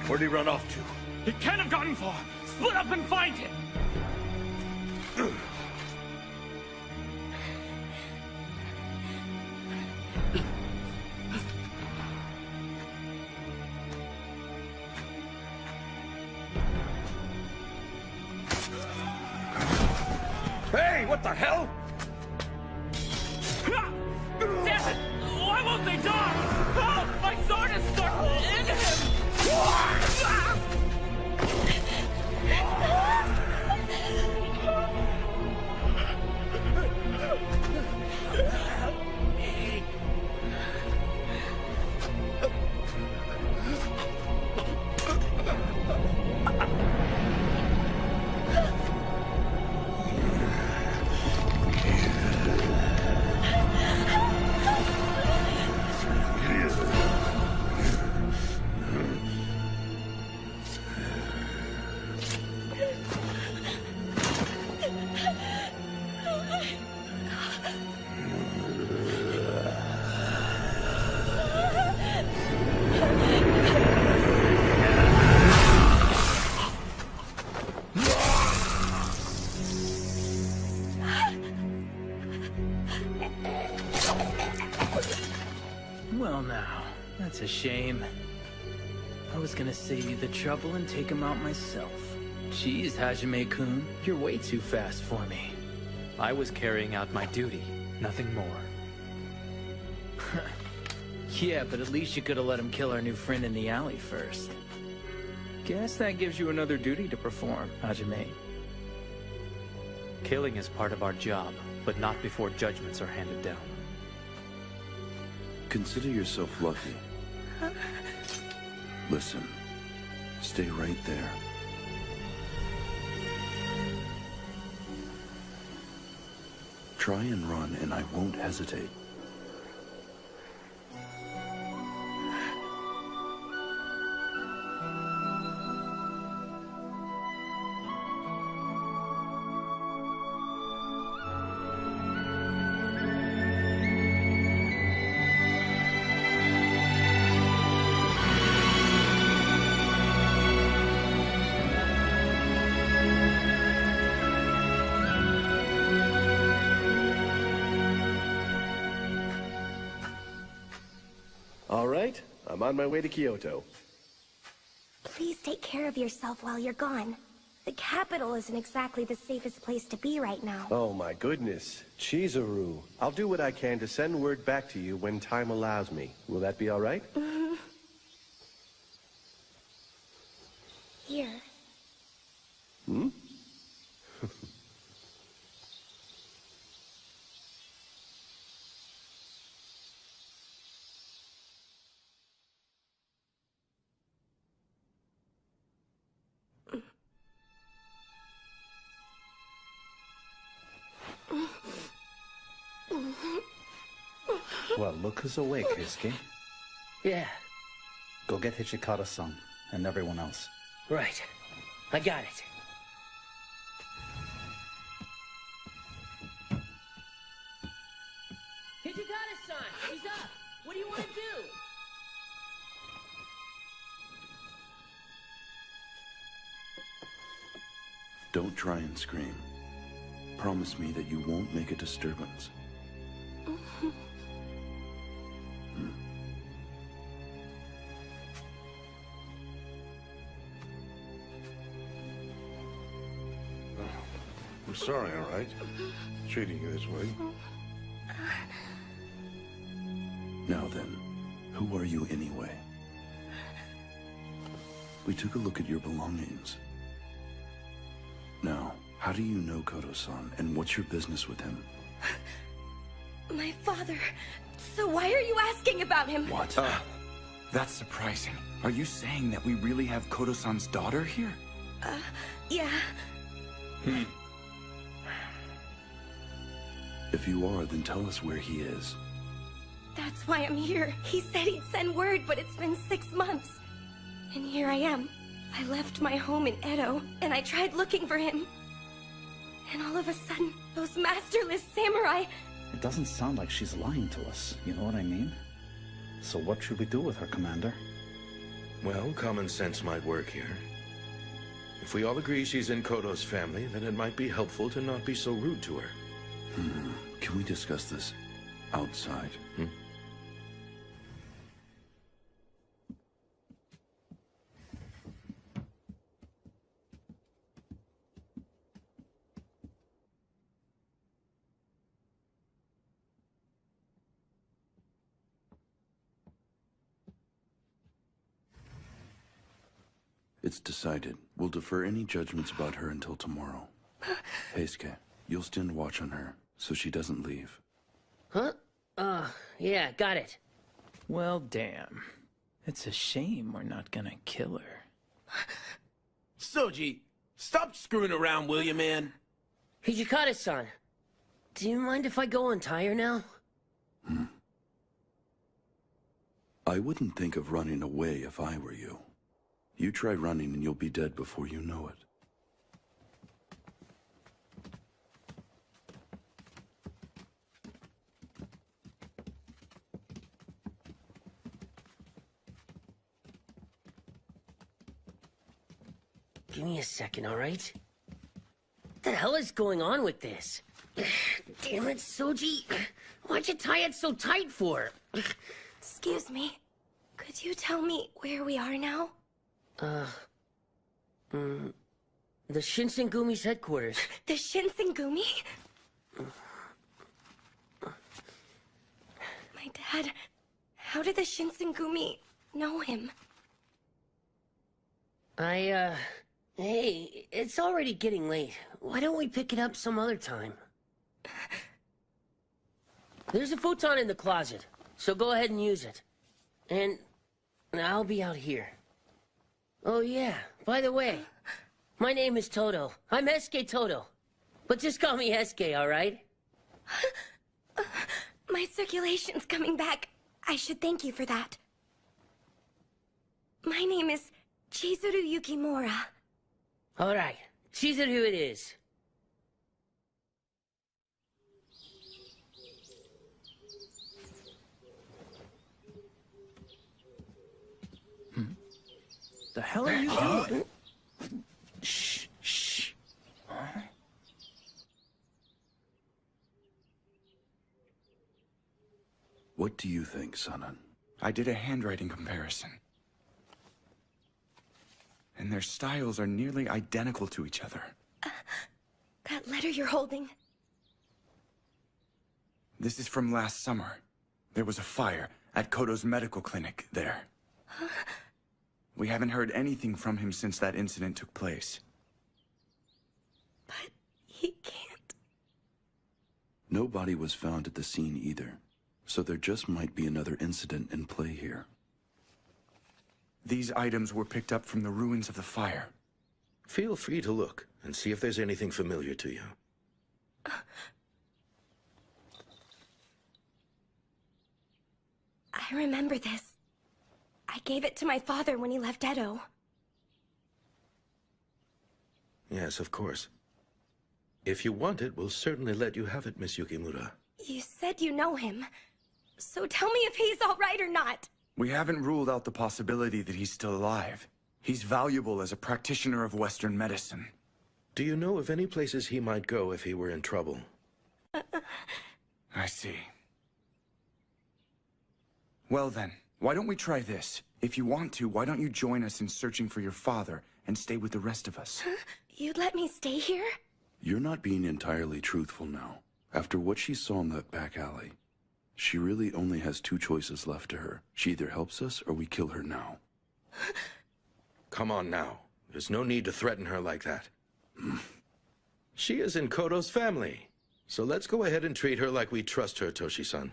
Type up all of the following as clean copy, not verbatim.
Where'd he run off to? He can't have gotten far. Split up and find him. Hey, what the hell? Damn it! Why won't they die? Help! My sword is stuck in him! Well now, that's a shame. I was gonna save you the trouble and take him out myself. Jeez, Hajime-kun, you're way too fast for me. I was carrying out my duty, nothing more. Yeah, but at least you could have let him kill our new friend in the alley first. Guess that gives you another duty to perform, Hajime. Killing is part of our job, but not before judgments are handed down. Consider yourself lucky. Listen, stay right there. Try and run, and I won't hesitate. All right, I'm on my way to Kyoto. Please take care of yourself while you're gone. The capital isn't exactly the safest place to be right now. Oh my goodness, Chizuru. I'll do what I can to send word back to you when time allows me. Will that be all right? Here. Hmm? Well, look who's awake, Hisuke. Yeah, Go get Hichikata-san and everyone else. right. I got it. Hichikata-san, he's up. What do you want to do? Don't try and scream. Promise me that you won't make a disturbance. I'm sorry, all right? Treating you this way. Now then, who are you anyway? We took a look at your belongings. Now, how do you know Koto-san, and what's your business with him? My father. So why are you asking about him? What? That's surprising. Are you saying that we really have Koto-san's daughter here? Yeah. If you are, then tell us where he is. That's why I'm here. He said he'd send word, but it's been 6 months. And here I am. I left my home in Edo, and I tried looking for him. And all of a sudden, those masterless samurai... It doesn't sound like she's lying to us, you know what I mean? So what should we do with her, Commander? Well, common sense might work here. If we all agree she's in Koto's family, then it might be helpful to not be so rude to her. Can we discuss this outside? It's decided. We'll defer any judgments about her until tomorrow. Heisuke, you'll stand watch on her, so she doesn't leave. Huh? Yeah, got it. Well, damn. It's a shame we're not gonna kill her. Soji, stop screwing around, will you, man? Hijikata-san, do you mind if I go untie her now? I wouldn't think of running away if I were you. You try running and you'll be dead before you know it. Give me a second, all right? What the hell is going on with this? Damn it, Soji. Why'd you tie it so tight for? Excuse me. Could you tell me where we are now? The Shinsengumi's headquarters. The Shinsengumi? My dad... How did the Shinsengumi know him? Hey, it's already getting late. Why don't we pick it up some other time? There's a futon in the closet, so go ahead and use it. And I'll be out here. Oh yeah, by the way, my name is Toto. I'm Heisuke Toto. But just call me Heisuke, alright? My circulation's coming back. I should thank you for that. My name is Chizuru Yukimura. Alright, Chizuru it is. The hell are you doing? Shh, shh. What do you think, Sanan? I did a handwriting comparison. And their styles are nearly identical to each other. That letter you're holding. This is from last summer. There was a fire at Koto's medical clinic there. We haven't heard anything from him since that incident took place. But he can't... No body was found at the scene either, so there just might be another incident in play here. These items were picked up from the ruins of the fire. Feel free to look and see if there's anything familiar to you. I remember this. I gave it to my father when he left Edo. Yes, of course. If you want it, we'll certainly let you have it, Miss Yukimura. You said you know him. So tell me if he's all right or not. We haven't ruled out the possibility that he's still alive. He's valuable as a practitioner of Western medicine. Do you know of any places he might go if he were in trouble? I see. Well then, why don't we try this? If you want to, why don't you join us in searching for your father and stay with the rest of us? You'd let me stay here? You're not being entirely truthful now. After what she saw in that back alley, she really only has two choices left to her. She either helps us or we kill her now. Come on now. There's no need to threaten her like that. She is in Koto's family. So let's go ahead and treat her like we trust her, Toshi-san.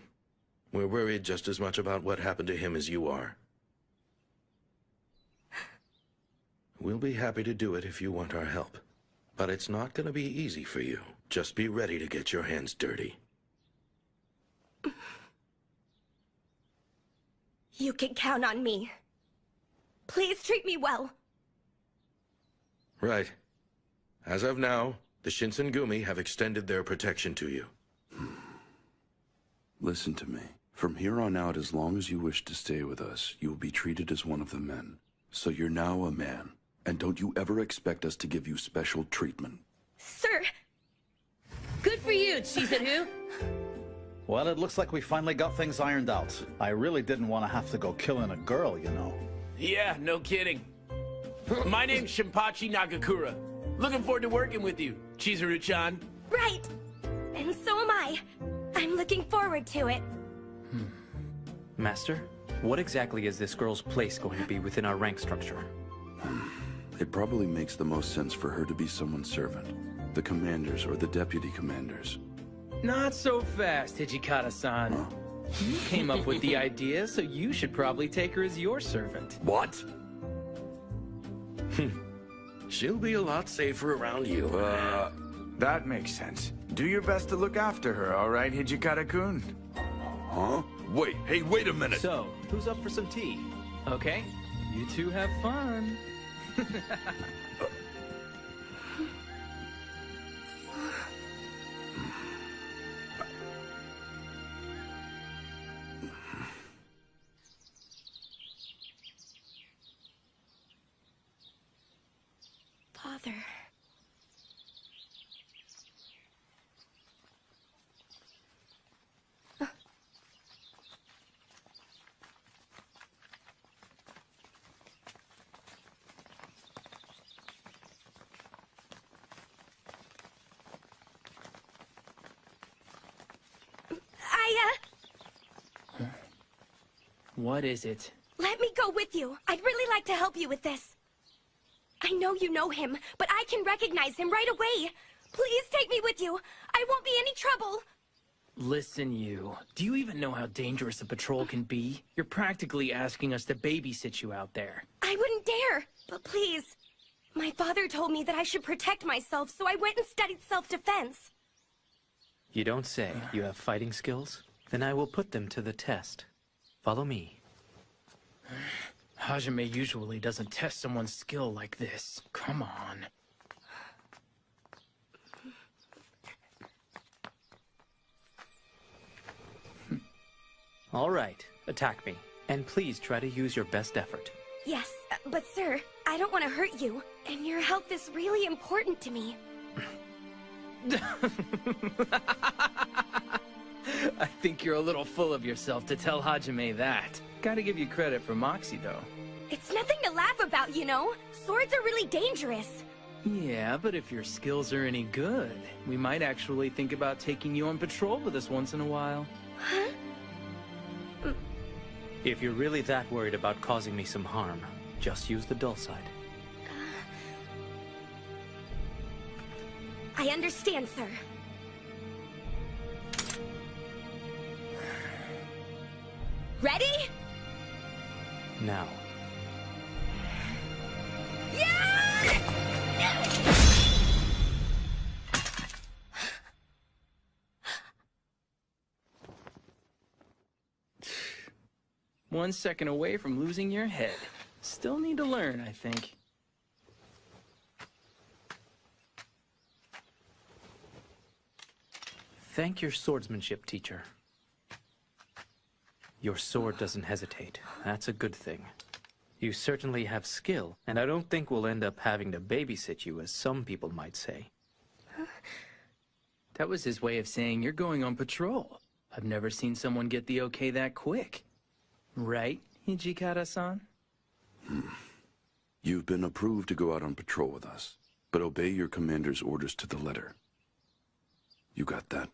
We're worried just as much about what happened to him as you are. We'll be happy to do it if you want our help. But it's not gonna be easy for you. Just be ready to get your hands dirty. You can count on me. Please treat me well. Right. As of now, the Shinsengumi have extended their protection to you. Listen to me. From here on out, as long as you wish to stay with us, you will be treated as one of the men. So you're now a man, and don't you ever expect us to give you special treatment. Sir! Good for you, Chizuru. Well, it looks like we finally got things ironed out. I really didn't want to have to go killing a girl, you know. Yeah, no kidding. My name's Shinpachi Nagakura. Looking forward to working with you, Chizuru-chan. Right! And so am I. I'm looking forward to it. Master, what exactly is this girl's place going to be within our rank structure? It probably makes the most sense for her to be someone's servant. The commanders or the deputy commanders. Not so fast, Hijikata-san. You came up with the idea, so you should probably take her as your servant. What? She'll be a lot safer around you. That makes sense. Do your best to look after her, all right, Hijikata-kun? Huh? Wait, hey, wait a minute! So, who's up for some tea? Okay, you two have fun. Father. What is it? Let me go with you. I'd really like to help you with this. I know you know him, but I can recognize him right away. Please take me with you. I won't be any trouble. Listen, you. Do you even know how dangerous a patrol can be? You're practically asking us to babysit you out there. I wouldn't dare. But please. My father told me that I should protect myself, so I went and studied self-defense. You don't say. You have fighting skills? Then I will put them to the test. Follow me. Hajime usually doesn't test someone's skill like this. Come on. All right, attack me. And please try to use your best effort. Yes, but sir, I don't want to hurt you, and your health is really important to me. I think you're a little full of yourself to tell Hajime that. Gotta give you credit for Moxie, though. It's nothing to laugh about, you know? Swords are really dangerous. Yeah, but if your skills are any good, we might actually think about taking you on patrol with us once in a while. Huh? If you're really that worried about causing me some harm, just use the dull side. I understand, sir. Ready? Now. One second away from losing your head. Still need to learn, I think. Thank your swordsmanship teacher. Your sword doesn't hesitate. That's a good thing. You certainly have skill, and I don't think we'll end up having to babysit you, as some people might say. That was his way of saying you're going on patrol. I've never seen someone get the okay that quick. Right, Hijikata-san? You've been approved to go out on patrol with us, but obey your commander's orders to the letter. You got that?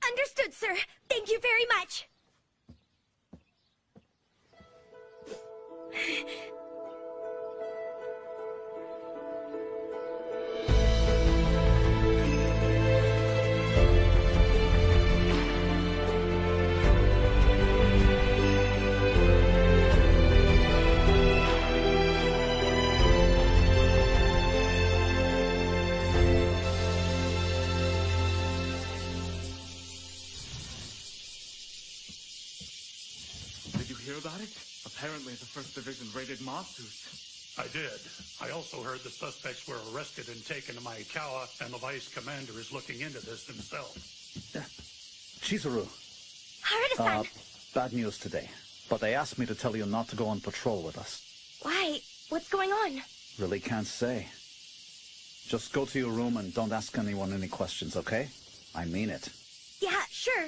Understood, sir. Thank you very much. About it? Apparently the 1st Division raided Matsu's. I did. I also heard the suspects were arrested and taken to Maikawa, and the vice commander is looking into this himself. Chizuru. Harada-san! Bad news today. but they asked me to tell you not to go on patrol with us. Why? What's going on? Really can't say. Just go to your room and don't ask anyone any questions, okay? I mean it. Yeah, sure.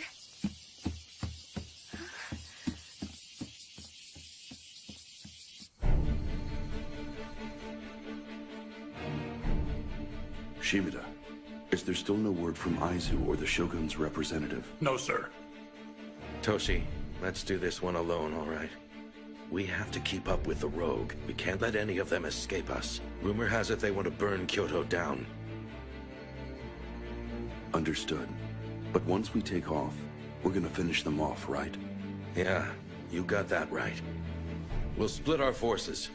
Shimada, is there still no word from Aizu or the Shogun's representative? No, sir. Toshi, let's do this one alone, all right? We have to keep up with the rogue. We can't let any of them escape us. Rumor has it they want to burn Kyoto down. Understood. But once we take off, we're gonna finish them off, right? Yeah, you got that right. We'll split our forces.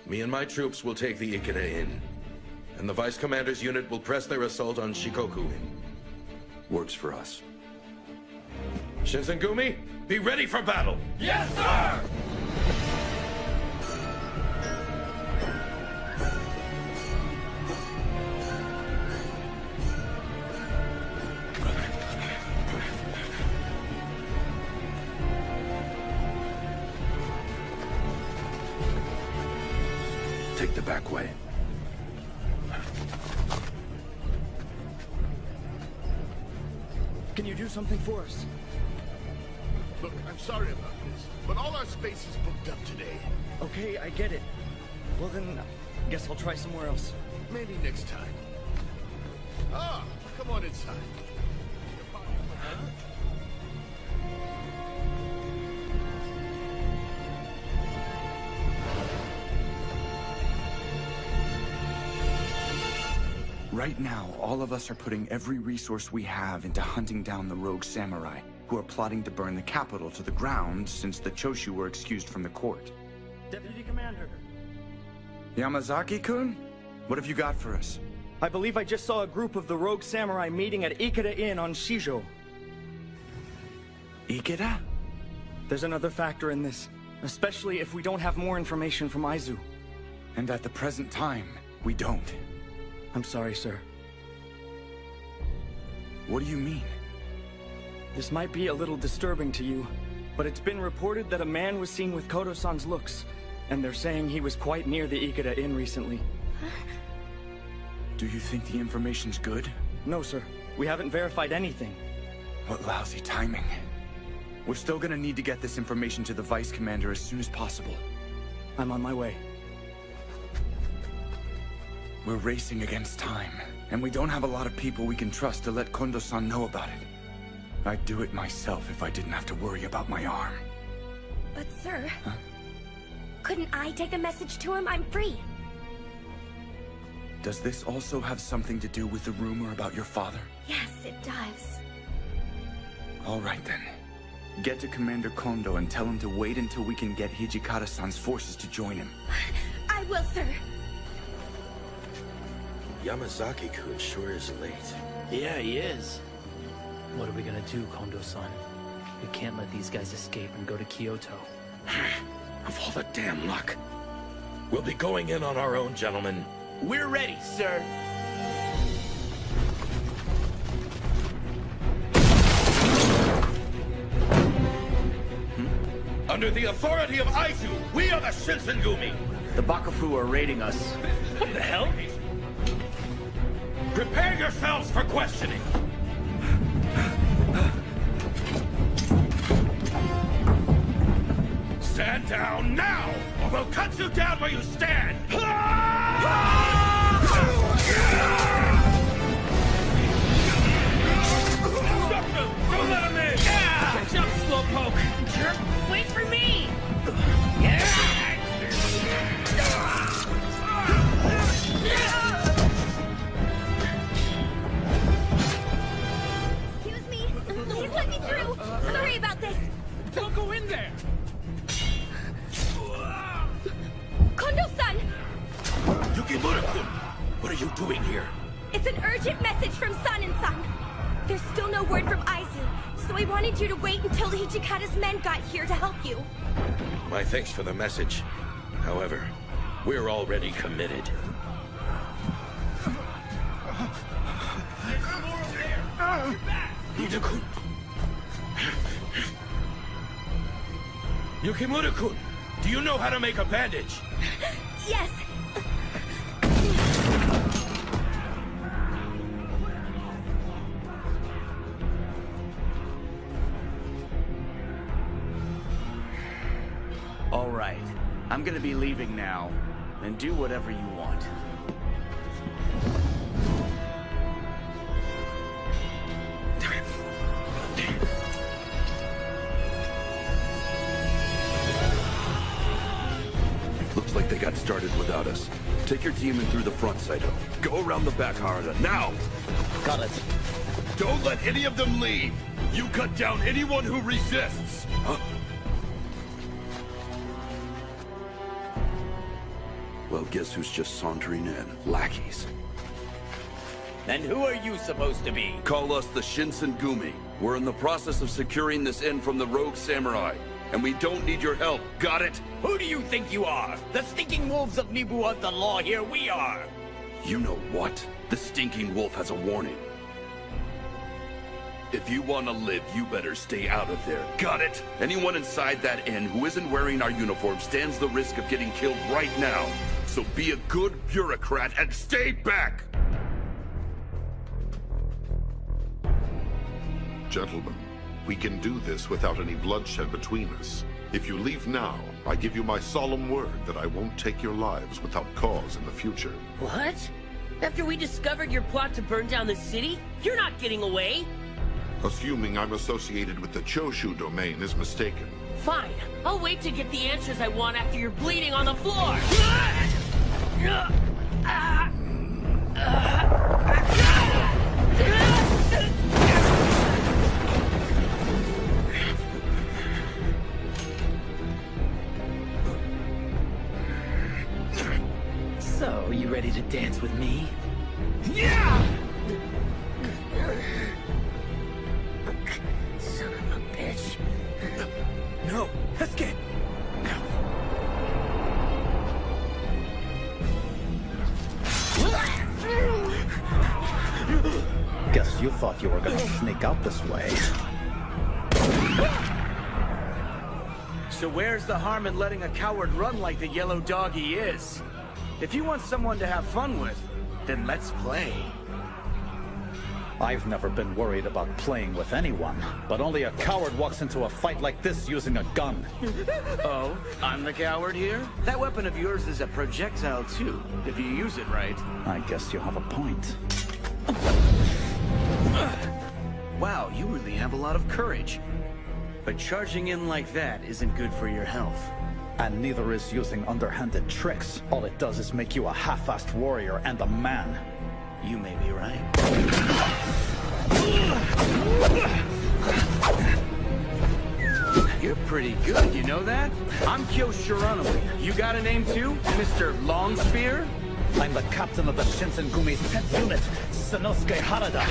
Me and my troops will take the Ikeda Inn. And the Vice Commander's unit will press their assault on Shikoku Inn. Works for us. Shinsengumi, be ready for battle! Yes, sir! Take the back way. Can you do something for us? Look, I'm sorry about this, but all our space is booked up today. Okay, I get it. Well then, guess I'll try somewhere else. Maybe next time. Ah, come on inside. Right now, all of us are putting every resource we have into hunting down the rogue samurai, who are plotting to burn the capital to the ground since the Choshu were excused from the court. Deputy Commander. Yamazaki-kun? What have you got for us? I believe I just saw a group of the rogue samurai meeting at Ikeda Inn on Shijo. Ikeda? There's another factor in this, especially if we don't have more information from Aizu. And at the present time, we don't. I'm sorry, sir. What do you mean? This might be a little disturbing to you, but it's been reported that a man was seen with Koto-san's looks, and they're saying he was quite near the Ikeda Inn recently. Do you think the information's good? No, sir. We haven't verified anything. What lousy timing. We're still gonna need to get this information to the Vice Commander as soon as possible. I'm on my way. We're racing against time, and we don't have a lot of people we can trust to let Kondo-san know about it. I'd do it myself if I didn't have to worry about my arm. But sir, couldn't I take a message to him? I'm free. Does this also have something to do with the rumor about your father? Yes, it does. All right then. Get to Commander Kondo and tell him to wait until we can get Hijikata-san's forces to join him. I will, sir. Yamazaki-kun sure is late. Yeah, he is. What are we gonna do, Kondo-san? We can't let these guys escape and go to Kyoto. Of all the damn luck. We'll be going in on our own, gentlemen. We're ready, sir. Under the authority of Aizu, we are the Shinsengumi! The Bakufu are raiding us. What the hell? Prepare yourselves for questioning! Stand down now, or we'll cut you down where you stand! Don't let him in! Catch up, Slowpoke! Jerk, wait for me! Excuse me. Please let me through. Sorry about this. Don't go in there! Kondo-san! Yukimura-kun, what are you doing here? It's an urgent message from San and San. There's still no word from Aizu, so I wanted you to wait until Hijikata's men got here to help you. My thanks for the message. However, we're already committed. Ida-kun. Yukimura-kun, do you know how to make a bandage? Yes! All right. I'm gonna be leaving now. And do whatever you want. Looks like they got started without us. Take your team in through the front, Saito. Go around the back, Harada. Now! Got it. Don't let any of them leave! You cut down anyone who resists! Huh? Well, guess who's just sauntering in? Lackeys. And who are you supposed to be? Call us the Shinsengumi. We're in the process of securing this inn from the rogue samurai. And we don't need your help. Got it? Who do you think you are? The stinking wolves of Nibu are the law here. We are. You know what? The stinking wolf has a warning. If you want to live, you better stay out of there. Got it? Anyone inside that inn who isn't wearing our uniform stands the risk of getting killed right now. So be a good bureaucrat and stay back! Gentlemen, we can do this without any bloodshed between us. If you leave now, I give you my solemn word that I won't take your lives without cause in the future. What? After we discovered your plot to burn down the city? You're not getting away! Assuming I'm associated with the Choshu domain is mistaken. Fine. I'll wait to get the answers I want after you're bleeding on the floor! So, you ready to dance with me? Yeah! Son of a bitch. No, escape! Guess you thought you were gonna sneak out this way. So where's the harm in letting a coward run like the yellow dog he is? If you want someone to have fun with, then let's play. I've never been worried about playing with anyone, but only a coward walks into a fight like this using a gun. Oh, I'm the coward here? That weapon of yours is a projectile too, if you use it right. I guess you have a point. Wow, you really have a lot of courage. But charging in like that isn't good for your health. And neither is using underhanded tricks. All it does is make you a half-assed warrior and a man. You may be right. You're pretty good, you know that? I'm Kyo Shiranui. You got a name too, Mr. Longspear? I'm the captain of the Shinsengumi's 10th unit, Sanosuke Harada.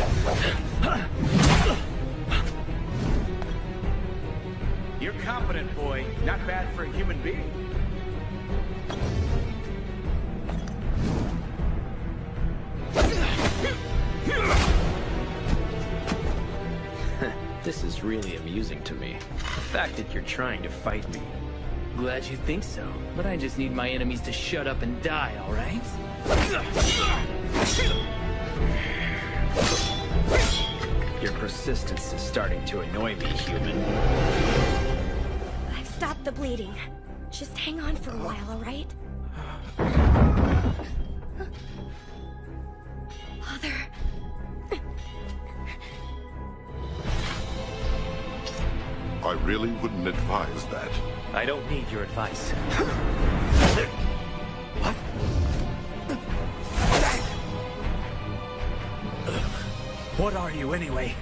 You're competent, boy. Not bad for a human being. This is really amusing to me. The fact that you're trying to fight me. Glad you think so, but I just need my enemies to shut up and die, alright? Your persistence is starting to annoy me, human. I've stopped the bleeding. Just hang on for a while, alright? Father... I really wouldn't advise that. I don't need your advice. What? What are you, anyway?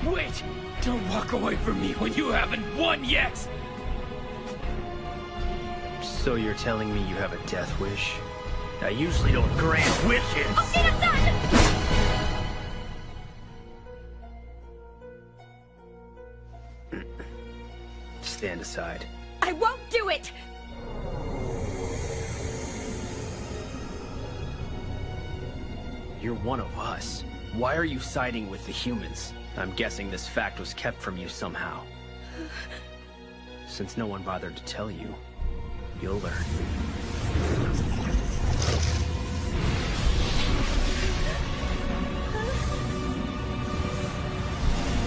Wait! Don't walk away from me when you haven't won yet! So you're telling me you have a death wish? I usually don't grant wishes! Stand aside. I won't do do it! You're one of us. Why are you siding with the humans? I'm guessing this fact was kept from you somehow. Since no one bothered to tell you, you'll learn.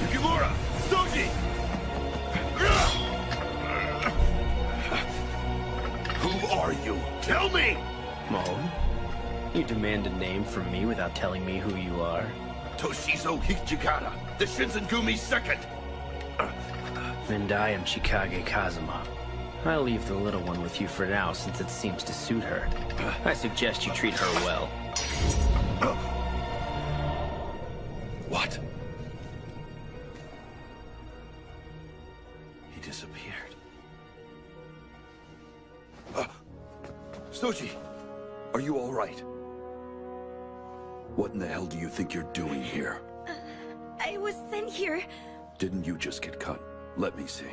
Yukimura! Soji! Who are you? Tell me! Mom? You demand a name from me without telling me who you are? Toshizo Hijikata, the Shinsengumi's second! And I am Chikage Kazuma. I'll leave the little one with you for now since it seems to suit her. I suggest you treat her well. What? He disappeared. Soji, are you all right? What in the hell do you think you're doing here? I was sent here. Didn't you just get cut? Let me see.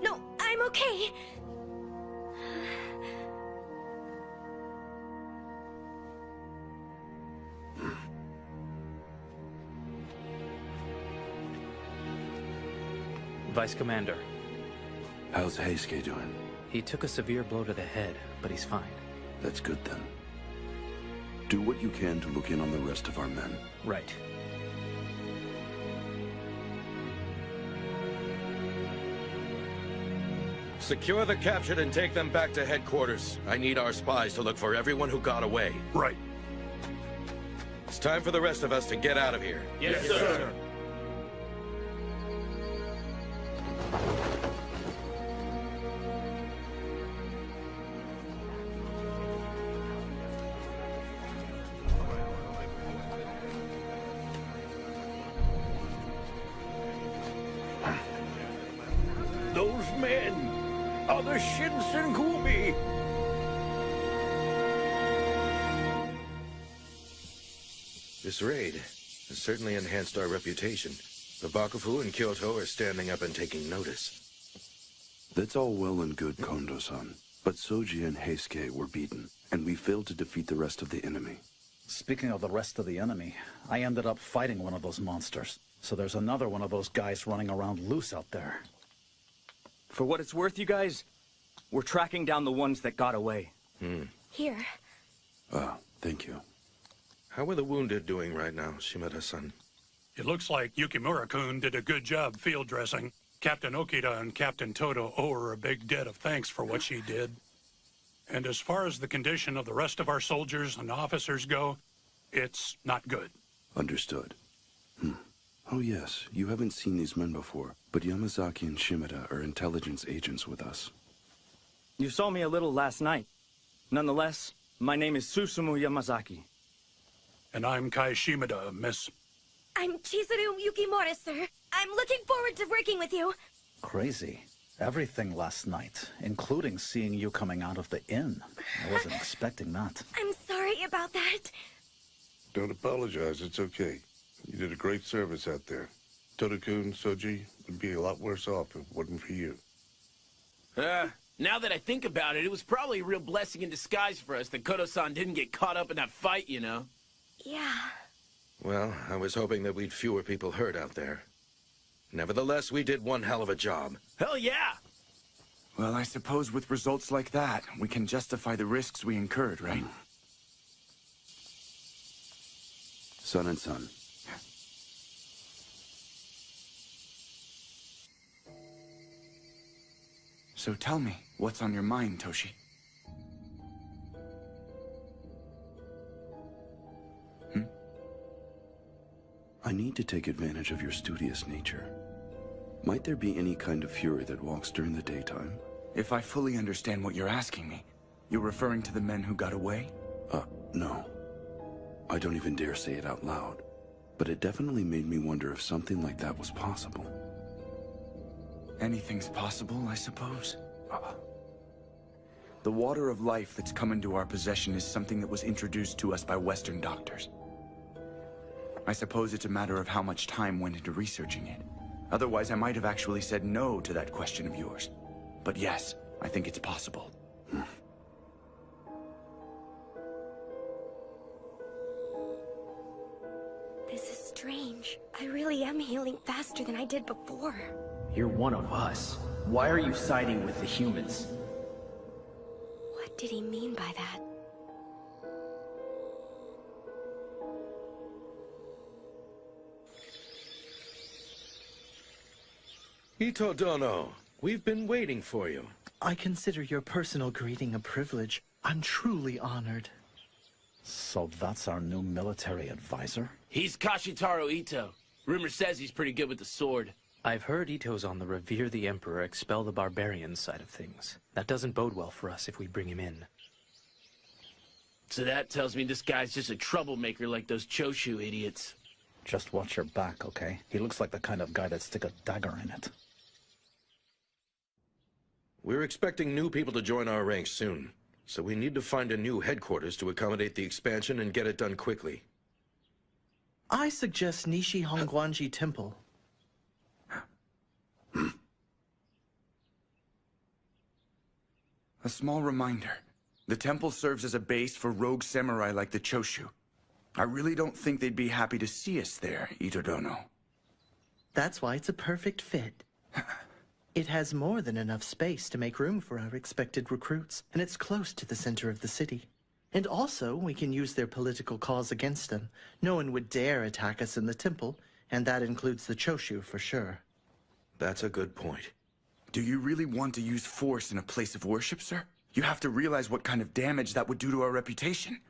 No, I'm okay. Vice Commander. How's Heisuke doing? He took a severe blow to the head, but he's fine. That's good then. Do what you can to look in on the rest of our men. Right. Secure the captured and take them back to headquarters. I need our spies to look for everyone who got away. Right. It's time for the rest of us to get out of here. Yes, sir. Those men are the Shinsengumi! This raid has certainly enhanced our reputation. The Bakufu in Kyoto are standing up and taking notice. That's all well and good, Kondo-san. But Soji and Heisuke were beaten, and we failed to defeat the rest of the enemy. Speaking of the rest of the enemy, I ended up fighting one of those monsters. So there's another one of those guys running around loose out there. For what it's worth, you guys, we're tracking down the ones that got away. Here. Thank you. How are the wounded doing right now, Shimada-san? It looks like Yukimura-kun did a good job field dressing. Captain Okita and Captain Todo owe her a big debt of thanks for what she did. And as far as the condition of the rest of our soldiers and officers go, it's not good. Understood. Oh yes, you haven't seen these men before, but Yamazaki and Shimada are intelligence agents with us. You saw me a little last night. Nonetheless, my name is Susumu Yamazaki. And I'm Kai Shimada, miss. I'm Chizuru Yukimura, sir. I'm looking forward to working with you. Crazy. Everything last night, including seeing you coming out of the inn. I wasn't expecting that. I'm sorry about that. Don't apologize, it's okay. You did a great service out there. Todo-kun, Soji would be a lot worse off if it wasn't for you. Now that I think about it, it was probably a real blessing in disguise for us that Kodo-san didn't get caught up in that fight, you know? Yeah. Well, I was hoping that we'd fewer people hurt out there. Nevertheless, we did one hell of a job. Hell yeah! Well, I suppose with results like that, we can justify the risks we incurred, right? Son and son. So tell me, what's on your mind, Toshi? I need to take advantage of your studious nature. Might there be any kind of fury that walks during the daytime? If I fully understand what you're asking me, you're referring to the men who got away? No. I don't even dare say it out loud. But it definitely made me wonder if something like that was possible. Anything's possible, I suppose. The water of life that's come into our possession is something that was introduced to us by Western doctors. I suppose it's a matter of how much time went into researching it. Otherwise, I might have actually said no to that question of yours. But yes, I think it's possible. This is strange. I really am healing faster than I did before. You're one of us. Why are you siding with the humans? What did he mean by that? Ito Dono, we've been waiting for you. I consider your personal greeting a privilege. I'm truly honored. So that's our new military advisor? He's Kashitaro Ito. Rumor says he's pretty good with the sword. I've heard Ito's on the Revere the Emperor, expel the barbarians side of things. That doesn't bode well for us if we bring him in. So that tells me this guy's just a troublemaker like those Choshu idiots. Just watch your back, okay? He looks like the kind of guy that'd stick a dagger in it. We're expecting new people to join our ranks soon, so we need to find a new headquarters to accommodate the expansion and get it done quickly. I suggest Nishi Hongguanji Temple. A small reminder. The temple serves as a base for rogue samurai like the Choshu. I really don't think they'd be happy to see us there, Ito Dono. That's why it's a perfect fit. It has more than enough space to make room for our expected recruits, and it's close to the center of the city. And also, we can use their political cause against them. No one would dare attack us in the temple, and that includes the Choshu for sure. That's a good point. Do you really want to use force in a place of worship, sir? You have to realize what kind of damage that would do to our reputation.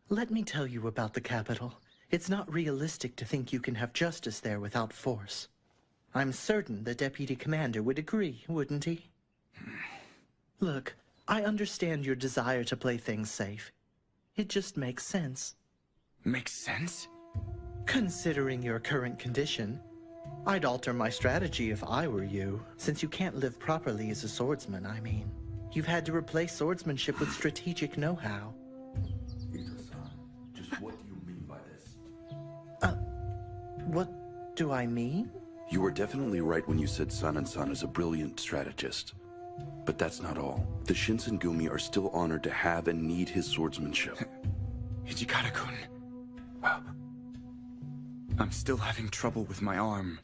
Let me tell you about the capital. It's not realistic to think you can have justice there without force. I'm certain the deputy commander would agree, wouldn't he? Look, I understand your desire to play things safe. It just makes sense. Makes sense? Considering your current condition, I'd alter my strategy if I were you, since you can't live properly as a swordsman, I mean. You've had to replace swordsmanship with strategic know-how. Ito-san, just what do you mean by this? What do I mean? You were definitely right when you said Sanan-san is a brilliant strategist. But that's not all. The Shinsengumi are still honored to have and need his swordsmanship. Hijikata-kun. I'm still having trouble with my arm.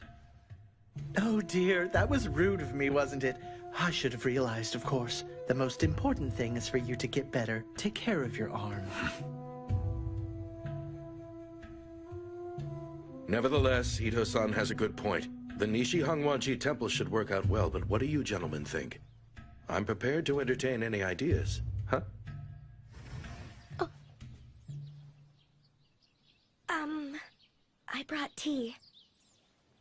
Oh dear, that was rude of me, wasn't it? I should have realized, of course. The most important thing is for you to get better. Take care of your arm. Nevertheless, Ito-san has a good point. The Nishi Hongguanji Temple should work out well, but what do you gentlemen think? I'm prepared to entertain any ideas. Huh? I brought tea.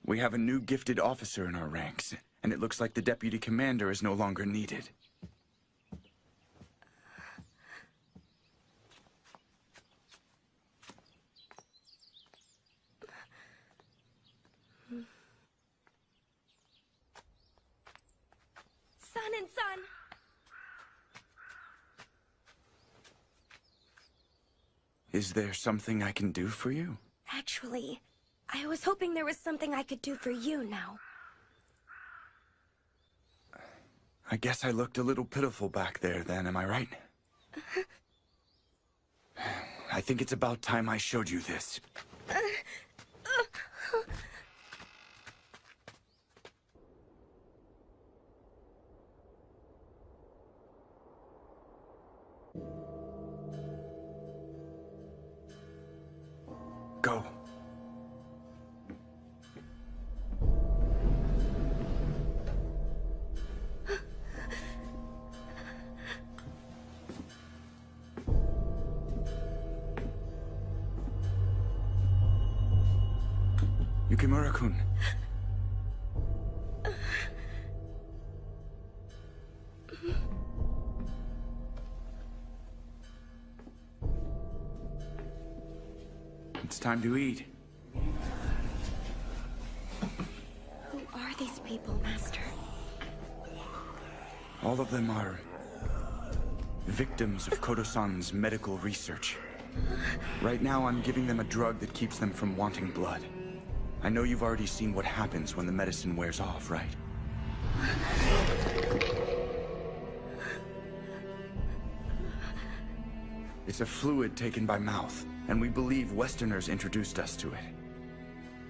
We have a new gifted officer in our ranks, and it looks like the deputy commander is no longer needed. Sanan-san! Is there something I can do for you? Actually, I was hoping there was something I could do for you now. I guess I looked a little pitiful back there then, am I right? I think it's about time I showed you this. Go. Yukimura-kun. It's time to eat. Who are these people, Master? All of them are victims of Kodo-san's medical research. Right now, I'm giving them a drug that keeps them from wanting blood. I know you've already seen what happens when the medicine wears off, right? It's a fluid taken by mouth, and we believe Westerners introduced us to it.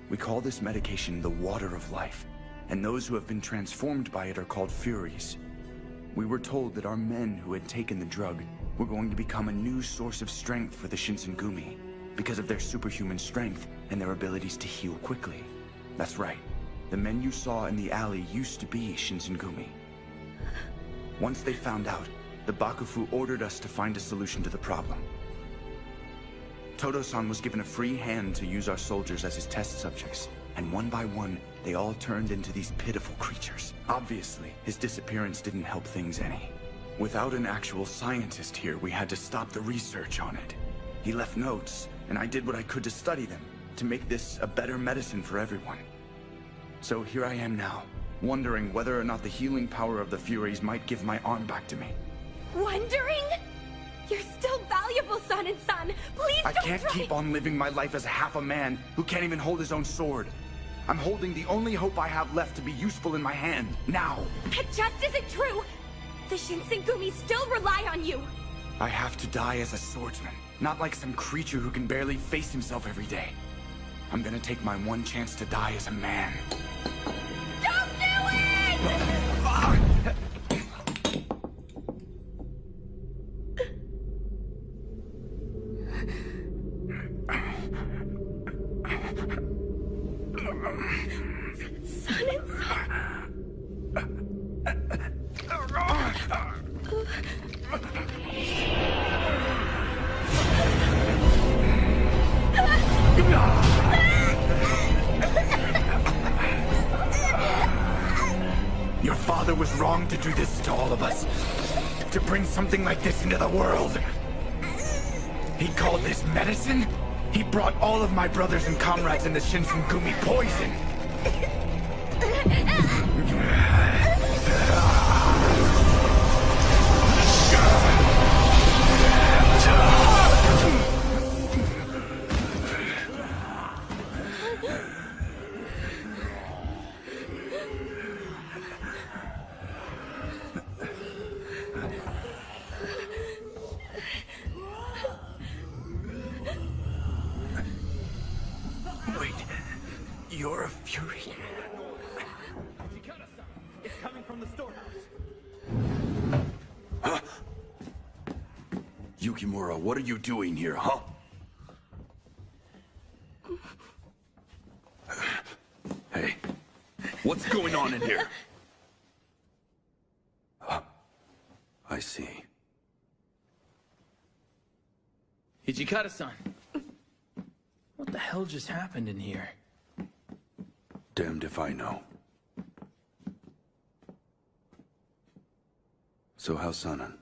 We call this medication the water of life, and those who have been transformed by it are called Furies. We were told that our men who had taken the drug were going to become a new source of strength for the Shinsengumi, because of their superhuman strength and their abilities to heal quickly. That's right. The men you saw in the alley used to be Shinsengumi. Once they found out, the Bakufu ordered us to find a solution to the problem. Todo-san was given a free hand to use our soldiers as his test subjects, and one by one, they all turned into these pitiful creatures. Obviously, his disappearance didn't help things any. Without an actual scientist here, we had to stop the research on it. He left notes, and I did what I could to study them, to make this a better medicine for everyone. So here I am now, wondering whether or not the healing power of the Furies might give my arm back to me. Wondering? You're still valuable, Son-and-Son. Please I don't can't try. keep on living my life as half a man who can't even hold his own sword. I'm holding the only hope I have left to be useful in my hand, now. That just isn't true. The Shinsengumi still rely on you. I have to die as a swordsman, not like some creature who can barely face himself every day. I'm gonna take my one chance to die as a man. Don't do it! Your father was wrong to do this to all of us. To bring something like this into the world. He called this medicine? He brought all of my brothers and comrades in the Shinsengumi poison. Wait, you're a Fury? It's coming from the storehouse. Huh? Yukimura, what are you doing here, huh? Hey, what's going on in here? I see. Hijikata-san. What the hell just happened in here? Damned if I know. So how's Sanan?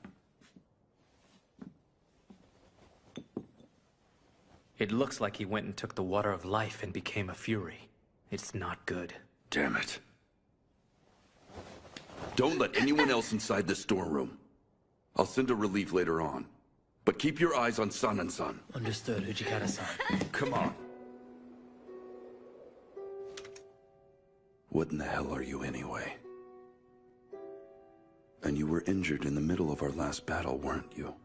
It looks like he went and took the water of life and became a Fury. It's not good. Damn it. Don't let anyone else inside the storeroom. I'll send a relief later on. But keep your eyes on San-and-san. Understood, Hijikata-san. Come on. What in the hell are you anyway? And you were injured in the middle of our last battle, weren't you?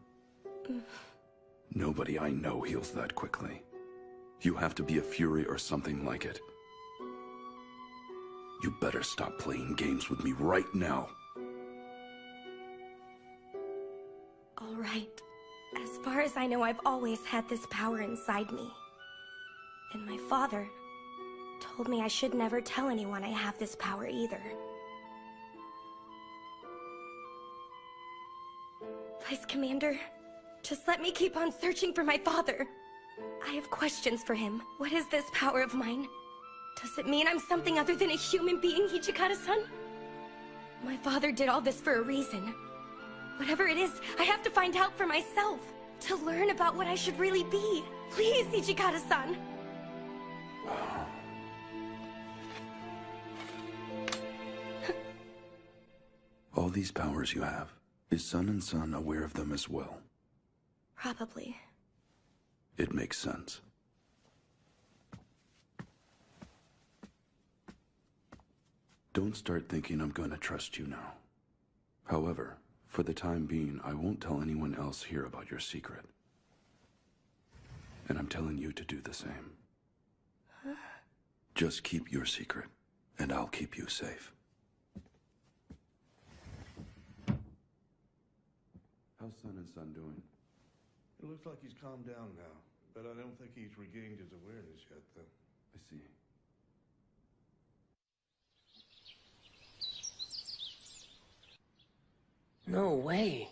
Nobody I know heals that quickly. You have to be a Fury or something like it. You better stop playing games with me right now. All right. As far as I know, I've always had this power inside me. And my father told me I should never tell anyone I have this power either. Vice Commander, just let me keep on searching for my father. I have questions for him. What is this power of mine? Does it mean I'm something other than a human being, Hijikata-san? My father did all this for a reason. Whatever it is, I have to find out for myself. To learn about what I should really be. Please, Hijikata-san. All these powers you have, is San-and-san aware of them as well? Probably. It makes sense. Don't start thinking I'm gonna trust you now. However, for the time being, I won't tell anyone else here about your secret. And I'm telling you to do the same. Huh? Just keep your secret, and I'll keep you safe. How's Sun and Sun doing? It looks like he's calmed down now, but I don't think he's regained his awareness yet, though. I see. No way.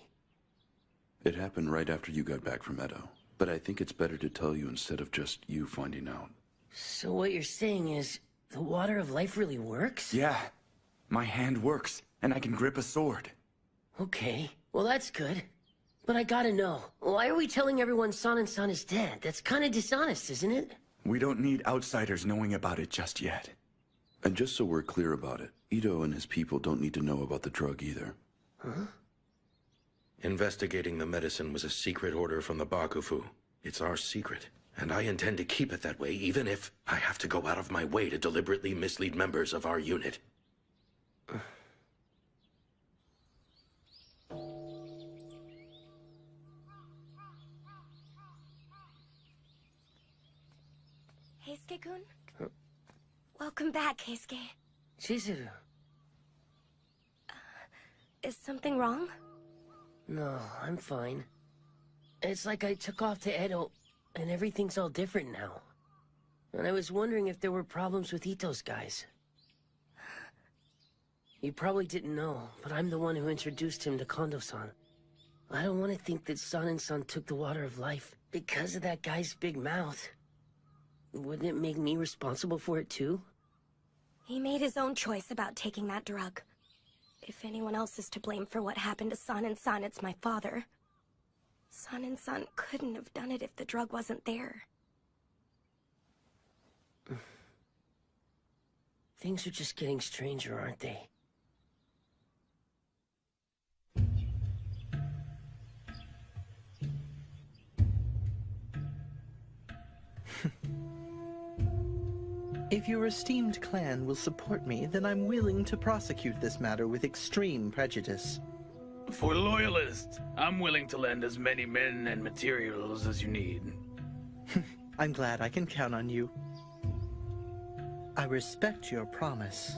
It happened right after you got back from Edo, but I think it's better to tell you instead of just you finding out. So what you're saying is, the water of life really works? Yeah. My hand works, and I can grip a sword. Okay, well that's good. But I gotta know, why are we telling everyone San and San is dead? That's kinda dishonest, isn't it? We don't need outsiders knowing about it just yet. And just so we're clear about it, Ito and his people don't need to know about the drug either. Huh? Investigating the medicine was a secret order from the Bakufu. It's our secret, and I intend to keep it that way, even if I have to go out of my way to deliberately mislead members of our unit. Heisuke-kun? Welcome back, Heisuke. Chizuru. Is something wrong? No, I'm fine. It's like I took off to Edo, and everything's all different now. And I was wondering if there were problems with Ito's guys. You probably didn't know, but I'm the one who introduced him to Kondo-san. I don't want to think that San and San took the water of life because of that guy's big mouth. Wouldn't it make me responsible for it too? He made his own choice about taking that drug. If anyone else is to blame for what happened to San and San, it's my father. San and San couldn't have done it if the drug wasn't there. Things are just getting stranger, aren't they? If your esteemed clan will support me, then I'm willing to prosecute this matter with extreme prejudice. For loyalists, I'm willing to lend as many men and materials as you need. I'm glad I can count on you. I respect your promise.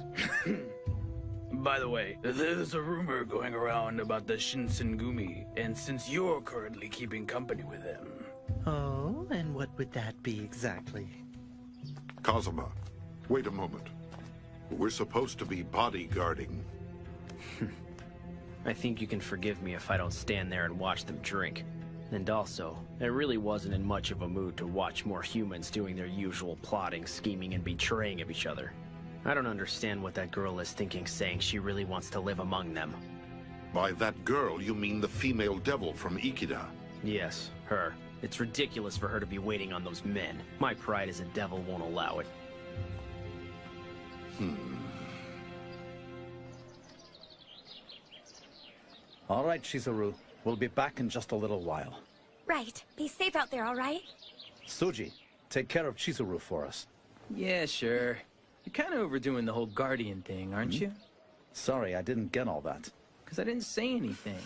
By the way, there's a rumor going around about the Shinsengumi, and since you're currently keeping company with them... Oh, and what would that be exactly? Kazuma, wait a moment. We're supposed to be bodyguarding. I think you can forgive me if I don't stand there and watch them drink. And also, I really wasn't in much of a mood to watch more humans doing their usual plotting, scheming, and betraying of each other. I don't understand what that girl is thinking, saying she really wants to live among them. By that girl, you mean the female devil from Ikeda? Yes, her. It's ridiculous for her to be waiting on those men. My pride as a devil won't allow it. All right, Chizuru. We'll be back in just a little while. Right. Be safe out there, all right? Suji, take care of Chizuru for us. Yeah, sure. You're kind of overdoing the whole guardian thing, aren't you? Sorry, I didn't get all that. Because I didn't say anything.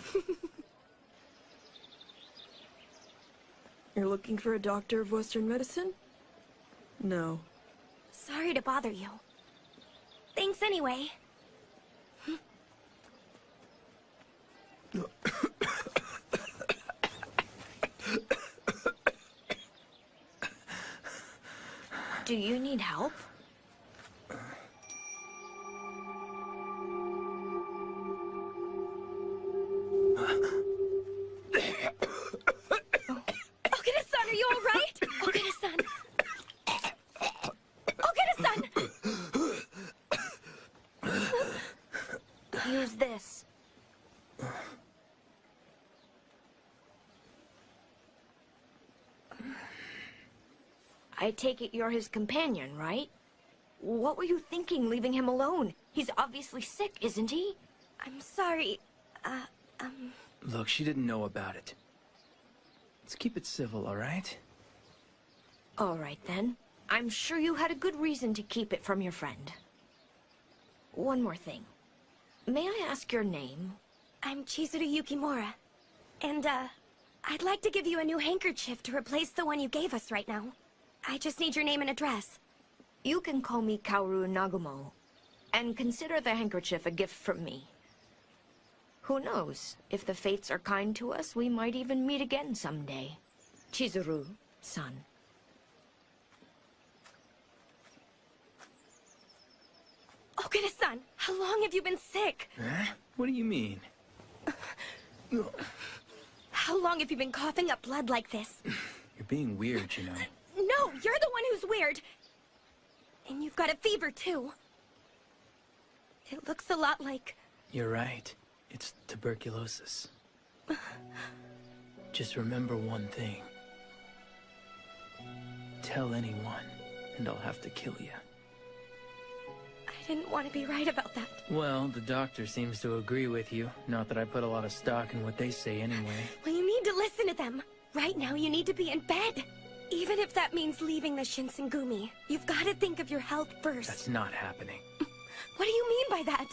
You're looking for a doctor of Western medicine? No. Sorry to bother you. Thanks anyway. Do you need help? Ogura-san, are you all right? Ogura-san. Ogura-san! Use this. I take it you're his companion, right? What were you thinking leaving him alone? He's obviously sick, isn't he? I'm sorry. Look, she didn't know about it. Let's keep it civil, all right? All right, then. I'm sure you had a good reason to keep it from your friend. one more thing. May I ask your name? I'm Chizuru Yukimura. And, I'd like to give you a new handkerchief to replace the one you gave us right now. I just need your name and address. You can call me Kaoru Nagumo, and consider the handkerchief a gift from me. Who knows? If the fates are kind to us, we might even meet again someday. Chizuru-san. Ogura-san, how long have you been sick? Huh? What do you mean? How long have you been coughing up blood like this? You're being weird, you know. No, you're the one who's weird. And you've got a fever, too. It looks a lot like... You're right. It's tuberculosis. Just remember one thing. Tell anyone, and I'll have to kill you. I didn't want to be right about that. Well, the doctor seems to agree with you. Not that I put a lot of stock in what they say anyway. Well, you need to listen to them. Right now, you need to be in bed. Even if that means leaving the Shinsengumi, you've got to think of your health first. That's not happening. What do you mean by that?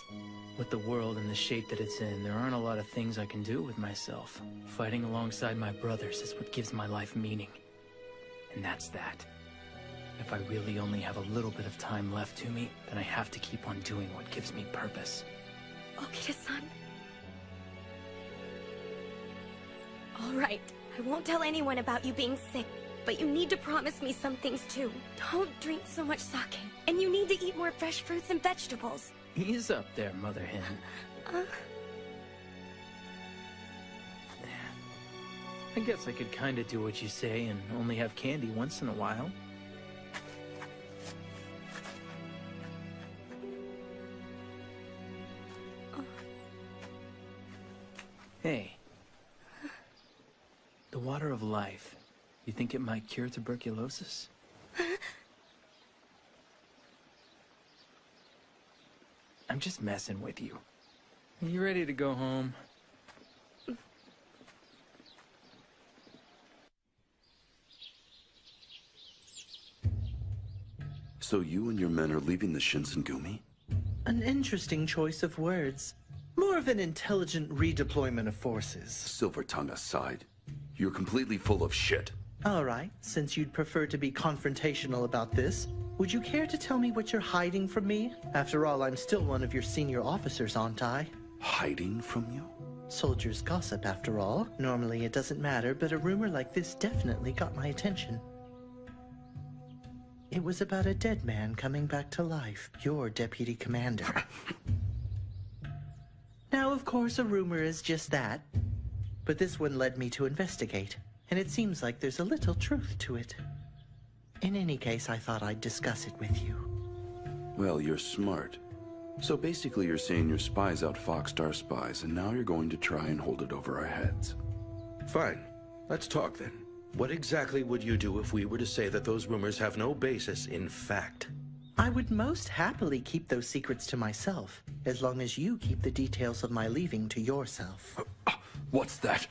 With the world in the shape that it's in, there aren't a lot of things I can do with myself. Fighting alongside my brothers is what gives my life meaning. And that's that. If I really only have a little bit of time left to me, then I have to keep on doing what gives me purpose. Okita-san. All right, I won't tell anyone about you being sick, but you need to promise me some things too. Don't drink so much sake, and you need to eat more fresh fruits and vegetables. Ease up there, Mother Hen. I guess I could kinda do what you say and only have candy once in a while. Hey. The water of life. You think it might cure tuberculosis? I'm just messing with you. Are you ready to go home? So you and your men are leaving the Shinsengumi? An interesting choice of words. More of an intelligent redeployment of forces. Silver tongue aside, you're completely full of shit. All right, since you'd prefer to be confrontational about this, would you care to tell me what you're hiding from me? After all, I'm still one of your senior officers, aren't I? Hiding from you? Soldiers gossip, after all. Normally it doesn't matter, but a rumor like this definitely got my attention. It was about a dead man coming back to life, your deputy commander. Now, of course, a rumor is just that. But this one led me to investigate, and it seems like there's a little truth to it. In any case, I thought I'd discuss it with you. Well, you're smart. So basically you're saying your spies outfoxed our spies, and now you're going to try and hold it over our heads. Fine. Let's talk then. What exactly would you do if we were to say that those rumors have no basis in fact? I would most happily keep those secrets to myself, as long as you keep the details of my leaving to yourself. What's that?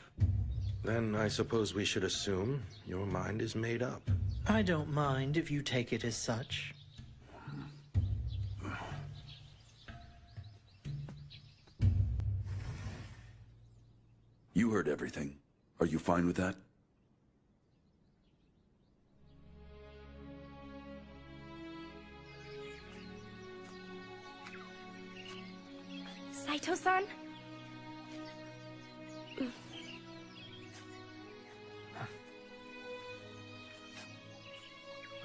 Then I suppose we should assume your mind is made up. I don't mind if you take it as such. You heard everything. Are you fine with that? Saito-san?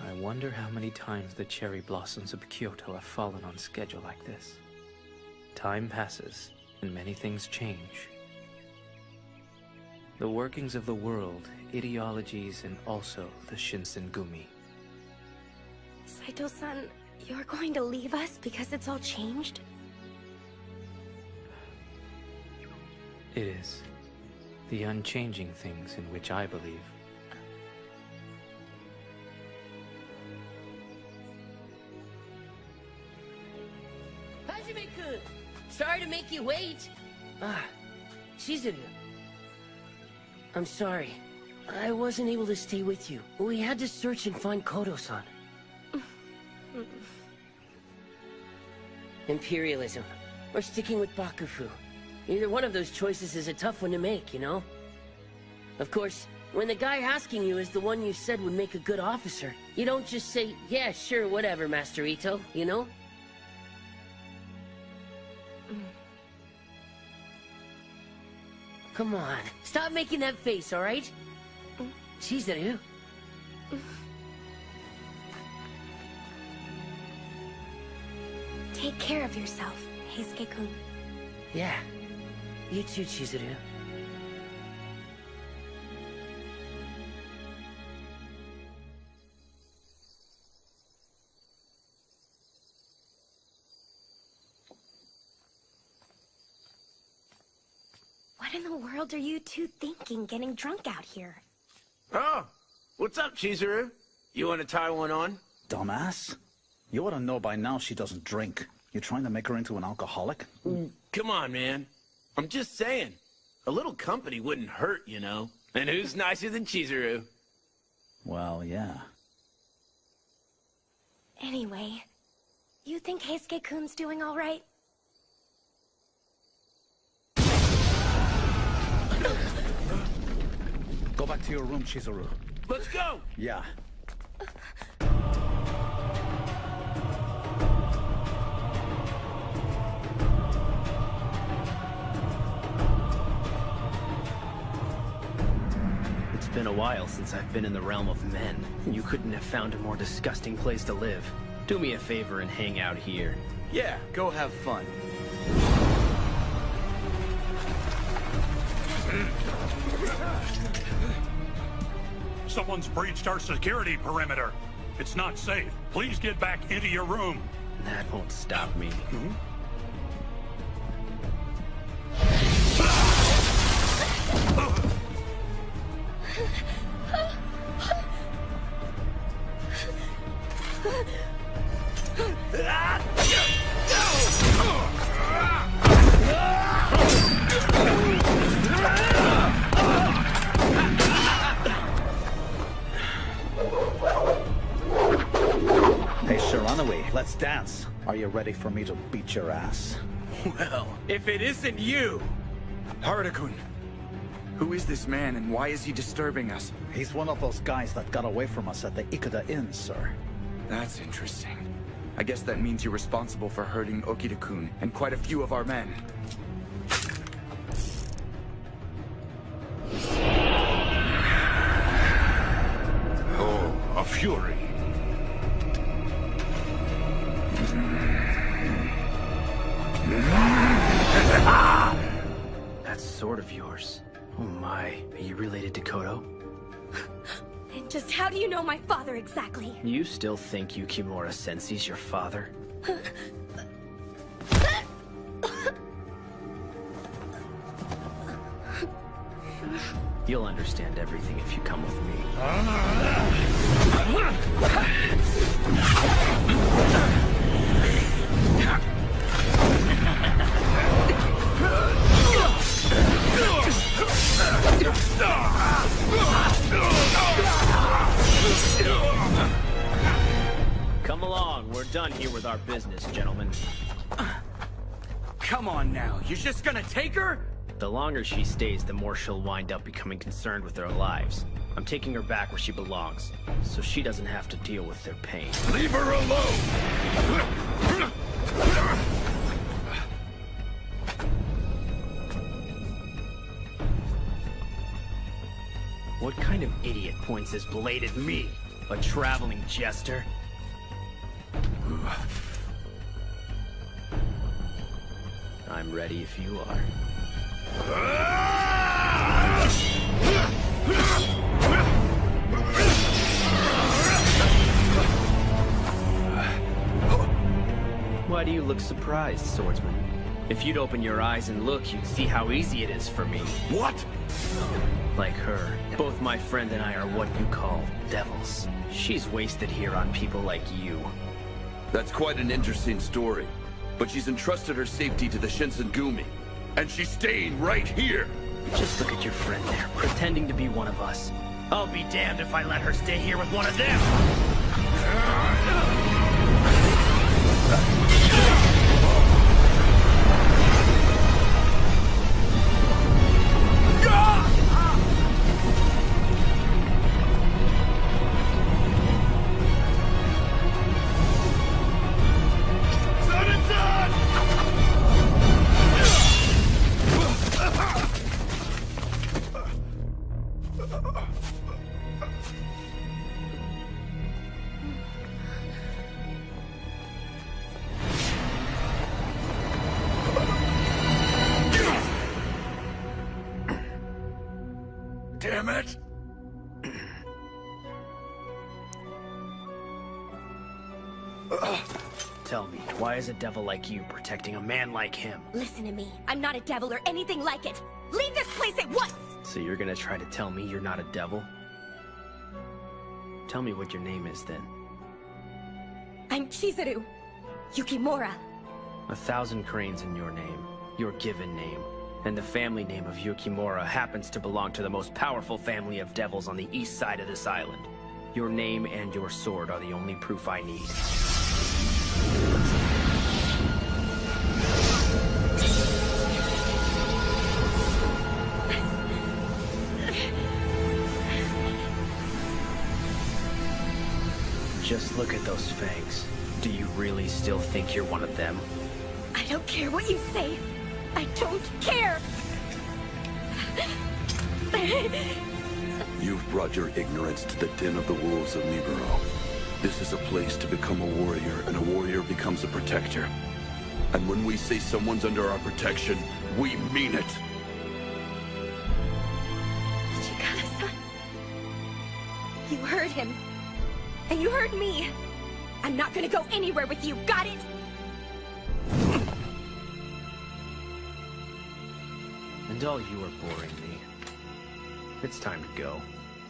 I wonder how many times the cherry blossoms of Kyoto have fallen on schedule like this. Time passes, and many things change. The workings of the world, ideologies, and also the Shinsengumi. Saito-san, you're going to leave us because it's all changed? It is. The unchanging things in which I believe. Hajime-kun! Sorry to make you wait. Chizuru. I'm sorry. I wasn't able to stay with you. We had to search and find Kodo-san. imperialism, or sticking with Bakufu. Either one of those choices is a tough one to make, you know? Of course, when the guy asking you is the one you said would make a good officer, you don't just say, yeah, sure, whatever, Master Ito, you know? Come on, stop making that face, alright? Chizuru. Take care of yourself, Heisuke-kun. Yeah. You too, Chizuru. What in the world are you two thinking getting drunk out here? Oh, what's up, Chizuru? You want to tie one on? Dumbass. You ought to know by now she doesn't drink. You trying to make her into an alcoholic? Come on, man. I'm just saying. A little company wouldn't hurt, you know. And who's nicer than Chizuru? Well, yeah. Anyway, you think Heisuke-kun's doing all right? Go back to your room, Chizuru. Let's go! Yeah. It's been a while since I've been in the realm of men. You couldn't have found a more disgusting place to live. Do me a favor and hang out here. Yeah, go have fun. Someone's breached our security perimeter. It's not safe. Please get back into your room. That won't stop me. Hey, Shiranui, let's dance. Are you ready for me to beat your ass? Well, if it isn't you! Haruta-kun, who is this man and why is he disturbing us? He's one of those guys that got away from us at the Ikuda Inn, sir. That's interesting. I guess that means you're responsible for hurting Okita-kun and quite a few of our men. Oh, a fury. That sword of yours. Oh my, are you related to Koto? And just how do you know my father exactly? You still think Yukimura Sensei's your father? You'll understand everything if you come with me. Come along, we're done here with our business, gentlemen. Come on now, you're just gonna take her? The longer she stays, the more she'll wind up becoming concerned with their lives. I'm taking her back where she belongs, so she doesn't have to deal with their pain. Leave her alone! What kind of idiot points his blade at me? A traveling jester? I'm ready if you are. Why do you look surprised, swordsman? If you'd open your eyes and look, you'd see how easy it is for me. What? Like her, both my friend and I are what you call devils. She's wasted here on people like you. That's quite an interesting story. But she's entrusted her safety to the Shinsengumi. And she's staying right here! Just look at your friend there, pretending to be one of us. I'll be damned if I let her stay here with one of them! damn it! Tell me, why is a devil like you protecting a man like him? Listen to me. I'm not a devil or anything like it. Leave this place at once! So you're gonna try to tell me you're not a devil? Tell me what your name is then. I'm Chizuru Yukimura. 1,000 cranes in your name, your given name, and the family name of Yukimura happens to belong to the most powerful family of devils on the east side of this island. Your name and your sword are the only proof I need. Just look at those fangs. Do you really still think you're one of them? I don't care what you say. I don't care! You've brought your ignorance to the den of the wolves of Nibiru. This is a place to become a warrior, and a warrior becomes a protector. And when we say someone's under our protection, we mean it. Chikara-san. You heard him. And you heard me. I'm not gonna go anywhere with you, got it? And all you are boring me. It's time to go.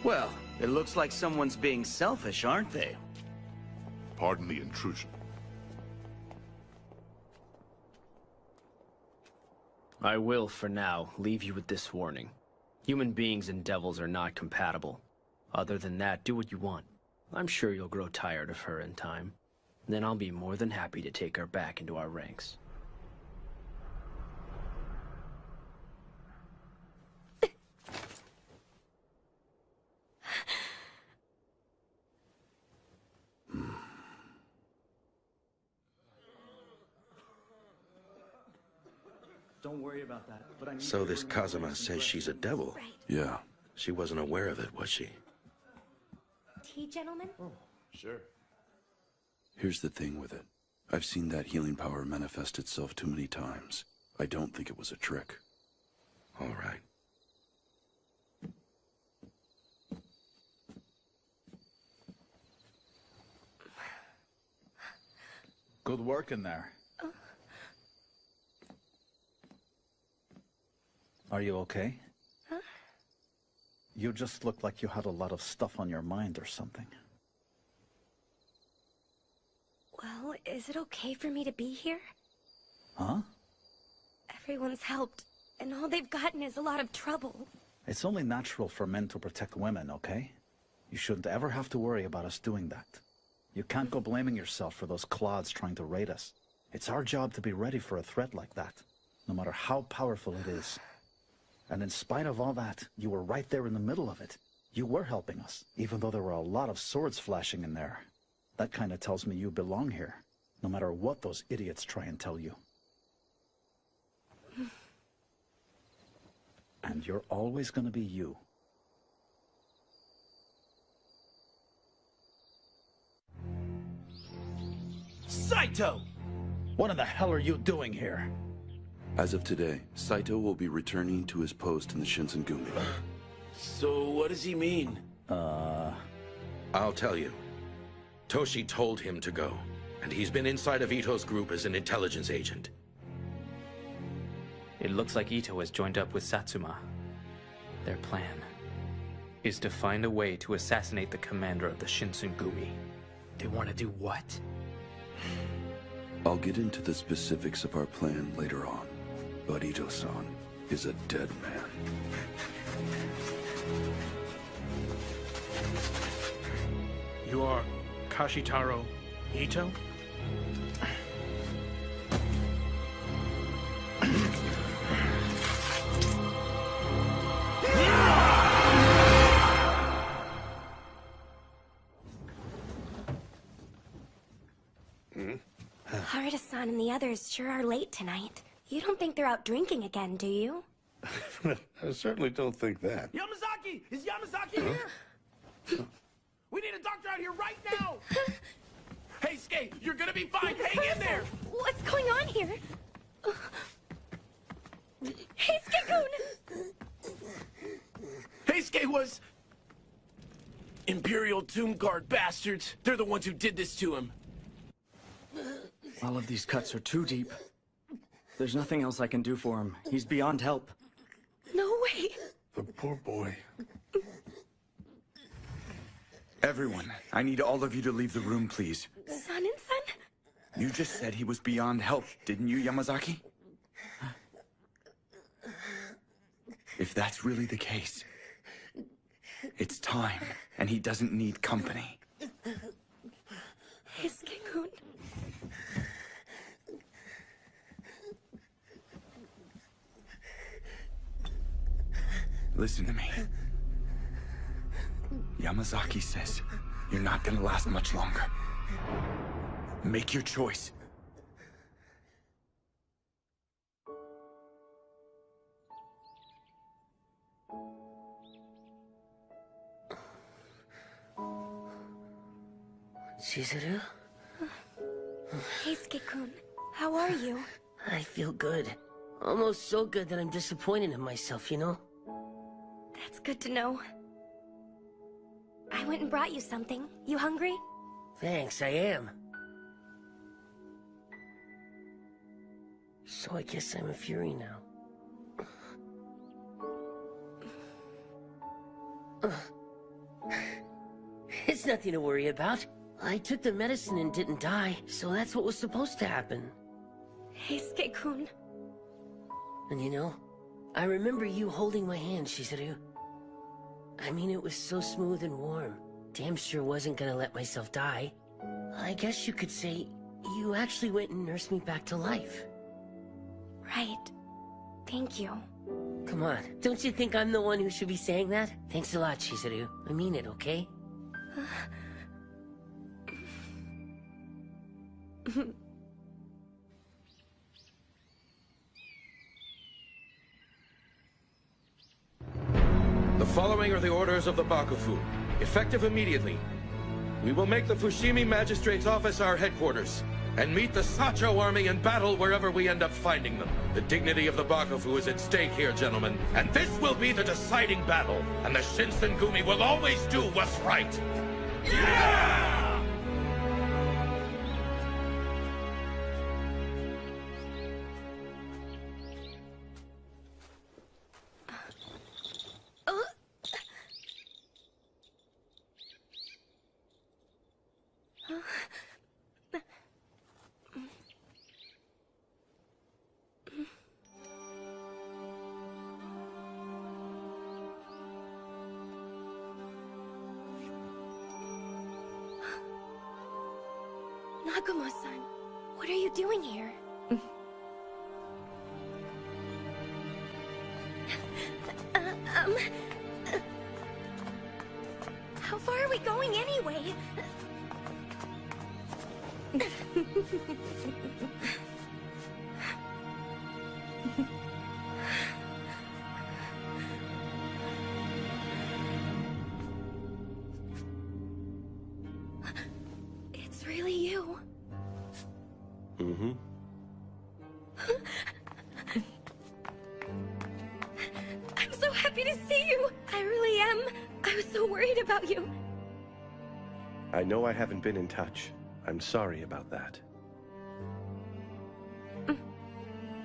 Well, it looks like someone's being selfish, aren't they? Pardon the intrusion. I will, for now, leave you with this warning. Human beings and devils are not compatible. Other than that, do what you want. I'm sure you'll grow tired of her in time. Then I'll be more than happy to take her back into our ranks. Don't worry about that, but I need So this Kazuma says she's a devil? Yeah. She wasn't aware of it, was she? Tea, gentlemen? Sure. Here's the thing with it. I've seen that healing power manifest itself too many times. I don't think it was a trick. All right. Good work in there. Are you okay? Huh? You just looked like you had a lot of stuff on your mind or something. Well, is it okay for me to be here? Huh? Everyone's helped, and all they've gotten is a lot of trouble. It's only natural for men to protect women, okay? You shouldn't ever have to worry about us doing that. You can't go blaming yourself for those clods trying to raid us. It's our job to be ready for a threat like that, no matter how powerful it is. And in spite of all that, you were right there in the middle of it. You were helping us, even though there were a lot of swords flashing in there. That kind of tells me you belong here, no matter what those idiots try and tell you. And you're always gonna be you. Saito! What in the hell are you doing here? As of today, Saito will be returning to his post in the Shinsengumi. So what does he mean? I'll tell you. Toshi told him to go, and he's been inside of Ito's group as an intelligence agent. It looks like Ito has joined up with Satsuma. Their plan is to find a way to assassinate the commander of the Shinsengumi. They want to do what? I'll get into the specifics of our plan later on, but Ito-san is a dead man. You are Kashitaro Ito? Haruta-san and the others sure are late tonight. You don't think they're out drinking again, do you? I certainly don't think that. Yamazaki! Is Yamazaki here? We need a doctor out here right now! Hey, Skate, you're gonna be fine! Hang in there! What's going on here? Hey, Skate-kun! Hey, Skate, was... Imperial Tomb Guard bastards. They're the ones who did this to him. All of these cuts are too deep. There's nothing else I can do for him. He's beyond help. No way. The poor boy. Everyone, I need all of you to leave the room, please. Son and son? You just said he was beyond help, didn't you, Yamazaki? If that's really the case, it's time, and he doesn't need company. Heisuke-kun. Listen to me. Yamazaki says you're not gonna last much longer. Make your choice. Chizuru? Heisuke-kun, how are you? I feel good. Almost so good that I'm disappointed in myself, you know? That's good to know. I went and brought you something. You hungry? Thanks, I am. So I guess I'm a Fury now. It's nothing to worry about. I took the medicine and didn't die, so that's what was supposed to happen. Heisuke-kun. And you know, I remember you holding my hand, Chizuru. I mean, it was so smooth and warm. Damn sure wasn't gonna let myself die. I guess you could say you actually went and nursed me back to life. Right. Thank you. Come on, don't you think I'm the one who should be saying that? Thanks a lot, Chizuru. I mean it, okay? The following are the orders of the Bakufu, effective immediately. We will make the Fushimi Magistrate's office our headquarters, and meet the Sacho army in battle wherever we end up finding them. The dignity of the Bakufu is at stake here, gentlemen, and this will be the deciding battle, and the Shinsengumi will always do what's right. Yeah! Nagumo-san, what are you doing here? How far are we going anyway? It's really you. Mm-hmm. I'm so happy to see you. I really am. I was so worried about you. I know I haven't been in touch. I'm sorry about that.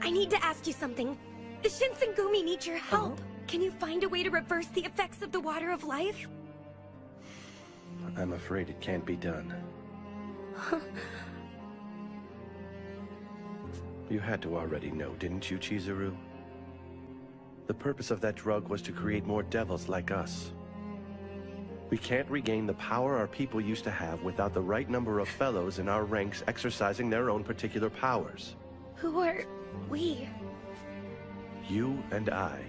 I need to ask you something. The Shinsengumi need your help. Can you find a way to reverse the effects of the water of life? I'm afraid it can't be done. You had to already know, didn't you, Chizuru? The purpose of that drug was to create more devils like us. We can't regain the power our people used to have without the right number of fellows in our ranks exercising their own particular powers. Who are we? You and I.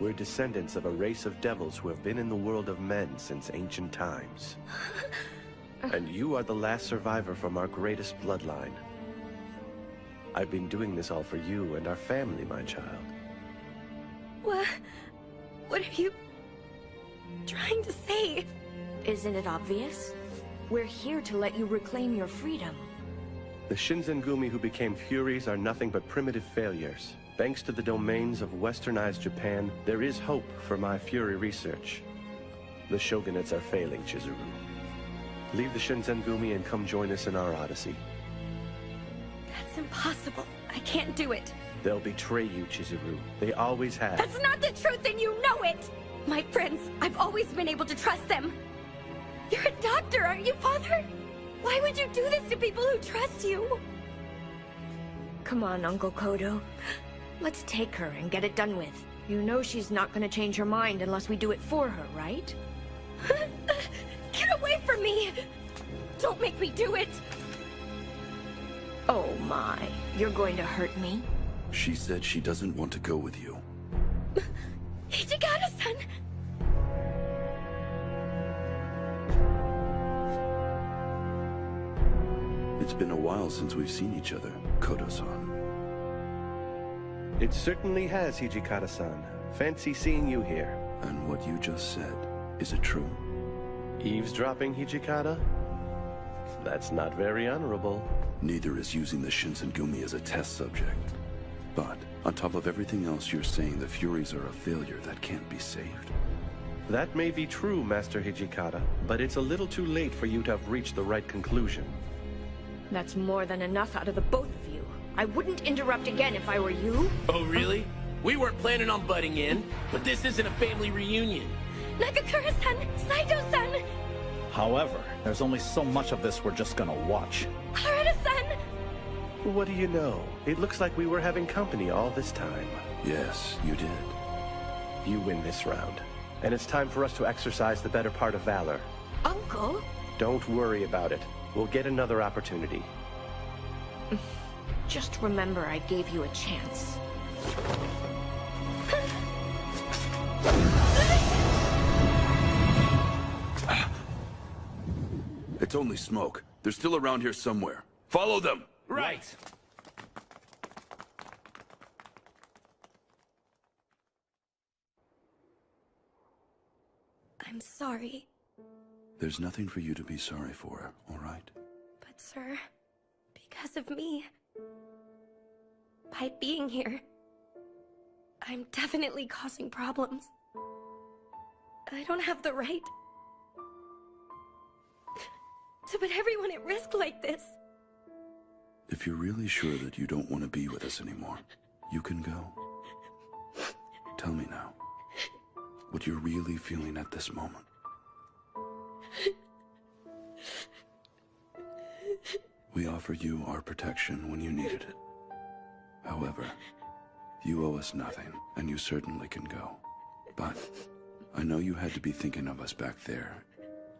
We're descendants of a race of devils who have been in the world of men since ancient times. And you are the last survivor from our greatest bloodline. I've been doing this all for you and our family, my child. What are you trying to say? Isn't it obvious? We're here to let you reclaim your freedom. The Shinsengumi who became Furies are nothing but primitive failures. Thanks to the domains of westernized Japan, there is hope for my Fury research. The shogunates are failing, Chizuru. Leave the Shinsengumi and come join us in our odyssey. That's impossible. I can't do it. They'll betray you, Chizuru. They always have. That's not the truth, and you know it! My friends, I've always been able to trust them. You're a doctor, aren't you, Father? Why would you do this to people who trust you? Come on, Uncle Kodo. Let's take her and get it done with. You know she's not gonna change her mind unless we do it for her, right? Get away from me! Don't make me do it! Oh my, you're going to hurt me? She said she doesn't want to go with you. Hijikata-san! It's been a while since we've seen each other, Kodo-san. It certainly has, Hijikata-san. Fancy seeing you here. And what you just said, is it true? Eavesdropping, Hijikata? That's not very honorable. Neither is using the Shinsengumi as a test subject. But, on top of everything else, you're saying the Furies are a failure that can't be saved. That may be true, Master Hijikata, but it's a little too late for you to have reached the right conclusion. That's more than enough out of the both of you. I wouldn't interrupt again if I were you. Oh, really? We weren't planning on butting in, but this isn't a family reunion. Nagakura-san! Saito-san! However, there's only so much of this we're just gonna watch. Harada-san! What do you know? It looks like we were having company all this time. Yes, you did. You win this round. And it's time for us to exercise the better part of valor. Uncle? Don't worry about it. We'll get another opportunity. Just remember I gave you a chance. It's only smoke. They're still around here somewhere. Follow them! Right! I'm sorry. There's nothing for you to be sorry for, all right? But sir, because of me, by being here, I'm definitely causing problems. I don't have the right to put everyone at risk like this. If you're really sure that you don't want to be with us anymore, you can go. Tell me now, what you're really feeling at this moment. We offered you our protection when you needed it. However, you owe us nothing, and you certainly can go. But I know you had to be thinking of us back there.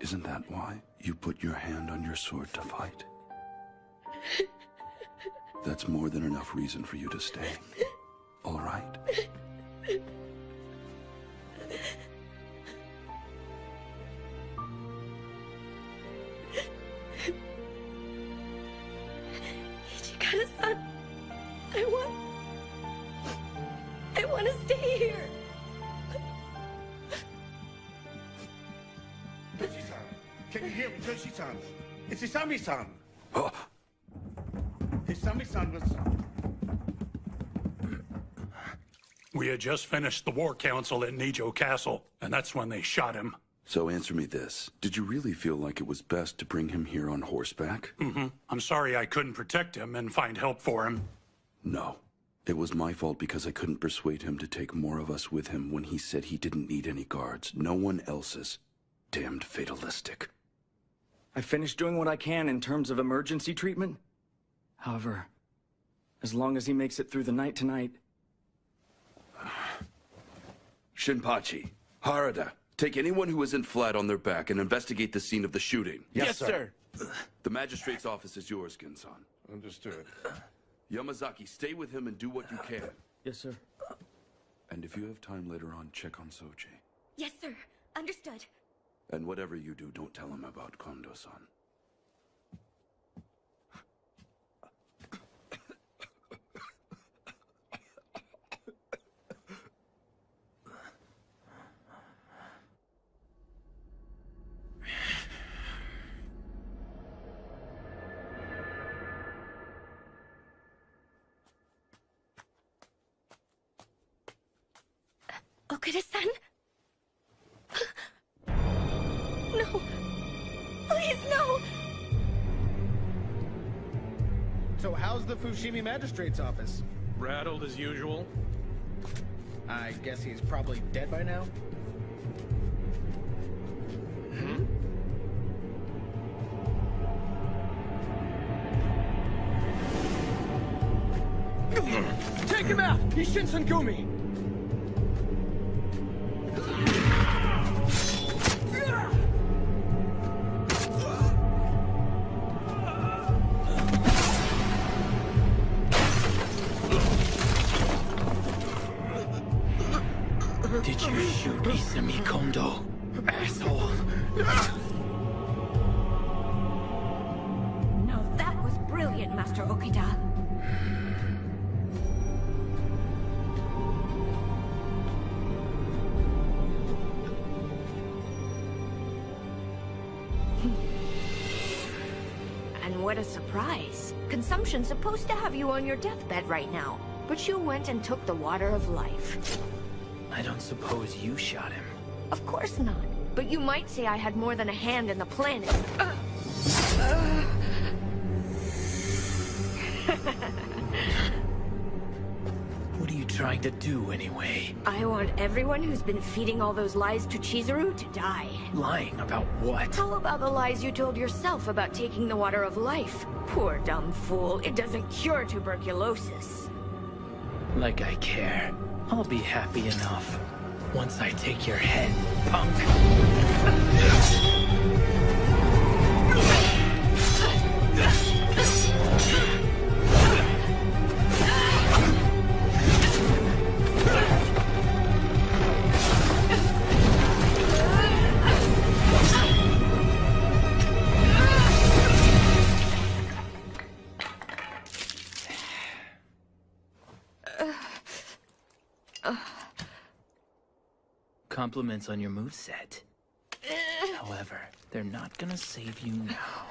Isn't that why you put your hand on your sword to fight? That's more than enough reason for you to stay. All right? Hijikata-san, I want to stay here. Toshi-san, can you hear me, Toshi-san? It's Isami-san. Oh. Isami-san was... We had just finished the war council at Nijo Castle, and that's when they shot him. So answer me this. Did you really feel like it was best to bring him here on horseback? Mm-hmm. I'm sorry I couldn't protect him and find help for him. No. It was my fault because I couldn't persuade him to take more of us with him when he said he didn't need any guards. No one else's. Damned fatalistic. I finished doing what I can in terms of emergency treatment. However, as long as he makes it through the night tonight... Shinpachi, Harada, take anyone who isn't flat on their back and investigate the scene of the shooting. Yes, sir. The magistrate's office is yours, Ginsan. Understood. Yamazaki, stay with him and do what you can. Yes, sir. And if you have time later on, check on Soji. Yes, sir. Understood. And whatever you do, don't tell him about Kondo-san. Okuda-san? No. Please, no! So how's the Fushimi Magistrate's office? Rattled as usual. I guess he's probably dead by now? Hmm? Take him out! He's Shinsengumi! Did you shoot Izumi Kondo, asshole? Now that was brilliant, Master Okita. And what a surprise. Consumption's supposed to have you on your deathbed right now, but you went and took the water of life. I don't suppose you shot him. Of course not. But you might say I had more than a hand in the planet. What are you trying to do, anyway? I want everyone who's been feeding all those lies to Chizuru to die. Lying about what? How about the lies you told yourself about taking the water of life? Poor dumb fool, it doesn't cure tuberculosis. Like I care. I'll be happy enough once I take your head, punk. Compliments on your moveset. However, they're not gonna save you now.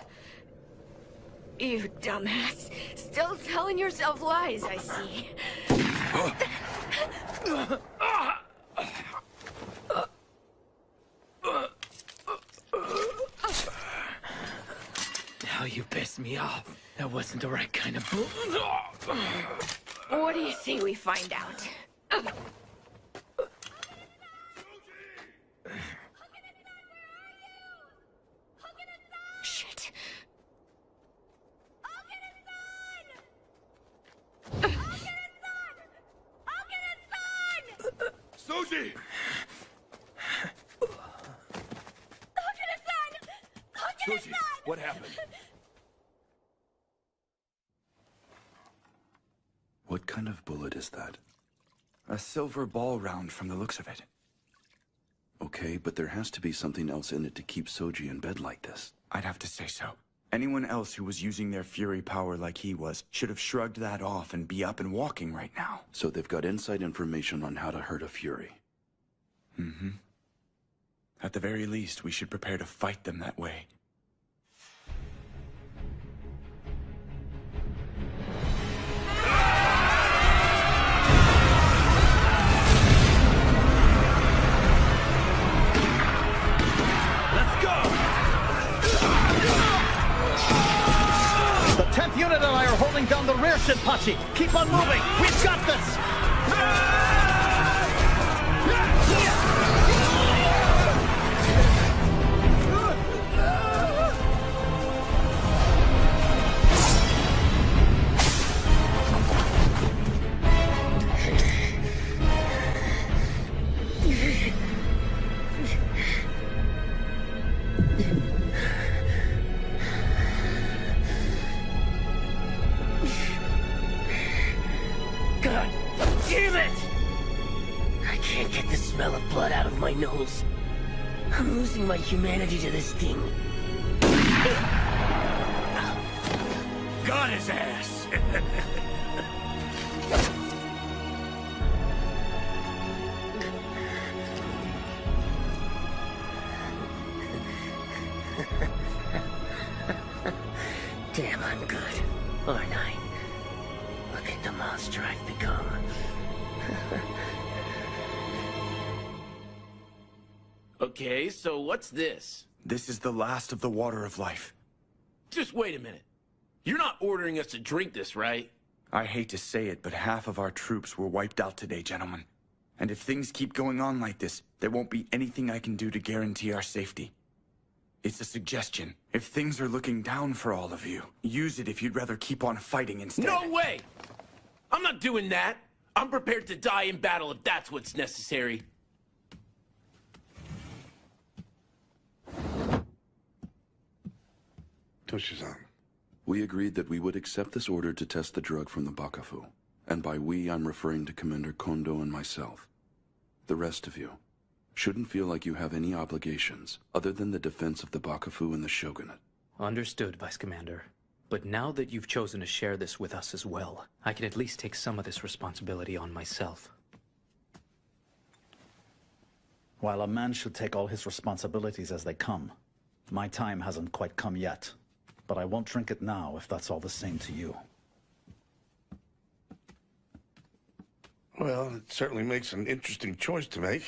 You dumbass. Still telling yourself lies, I see. Now you pissed me off. That wasn't the right kind of What do you say we find out? Shit. Soji! Soji, what happened? What kind of bullet is that? A silver ball round from the looks of it. Okay, but there has to be something else in it to keep Soji in bed like this. I'd have to say so. Anyone else who was using their fury power like he was should have shrugged that off and be up and walking right now. So they've got inside information on how to hurt a fury. Mm-hmm. At the very least, we should prepare to fight them that way. The 10th unit and I are holding down the rear, Shinpachi. Keep on moving. We've got this. God damn it! I can't get the smell of blood out of my nose. I'm losing my humanity to this thing. Got his ass! Damn, I'm good, aren't I? Look at the monster I've become. Okay, so what's this? This is the last of the water of life. Just wait a minute. You're not ordering us to drink this, right? I hate to say it, but half of our troops were wiped out today, gentlemen. And if things keep going on like this, there won't be anything I can do to guarantee our safety. It's a suggestion. If things are looking down for all of you, use it if you'd rather keep on fighting instead. No way! I'm not doing that. I'm prepared to die in battle if that's what's necessary. Toshi-san. We agreed that we would accept this order to test the drug from the Bakufu. And by we, I'm referring to Commander Kondo and myself. The rest of you shouldn't feel like you have any obligations other than the defense of the Bakufu and the Shogunate. Understood, Vice Commander. But now that you've chosen to share this with us as well, I can at least take some of this responsibility on myself. While a man should take all his responsibilities as they come, my time hasn't quite come yet. But I won't drink it now if that's all the same to you. Well, it certainly makes an interesting choice to make.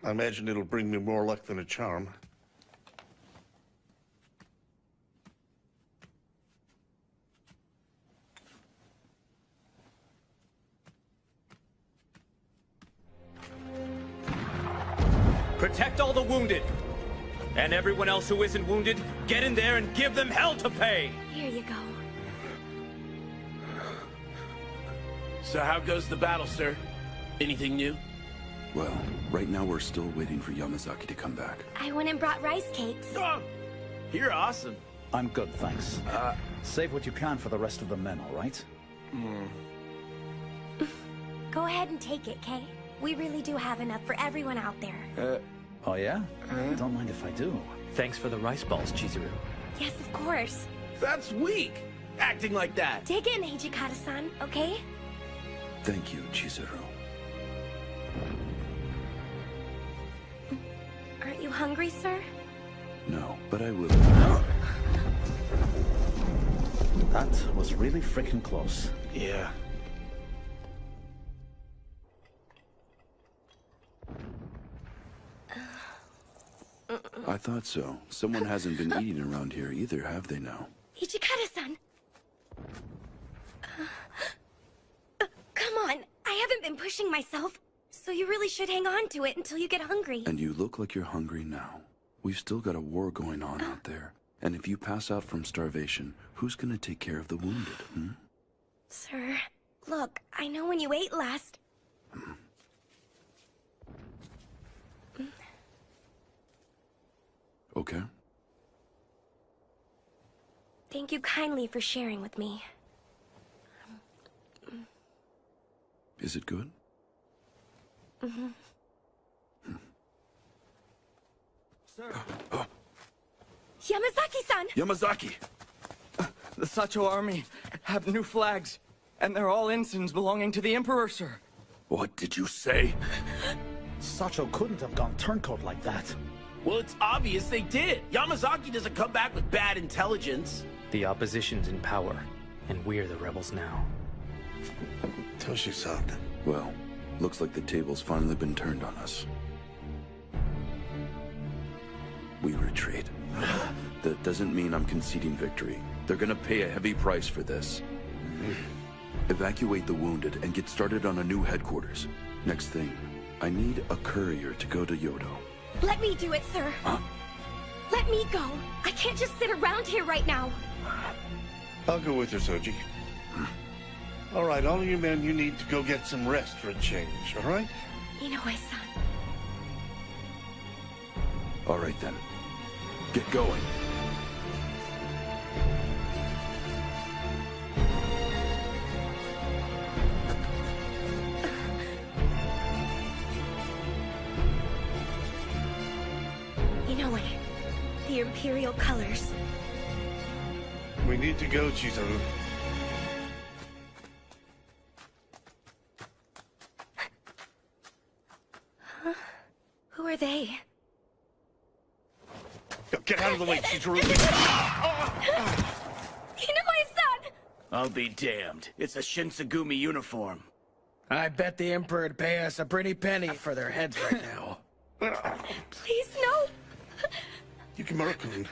I imagine it'll bring me more luck than a charm. Protect all the wounded! And everyone else who isn't wounded, get in there and give them hell to pay! Here you go. So how goes the battle, sir? Anything new? Well, right now we're still waiting for Yamazaki to come back. I went and brought rice cakes. Oh, you're awesome. I'm good, thanks. Save what you can for the rest of the men, all right? Go ahead and take it, Kay. We really do have enough for everyone out there. Oh yeah? Don't mind if I do. Thanks for the rice balls, Chizuru. Yes, of course. That's weak, acting like that. Take it in, Hijikata-san, okay? Thank you, Chizuru. Aren't you hungry, sir? No, but I will. That was really freaking close. Yeah. I thought so. Someone hasn't been eating around here either, have they now? Hijikata-san! Come on, I haven't been pushing myself, so you really should hang on to it until you get hungry. And you look like you're hungry now. We've still got a war going on out there. And if you pass out from starvation, who's gonna take care of the wounded, Sir, look, I know when you ate last. Okay. Thank you kindly for sharing with me. Is it good? Sir. Yamazaki-san! Yamazaki! The Sacho army have new flags, and they're all ensigns belonging to the Emperor, sir. What did you say? Sacho couldn't have gone turncoat like that. Well, it's obvious they did. Yamazaki doesn't come back with bad intelligence. The opposition's in power, and we're the rebels now. Toshi-san. Well, looks like the table's finally been turned on us. We retreat. That doesn't mean I'm conceding victory. They're gonna pay a heavy price for this. Evacuate the wounded and get started on a new headquarters. Next thing, I need a courier to go to Kyoto. Let me do it, sir. Huh? Let me go. I can't just sit around here right now. I'll go with her, Soji. All right, all of you men, you need to go get some rest for a change, all right? Inoue-san. All right then. Get going. Inoue, the Imperial colors. We need to go, Chizuru. Huh? Who are they? Get out of the way, Chizuru! Inoue-san! I'll be damned. It's a Shinsengumi uniform. I bet the Emperor'd pay us a pretty penny for their heads right now. Please, no! Yukimura-kun,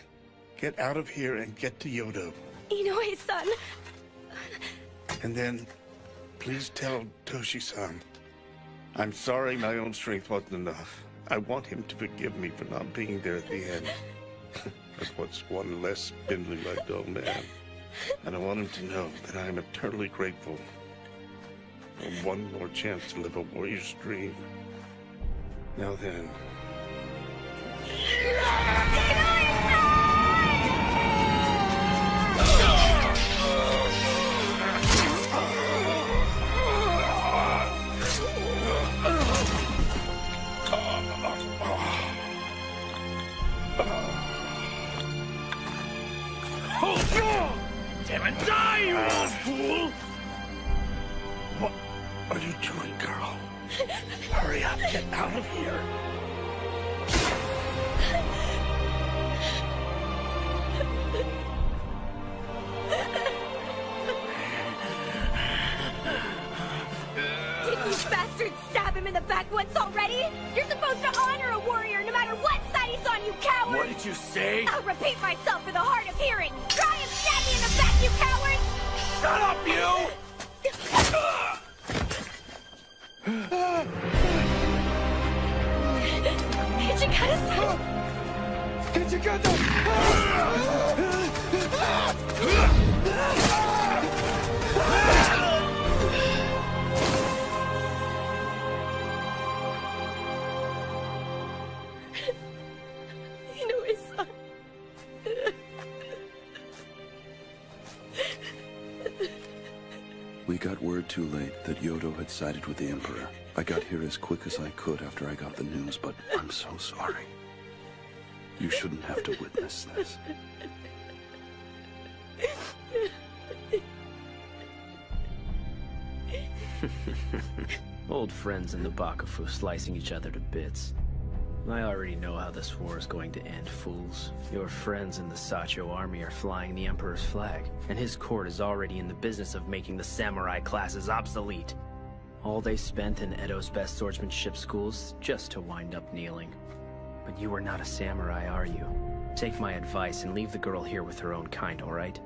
get out of here and get to Kyoto. Inoue-san! And then, please tell Toshi-san. I'm sorry my own strength wasn't enough. I want him to forgive me for not being there at the end. As what's one less spindly-legged old man. And I want him to know that I am eternally grateful for one more chance to live a warrior's dream. Now then. Damn it, die, you old fool! What are you doing, girl? Hurry up, get out of here. Didn't you bastards stab him in the back once already? You're supposed to honor a warrior no matter what side he's on, you coward! What did you say? I'll repeat myself for the hard of hearing! Try and stab me in the back, you coward! Shut up, you! Hijikata-san! Inoue-san. We got word too late that Kyoto had sided with the Emperor. I got here as quick as I could after I got the news, but I'm so sorry. You shouldn't have to witness this. Old friends in the Bakufu slicing each other to bits. I already know how this war is going to end, fools. Your friends in the Sacho army are flying the Emperor's flag, and his court is already in the business of making the samurai classes obsolete. All they spent in Edo's best swordsmanship schools just to wind up kneeling. But you are not a samurai, are you? Take my advice and leave the girl here with her own kind, all right?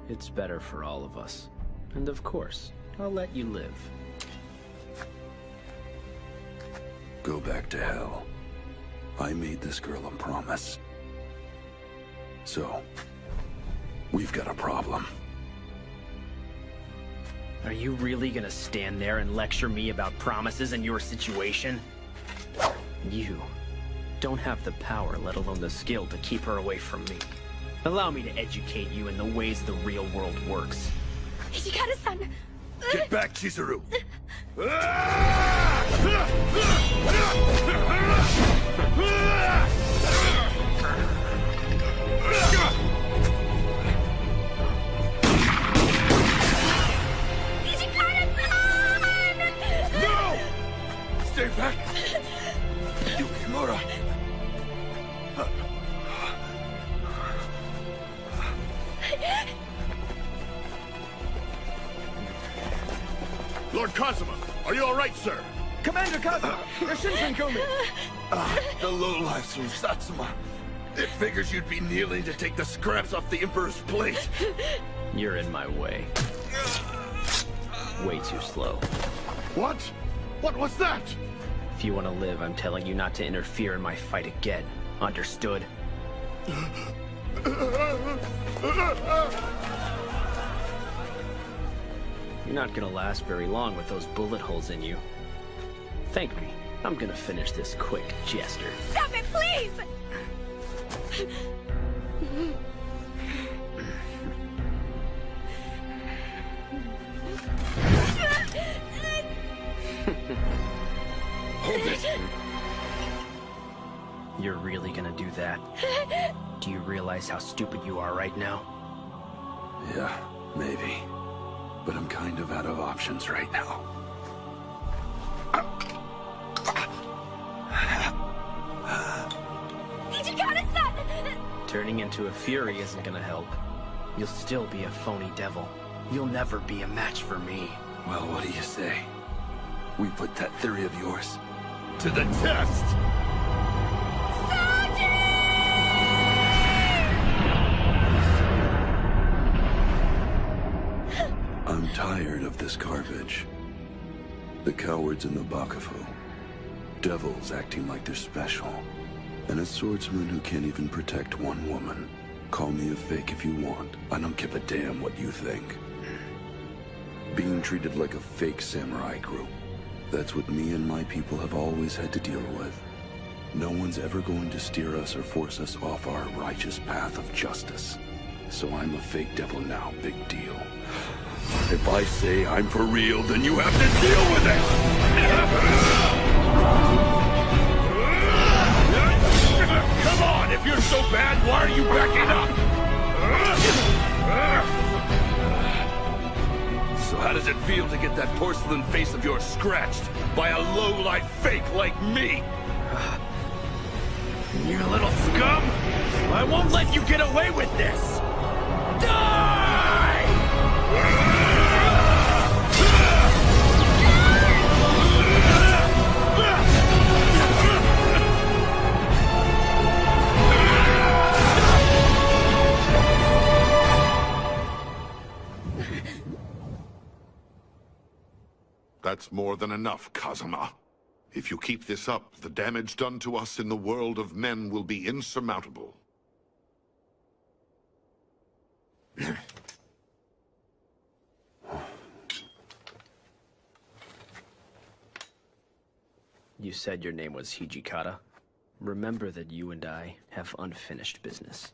It's better for all of us. And of course, I'll let you live. Go back to hell. I made this girl a promise. So, we've got a problem. Are you really gonna stand there and lecture me about promises and your situation? You don't have the power, let alone the skill, to keep her away from me. Allow me to educate you in the ways the real world works. Hijikata-san! Get back, Chizuru! No! Stay back! Yukimura! Lord Kazuma, are you all right, sir? Commander Kazuma, your Shinsengumi! The lowlifes from Satsuma. It figures you'd be kneeling to take the scraps off the Emperor's plate. You're in my way. Way too slow. What? What was that? If you want to live, I'm telling you not to interfere in my fight again. Understood? You're not gonna last very long with those bullet holes in you. Thank me. I'm gonna finish this quick, Jester. Stop it, please! Hold it! You're really gonna do that? Do you realize how stupid you are right now? Yeah, maybe. But I'm kind of out of options right now. Hijikata-san! Turning into a fury isn't gonna help. You'll still be a phony devil. You'll never be a match for me. Well, what do you say? We put that theory of yours to the test! this garbage. The cowards in the Bakufu. Devils acting like they're special. And a swordsman who can't even protect one woman. Call me a fake if you want. I don't give a damn what you think. Being treated like a fake samurai group. That's what me and my people have always had to deal with. No one's ever going to steer us or force us off our righteous path of justice. So I'm a fake devil now, big deal. If I say I'm for real, then you have to deal with it! Come on, if you're so bad, why are you backing up? So how does it feel to get that porcelain face of yours scratched by a low-life fake like me? You little scum! I won't let you get away with this! Die! That's more than enough, Kazuma. If you keep this up, the damage done to us in the world of men will be insurmountable. You said your name was Hijikata. Remember that you and I have unfinished business.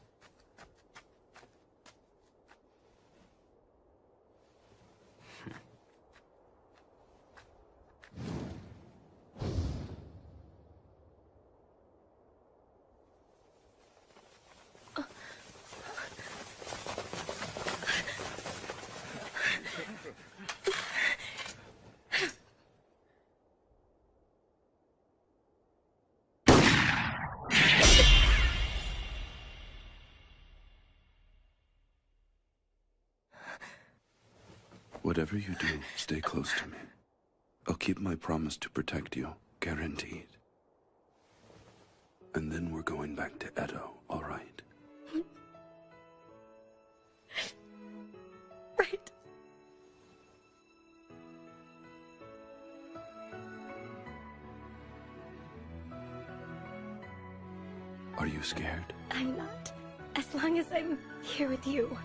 Whatever you do, stay close to me. I'll keep my promise to protect you, guaranteed. And then we're going back to Edo, all right? Right. Are you scared? I'm not. As long as I'm here with you.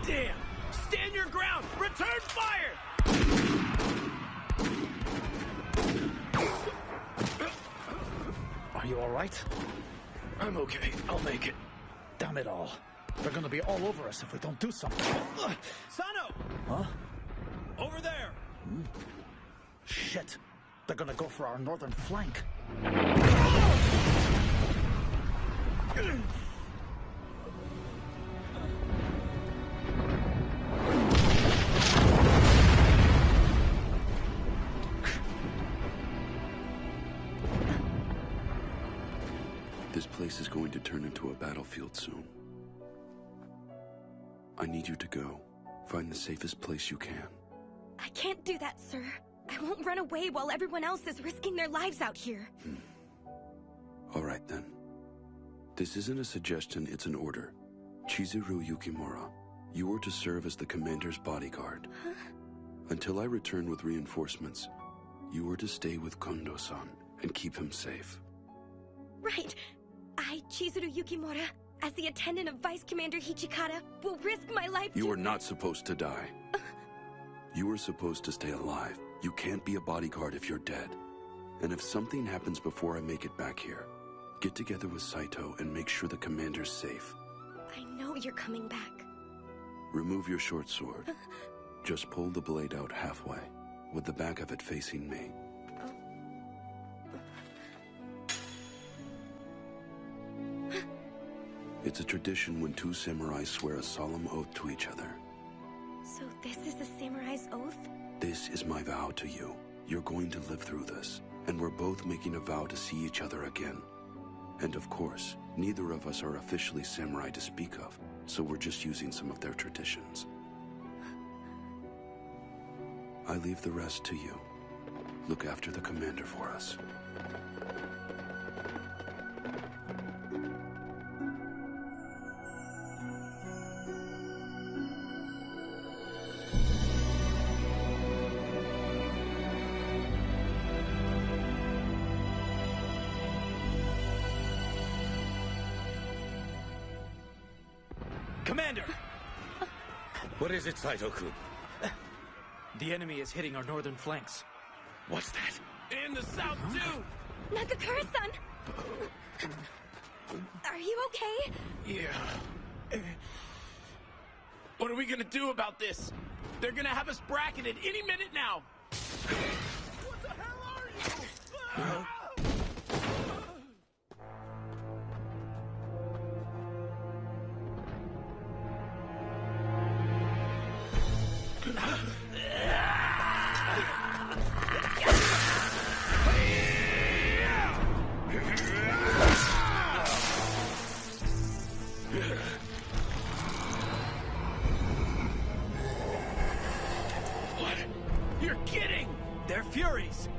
Damn! Stand your ground! Return fire! Are you all right? I'm okay. I'll make it. Damn it all. They're gonna be all over us if we don't do something. Sano! Huh? Over there! Shit. They're gonna go for our northern flank. This place is going to turn into a battlefield soon. I need you to go. Find the safest place you can. I can't do that, sir. I won't run away while everyone else is risking their lives out here. All right, then. This isn't a suggestion, it's an order. Chizuru Yukimura, you are to serve as the commander's bodyguard. Huh? Until I return with reinforcements, you are to stay with Kondo-san and keep him safe. Right. I, Chizuru Yukimura, as the attendant of Vice Commander Hijikata, will risk my life You are not supposed to die. You are supposed to stay alive. You can't be a bodyguard if you're dead. And if something happens before I make it back here, get together with Saito and make sure the commander's safe. I know you're coming back. Remove your short sword. Just pull the blade out halfway, with the back of it facing me. It's a tradition when two samurai swear a solemn oath to each other. So this is the samurai's oath? This is my vow to you. You're going to live through this, and we're both making a vow to see each other again. And of course, neither of us are officially samurai to speak of, so we're just using some of their traditions. I leave the rest to you. Look after the commander for us. Commander! What is it, Saito-kun? The enemy is hitting our northern flanks. What's that? In the south, too! Nagakura-san! Are you okay? Yeah. What are we gonna do about this? They're gonna have us bracketed any minute now! What the hell are you? What? You're kidding! They're Furies!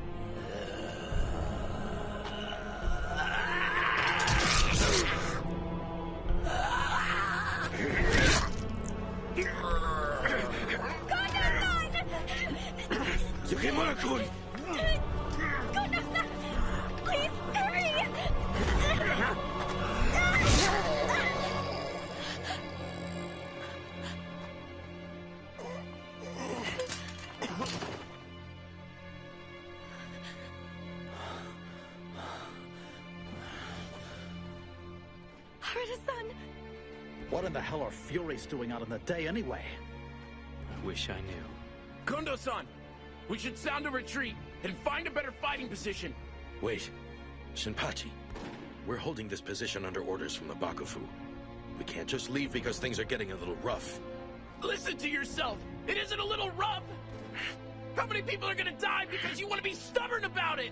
Yukimura-kun! Kondo-san! Please, hurry! Harada-san! What in the hell are Furies doing out in the day anyway? I wish I knew. Kondo-san! We should sound a retreat and find a better fighting position. Wait. Shinpachi. We're holding this position under orders from the Bakufu. We can't just leave because things are getting a little rough. Listen to yourself! It isn't a little rough! How many people are gonna die because you want to be stubborn about it?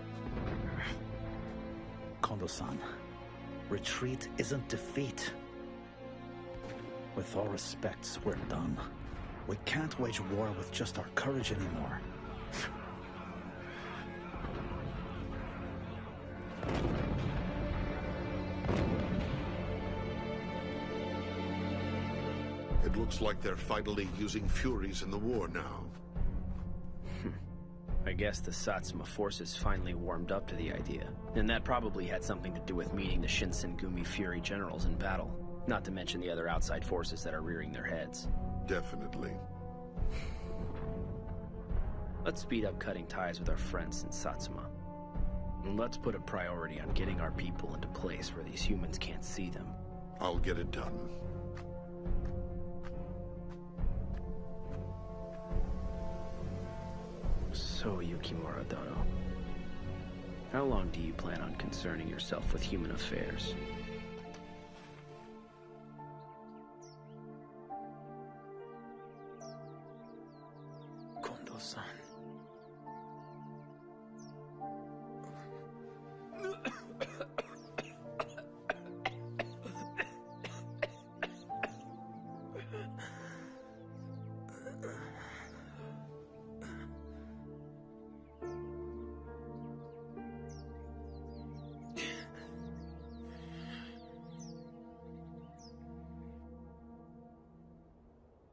Kondo-san, retreat isn't defeat. With all respects, we're done. We can't wage war with just our courage anymore. It looks like they're finally using Furies in the war now. I guess the Satsuma forces finally warmed up to the idea. And that probably had something to do with meeting the Shinsengumi Fury generals in battle. Not to mention the other outside forces that are rearing their heads. Definitely. Let's speed up cutting ties with our friends in Satsuma. And let's put a priority on getting our people into place where these humans can't see them. I'll get it done. So, Yukimura Dono, how long do you plan on concerning yourself with human affairs? Kondo-san.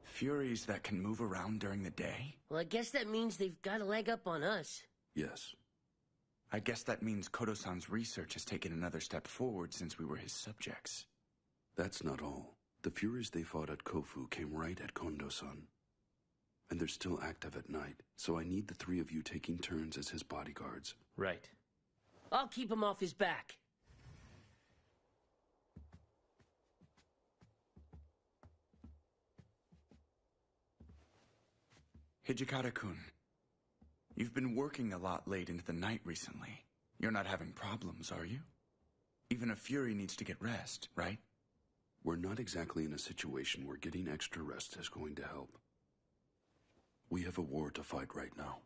Furies that can move around during the day? Well, I guess that means they've got a leg up on us. Yes. I guess that means Kodo-san's research has taken another step forward since we were his subjects. That's not all. The Furies they fought at Kofu came right at Kondo-san. And they're still active at night, so I need the three of you taking turns as his bodyguards. Right. I'll keep him off his back. Hijikata-kun, you've been working a lot late into the night recently. You're not having problems, are you? Even a Fury needs to get rest, right? We're not exactly in a situation where getting extra rest is going to help. We have a war to fight right now.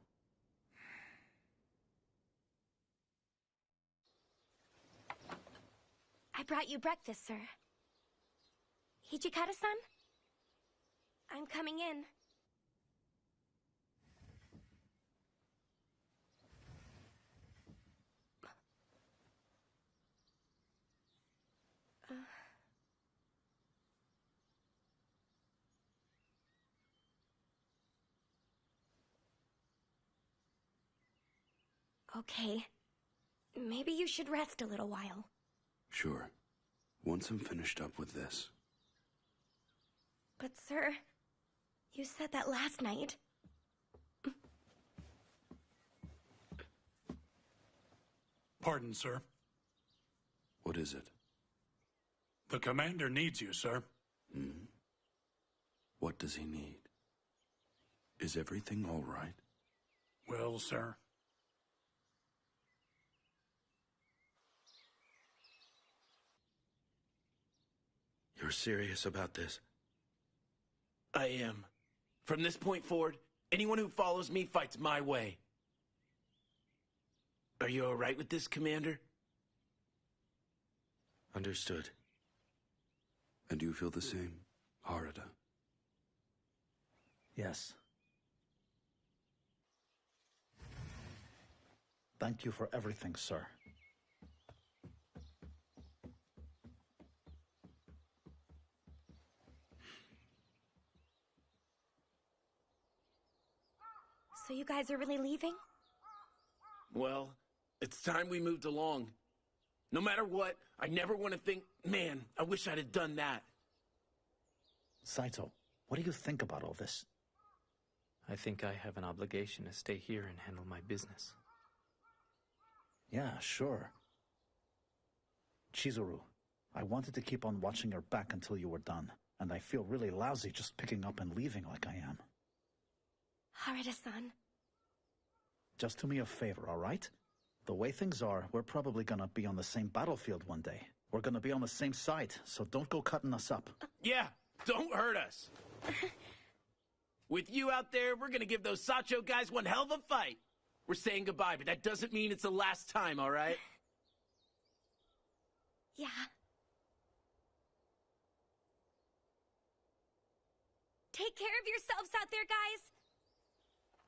I brought you breakfast, sir. Hijikata-san? I'm coming in. Okay. Maybe you should rest a little while. Sure. Once I'm finished up with this. But sir, you said that last night. Pardon, sir. What is it? The commander needs you, sir. Hmm? What does he need? Is everything all right? Well, sir. You're serious about this? I am. From this point forward, anyone who follows me fights my way. Are you all right with this, Commander? Understood. And you feel the same, Harada? Yes. Thank you for everything, sir. So you guys are really leaving? Well, it's time we moved along. No matter what, I never want to think, man, I wish I'd have done that. Saito, what do you think about all this? I think I have an obligation to stay here and handle my business. Yeah, sure. Chizuru, I wanted to keep on watching your back until you were done, and I feel really lousy just picking up and leaving like I am. Harada-san. Just do me a favor, all right? The way things are, we're probably gonna be on the same battlefield one day. We're gonna be on the same side, so don't go cutting us up. Yeah, don't hurt us. With you out there, we're gonna give those Sacho guys one hell of a fight. We're saying goodbye, but that doesn't mean it's the last time, all right? Yeah. Take care of yourselves out there, guys.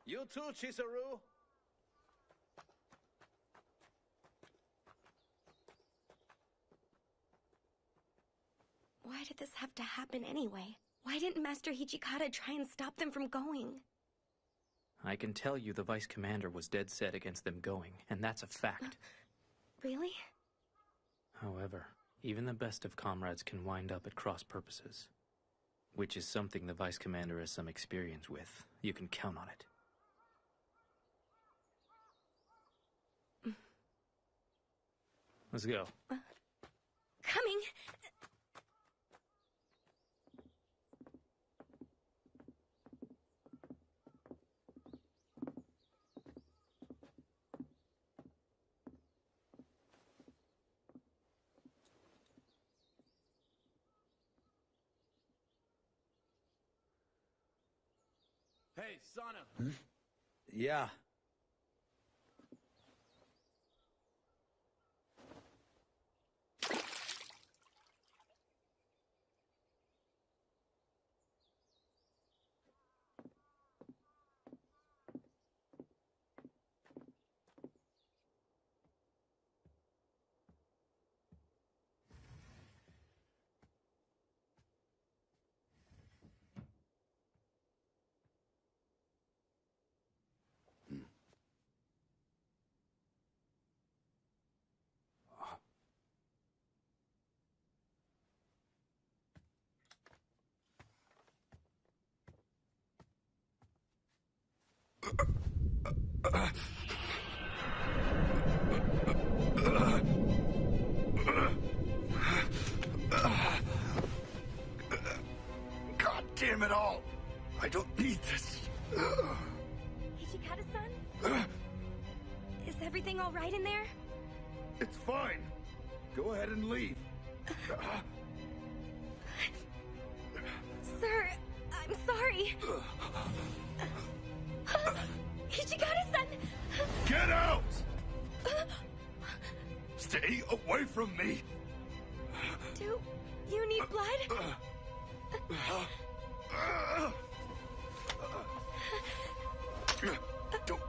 You too, Chizuru. Why did this have to happen anyway? Why didn't Master Hijikata try and stop them from going? I can tell you the Vice Commander was dead set against them going, and that's a fact. Really? However, even the best of comrades can wind up at cross purposes. Which is something the Vice Commander has some experience with. You can count on it. Let's go. Coming! Hey, Sana. Hmm? Yeah. God damn it all! I don't need this. Hijikata-san? Is everything all right in there? It's fine. Go ahead and leave. Sir, I'm sorry. Ichigata-san! Get out! Stay away from me! Do you need blood? Don't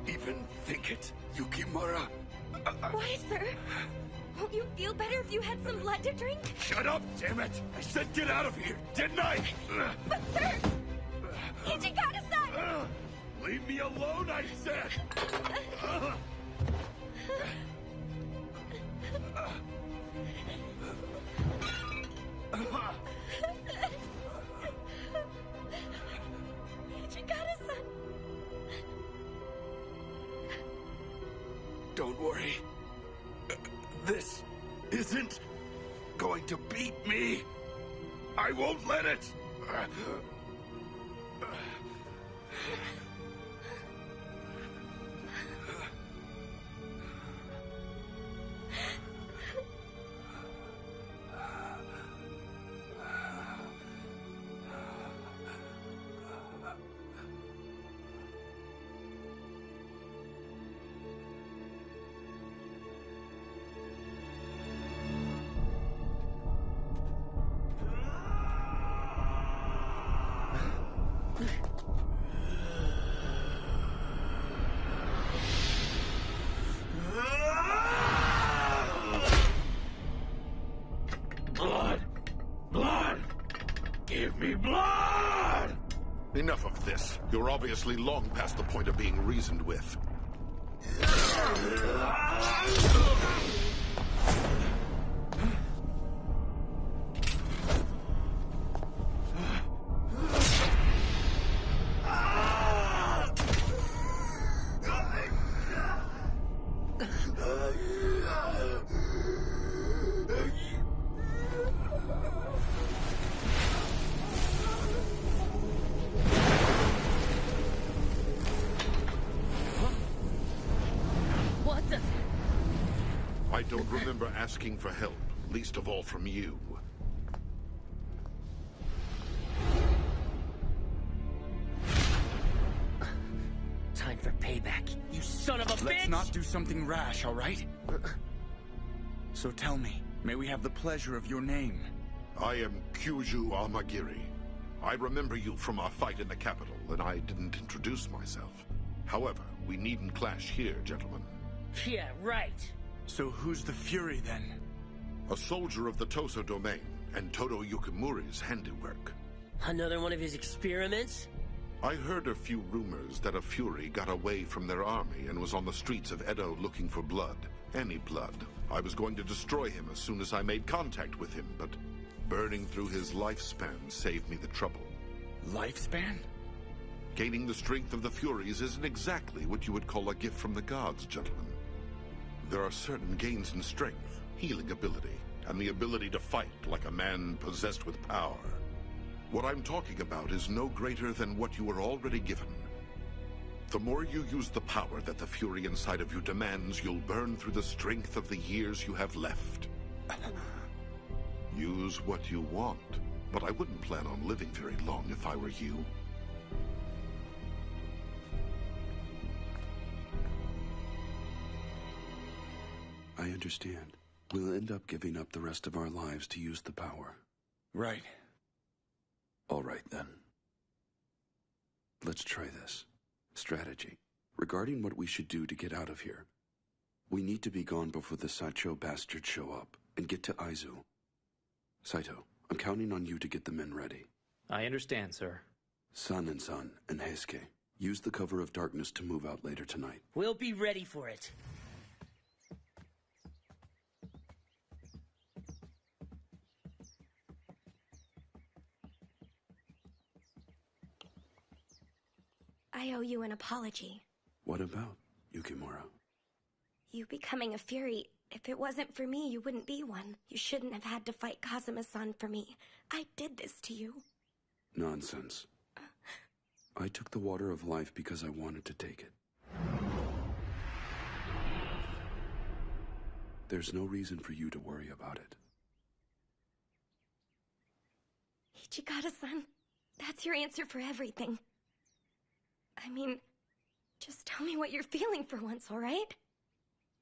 even think it, Yukimura. Why, sir? Won't you feel better if you had some blood to drink? Shut up, damn it! I said get out of here, didn't I? But, sir! Ichigata-san! Leave me alone, I said! Ichigata-san! Don't worry. This isn't going to beat me. I won't let it. Enough of this. You're obviously long past the point of being reasoned with. I don't remember asking for help, least of all from you. Time for payback, you son of a bitch! Let's not do something rash, all right? So tell me, may we have the pleasure of your name? I am Kyuju Amagiri. I remember you from our fight in the capital, and I didn't introduce myself. However, we needn't clash here, gentlemen. Yeah, right. So who's the Fury, then? A soldier of the Toso domain, and Todo Yukimura's handiwork. Another one of his experiments? I heard a few rumors that a Fury got away from their army and was on the streets of Edo looking for blood. Any blood. I was going to destroy him as soon as I made contact with him, but burning through his lifespan saved me the trouble. Lifespan? Gaining the strength of the Furies isn't exactly what you would call a gift from the gods, gentlemen. There are certain gains in strength, healing ability, and the ability to fight like a man possessed with power. What I'm talking about is no greater than what you were already given. The more you use the power that the Fury inside of you demands, you'll burn through the strength of the years you have left. Use what you want, but I wouldn't plan on living very long if I were you. I understand. We'll end up giving up the rest of our lives to use the power. Right. All right, then. Let's try this. Strategy. Regarding what we should do to get out of here. We need to be gone before the Saicho bastards show up, and get to Aizu. Saito, I'm counting on you to get the men ready. I understand, sir. San and Heisuke, use the cover of darkness to move out later tonight. We'll be ready for it. I owe you an apology. What about, Yukimura? You becoming a Fury, if it wasn't for me, you wouldn't be one. You shouldn't have had to fight Kazuma-san for me. I did this to you. Nonsense. I took the water of life because I wanted to take it. There's no reason for you to worry about it. Ichigata-san, that's your answer for everything. I mean, just tell me what you're feeling for once, all right?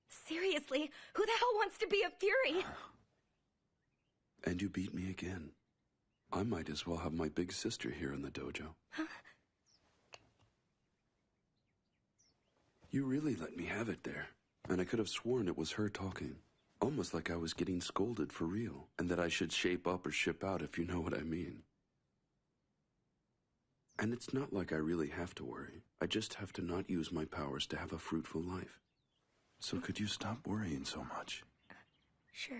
Seriously, who the hell wants to be a Fury? And you beat me again. I might as well have my big sister here in the dojo. Huh? You really let me have it there. And I could have sworn it was her talking. Almost like I was getting scolded for real. And that I should shape up or ship out, if you know what I mean. And it's not like I really have to worry. I just have to not use my powers to have a fruitful life. So could you stop worrying so much? Sure.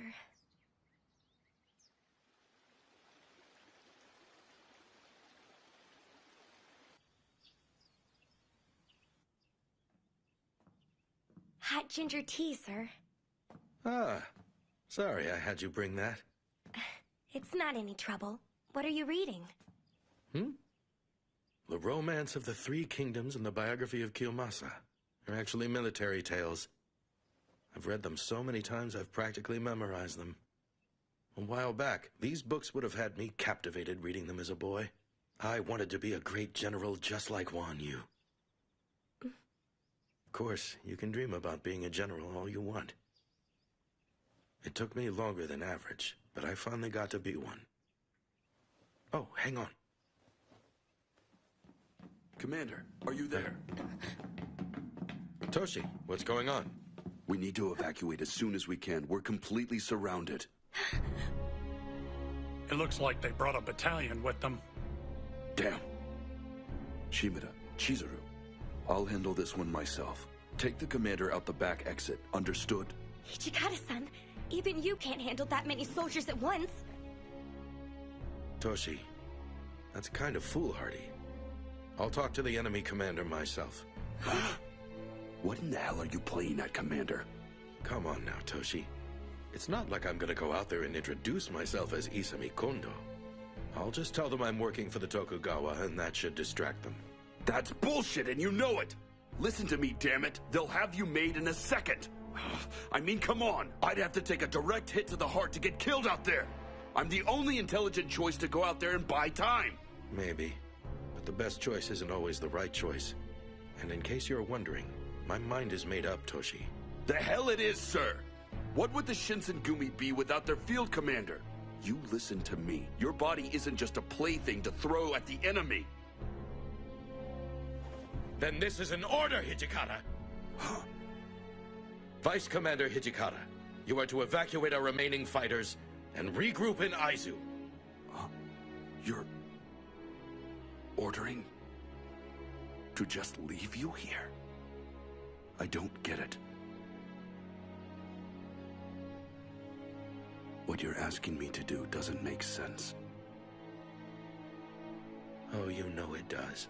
Hot ginger tea, sir. Ah, sorry I had you bring that. It's not any trouble. What are you reading? The Romance of the Three Kingdoms and the Biography of Kiyomasa. They're actually military tales. I've read them so many times I've practically memorized them. A while back, these books would have had me captivated reading them as a boy. I wanted to be a great general just like Wan Yu. Of course, you can dream about being a general all you want. It took me longer than average, but I finally got to be one. Oh, hang on. Commander, are you there? Toshi, what's going on? We need to evacuate as soon as we can. We're completely surrounded. It looks like they brought a battalion with them. Damn. Shimada, Chizuru, I'll handle this one myself. Take the commander out the back exit. Understood? Hijikata-san, even you can't handle that many soldiers at once. Toshi, that's kind of foolhardy. I'll talk to the enemy commander myself. What in the hell are you playing at, Commander? Come on now, Toshi. It's not like I'm gonna go out there and introduce myself as Isami Kondo. I'll just tell them I'm working for the Tokugawa, and that should distract them. That's bullshit, and you know it! Listen to me, damn it! They'll have you made in a second! I mean, come on! I'd have to take a direct hit to the heart to get killed out there! I'm the only intelligent choice to go out there and buy time! Maybe. But the best choice isn't always the right choice. And in case you're wondering, my mind is made up, Toshi. The hell it is, sir! What would the Shinsengumi be without their field commander? You listen to me. Your body isn't just a plaything to throw at the enemy. Then this is an order, Hijikata! Vice Commander Hijikata, you are to evacuate our remaining fighters and regroup in Aizu. You're ordering to just leave you here? I don't get it. What you're asking me to do doesn't make sense. Oh, you know it does.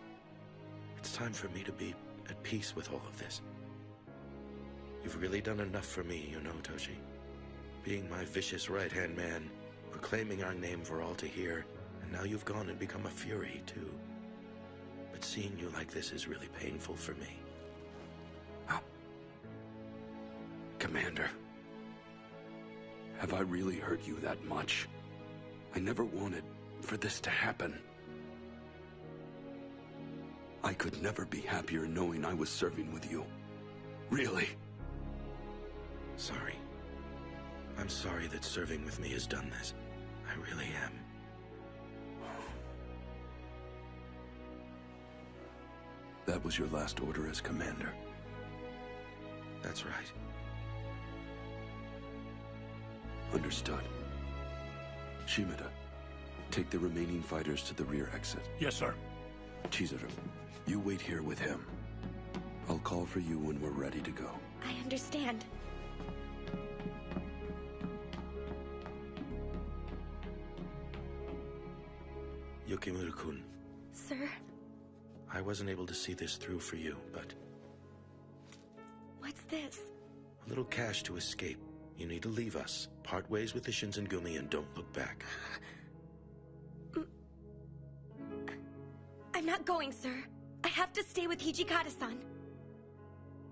It's time for me to be at peace with all of this. You've really done enough for me, you know, Toshi. Being my vicious right-hand man, proclaiming our name for all to hear, and now you've gone and become a Fury, too. But seeing you like this is really painful for me. Commander, have I really hurt you that much? I never wanted for this to happen. I could never be happier knowing I was serving with you. Really. Sorry. I'm sorry that serving with me has done this. I really am. That was your last order as commander. That's right. Understood. Shimada, take the remaining fighters to the rear exit. Yes, sir. Chizuru, you wait here with him. I'll call for you when we're ready to go. I understand. Yukimura-kun. Sir? I wasn't able to see this through for you, but... What's this? A little cash to escape. You need to leave us, part ways with the Shinsengumi, and don't look back. I'm not going, sir. I have to stay with Hijikata-san.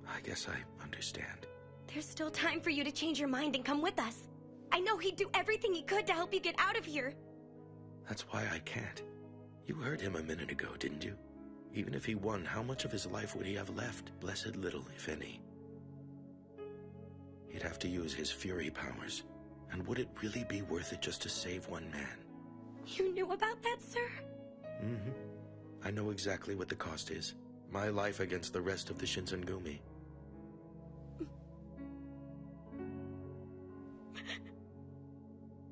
I guess I understand. There's still time for you to change your mind and come with us. I know he'd do everything he could to help you get out of here. That's why I can't. You heard him a minute ago, didn't you? Even if he won, how much of his life would he have left? Blessed little, if any. He'd have to use his fury powers. And would it really be worth it just to save one man? You knew about that, sir? Mm-hmm. I know exactly what the cost is. My life against the rest of the Shinsengumi.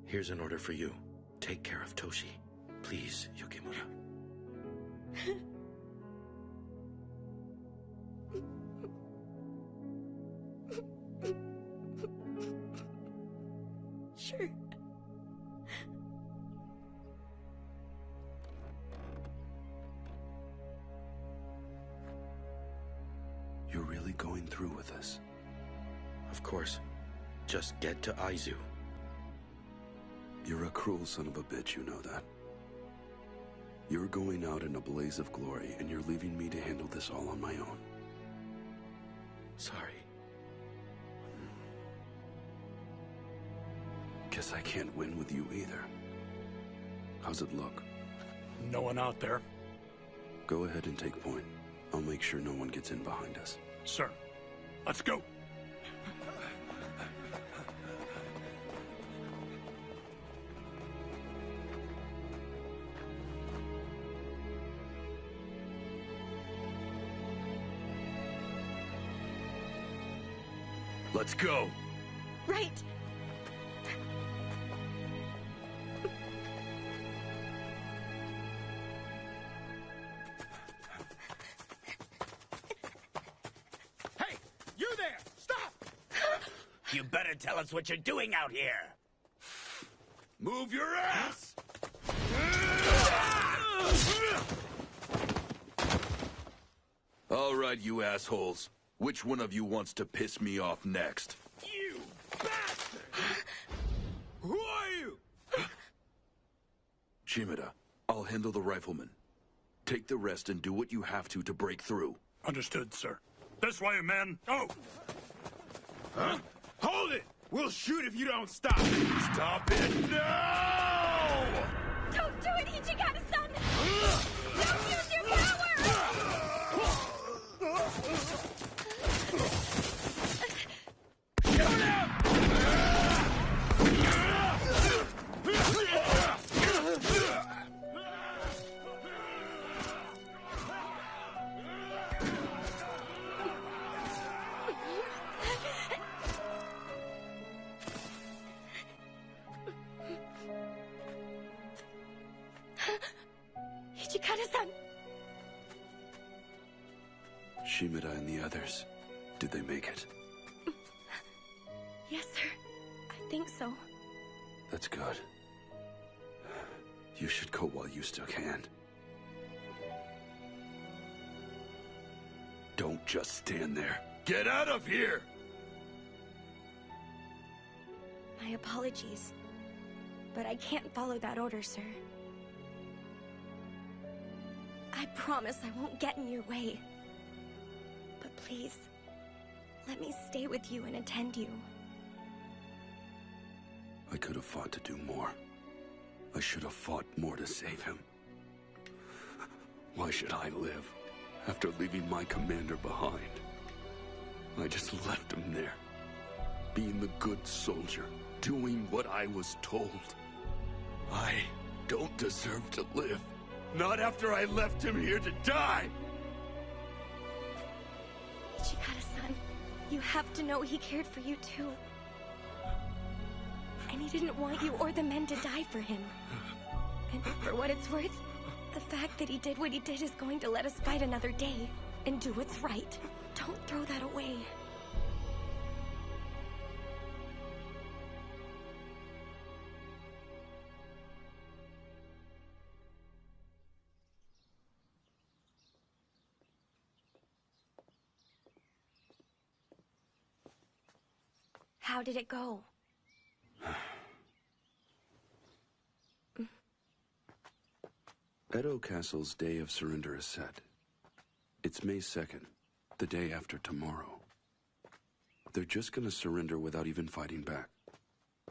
Here's an order for you. Take care of Toshi. Please, Yukimura. Sure. You're really going through with this? Of course. Just get to Aizu. You're a cruel son of a bitch, you know that. You're going out in a blaze of glory, and you're leaving me to handle this all on my own. Sorry. Guess I can't win with you either. How's it look? No one out there. Go ahead and take point. I'll make sure no one gets in behind us. Sir, let's go. Let's go. Right. Hey, you there! Stop! You better tell us what you're doing out here. Move your ass! All right, you assholes. Which one of you wants to piss me off next? You bastard! Who are you? Shimada, I'll handle the rifleman. Take the rest and do what you have to break through. Understood, sir. This way, men. Oh! Huh? Hold it! We'll shoot if you don't stop. Stop it now! Don't do it, Ichigata-san! Don't use your power! Ichigata-san! Shimada and the others, did they make it? Yes, sir. I think so. That's good. You should go while you still can. Don't just stand there. Get out of here! My apologies. But I can't follow that order, sir. I promise I won't get in your way. But please, let me stay with you and attend you. I could have fought to do more. I should have fought more to save him. Why should I live after leaving my commander behind? I just left him there, being the good soldier, doing what I was told. I don't deserve to live. Not after I left him here to die! Ichigata-san, you have to know he cared for you too. And he didn't want you or the men to die for him. And for what it's worth, the fact that he did what he did is going to let us fight another day and do what's right. Don't throw that away. How did it go? Edo Castle's day of surrender is set. It's May 2nd, the day after tomorrow. They're just gonna surrender without even fighting back.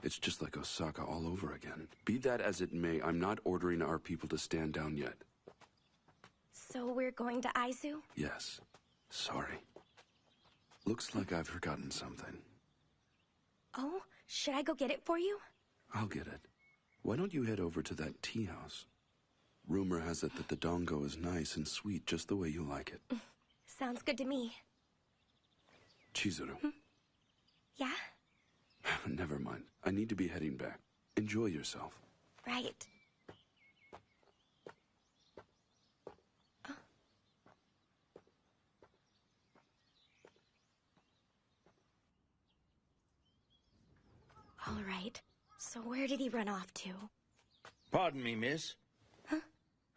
It's just like Osaka all over again. Be that as it may, I'm not ordering our people to stand down yet. So we're going to Aizu? Yes. Sorry. Looks like I've forgotten something. Oh, should I go get it for you? I'll get it. Why don't you head over to that tea house? Rumor has it that the dongo is nice and sweet just the way you like it. Sounds good to me. Chizuru. Yeah? Never mind. I need to be heading back. Enjoy yourself. Right. All right. So where did he run off to? Pardon me, miss. Huh?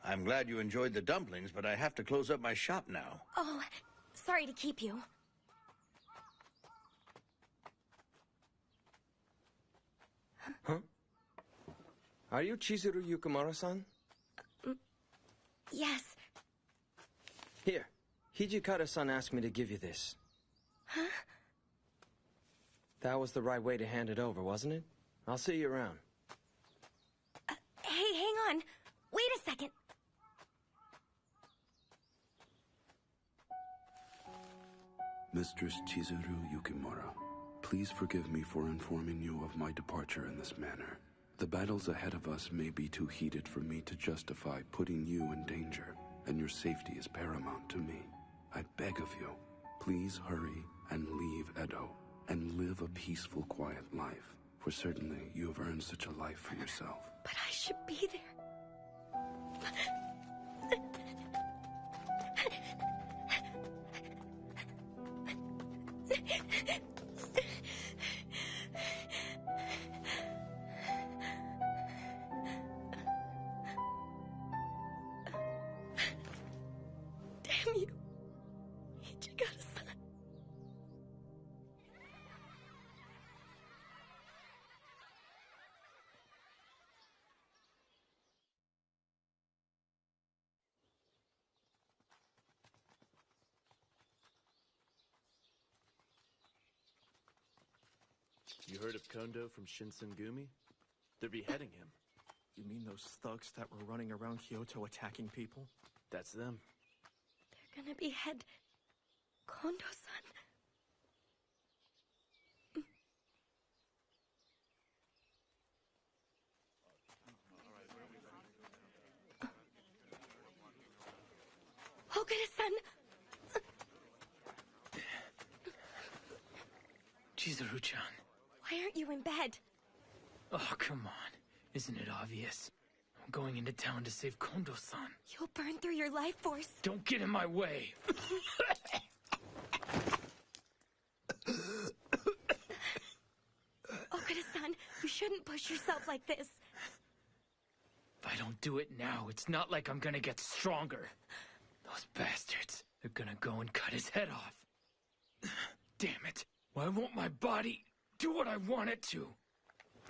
I'm glad you enjoyed the dumplings, but I have to close up my shop now. Oh, sorry to keep you. Huh? Are you Chizuru Yukimura-san? Yes. Here, Hijikata-san asked me to give you this. Huh? That was the right way to hand it over, wasn't it? I'll see you around. Hey, hang on. Wait a second. Mistress Chizuru Yukimura, please forgive me for informing you of my departure in this manner. The battles ahead of us may be too heated for me to justify putting you in danger, and your safety is paramount to me. I beg of you, please hurry and leave Edo, and live a peaceful, quiet life, for certainly you have earned such a life for yourself. But I should be there. Damn you. Hijikata-san. You heard of Kondo from Shinsengumi? They're beheading him. You mean those thugs that were running around Kyoto attacking people? That's them. They're gonna behead Kondo-san. Ogura-san! Chizuru-chan. Why aren't you in bed? Oh, come on. Isn't it obvious? I'm going into town to save Kondo-san. You'll burn through your life force. Don't get in my way. Ogura-san, you shouldn't push yourself like this. If I don't do it now, it's not like I'm gonna get stronger. Those bastards, they're gonna go and cut his head off. Damn it. Why won't my body do what I want it to?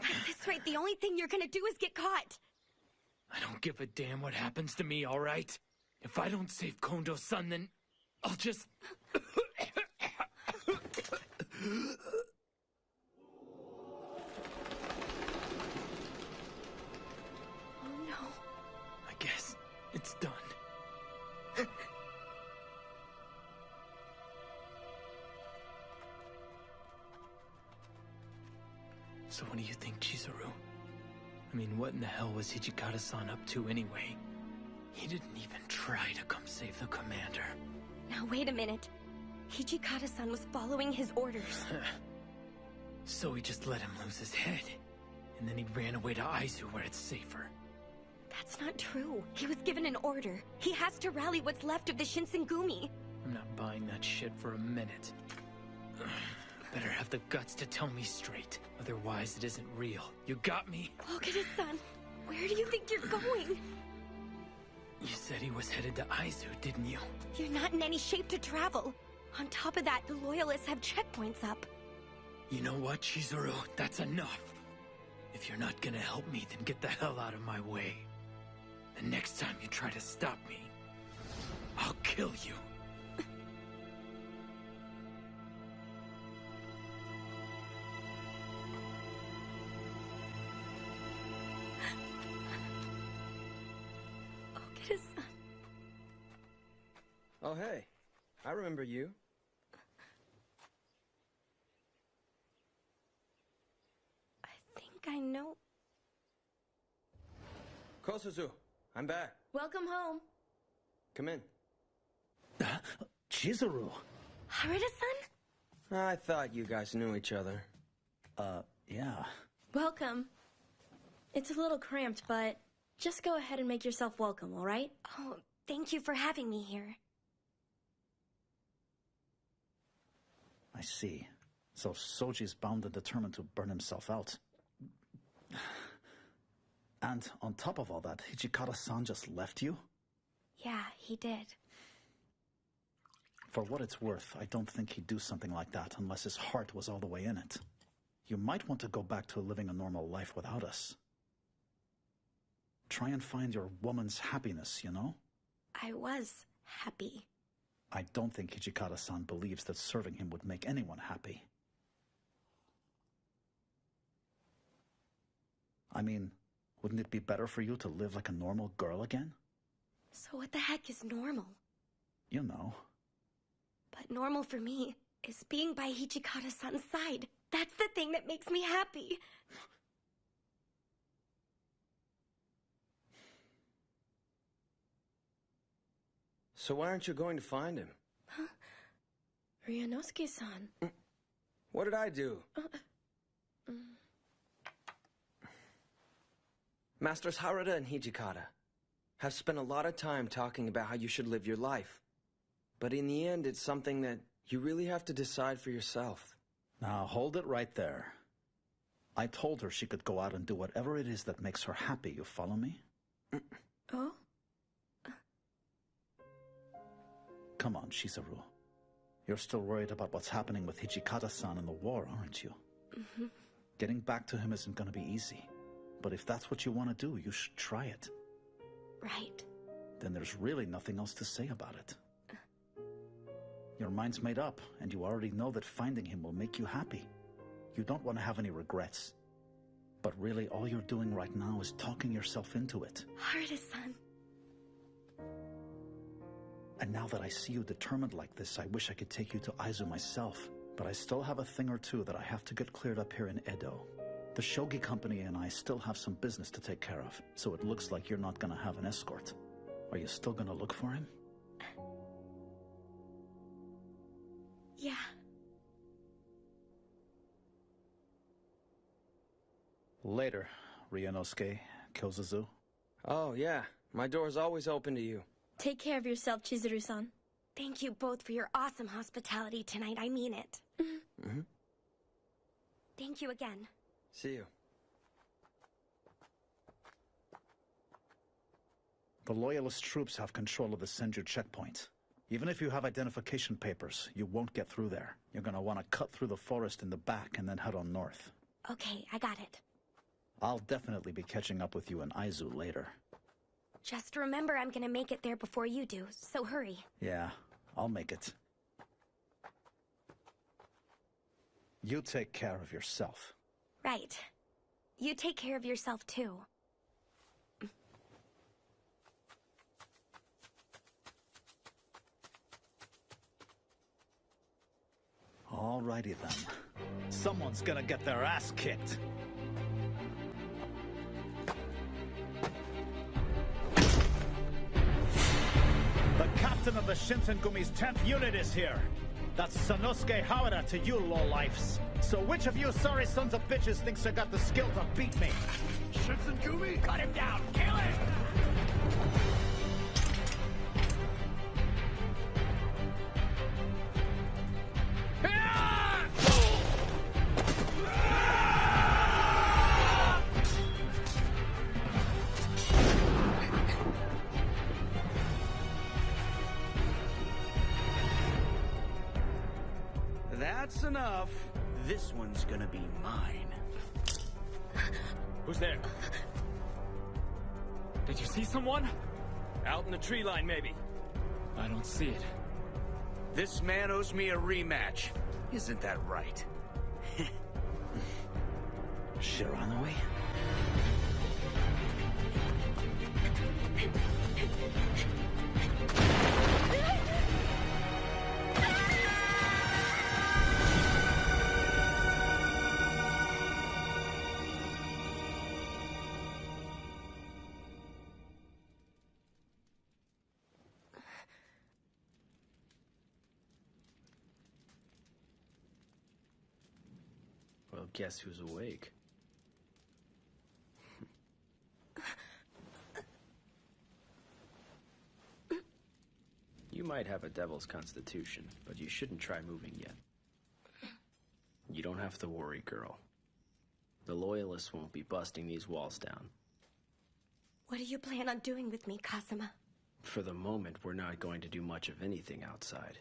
At this rate, the only thing you're gonna do is get caught. I don't give a damn what happens to me, all right? If I don't save Kondo-san, then I'll just... Oh no. I guess it's done. So what do you think, Chizuru? I mean, what in the hell was Hijikata-san up to anyway? He didn't even try to come save the commander. Now wait a minute. Hijikata-san was following his orders. So he just let him lose his head. And then he ran away to Aizu where it's safer. That's not true. He was given an order. He has to rally what's left of the Shinsengumi. I'm not buying that shit for a minute. Better have the guts to tell me straight. Otherwise, it isn't real. You got me? Ogura-san, where do you think you're going? You said he was headed to Aizu, didn't you? You're not in any shape to travel. On top of that, the Loyalists have checkpoints up. You know what, Chizuru? That's enough. If you're not gonna help me, then get the hell out of my way. The next time you try to stop me, I'll kill you. Ogura-san. Oh, hey. I remember you. I think I know. Kosuzu, I'm back. Welcome home. Come in. Chizuru. Haruta-san? I thought you guys knew each other. Yeah. Welcome. It's a little cramped, but just go ahead and make yourself welcome, all right? Oh, thank you for having me here. I see. So Soji's bound and determined to burn himself out. And on top of all that, Hijikata-san just left you? Yeah, he did. For what it's worth, I don't think he'd do something like that unless his heart was all the way in it. You might want to go back to living a normal life without us. Try and find your woman's happiness, you know? I was happy. I don't think Hijikata-san believes that serving him would make anyone happy. I mean, wouldn't it be better for you to live like a normal girl again? So what the heck is normal? You know. But normal for me is being by Hijikata-san's side. That's the thing that makes me happy. So why aren't you going to find him? Huh? Ryanosuke-san. What did I do? Masters Haruta and Hijikata have spent a lot of time talking about how you should live your life. But in the end, it's something that you really have to decide for yourself. Now, hold it right there. I told her she could go out and do whatever it is that makes her happy, you follow me? Oh? Come on, Chizuru. You're still worried about what's happening with Hijikata-san in the war, aren't you? Mm-hmm. Getting back to him isn't going to be easy. But if that's what you want to do, you should try it. Right. Then there's really nothing else to say about it. Your mind's made up, and you already know that finding him will make you happy. You don't want to have any regrets. But really, all you're doing right now is talking yourself into it. Haruta-san. And now that I see you determined like this, I wish I could take you to Aizu myself. But I still have a thing or two that I have to get cleared up here in Edo. The Shogi Company and I still have some business to take care of, so it looks like you're not gonna have an escort. Are you still gonna look for him? Yeah. Later, Ryanosuke, Kyozuzu. Oh, yeah. My door's always open to you. Take care of yourself, Chizuru-san. Thank you both for your awesome hospitality tonight. I mean it. Mm-hmm. Thank you again. See you. The Loyalist troops have control of the Senju checkpoint. Even if you have identification papers, you won't get through there. You're gonna want to cut through the forest in the back and then head on north. Okay, I got it. I'll definitely be catching up with you in Aizu later. Just remember I'm gonna make it there before you do, so hurry. Yeah, I'll make it. You take care of yourself. Right. You take care of yourself, too. Alrighty then. Someone's gonna get their ass kicked. The captain of the Shinsengumi's 10th unit is here. That's Sanosuke Hawada to you lowlifes. So which of you sorry sons of bitches thinks they got the skill to beat me? Shinsengumi, cut him down! Kill him! That's enough. This one's gonna be mine. Who's there? Did you see someone? Out in the tree line, maybe. I don't see it. This man owes me a rematch. Isn't that right? Shiranui? Well, guess who's awake? You might have a devil's constitution, but you shouldn't try moving yet. You don't have to worry, girl. The Loyalists won't be busting these walls down. What do you plan on doing with me, Kazuma? For the moment, we're not going to do much of anything outside.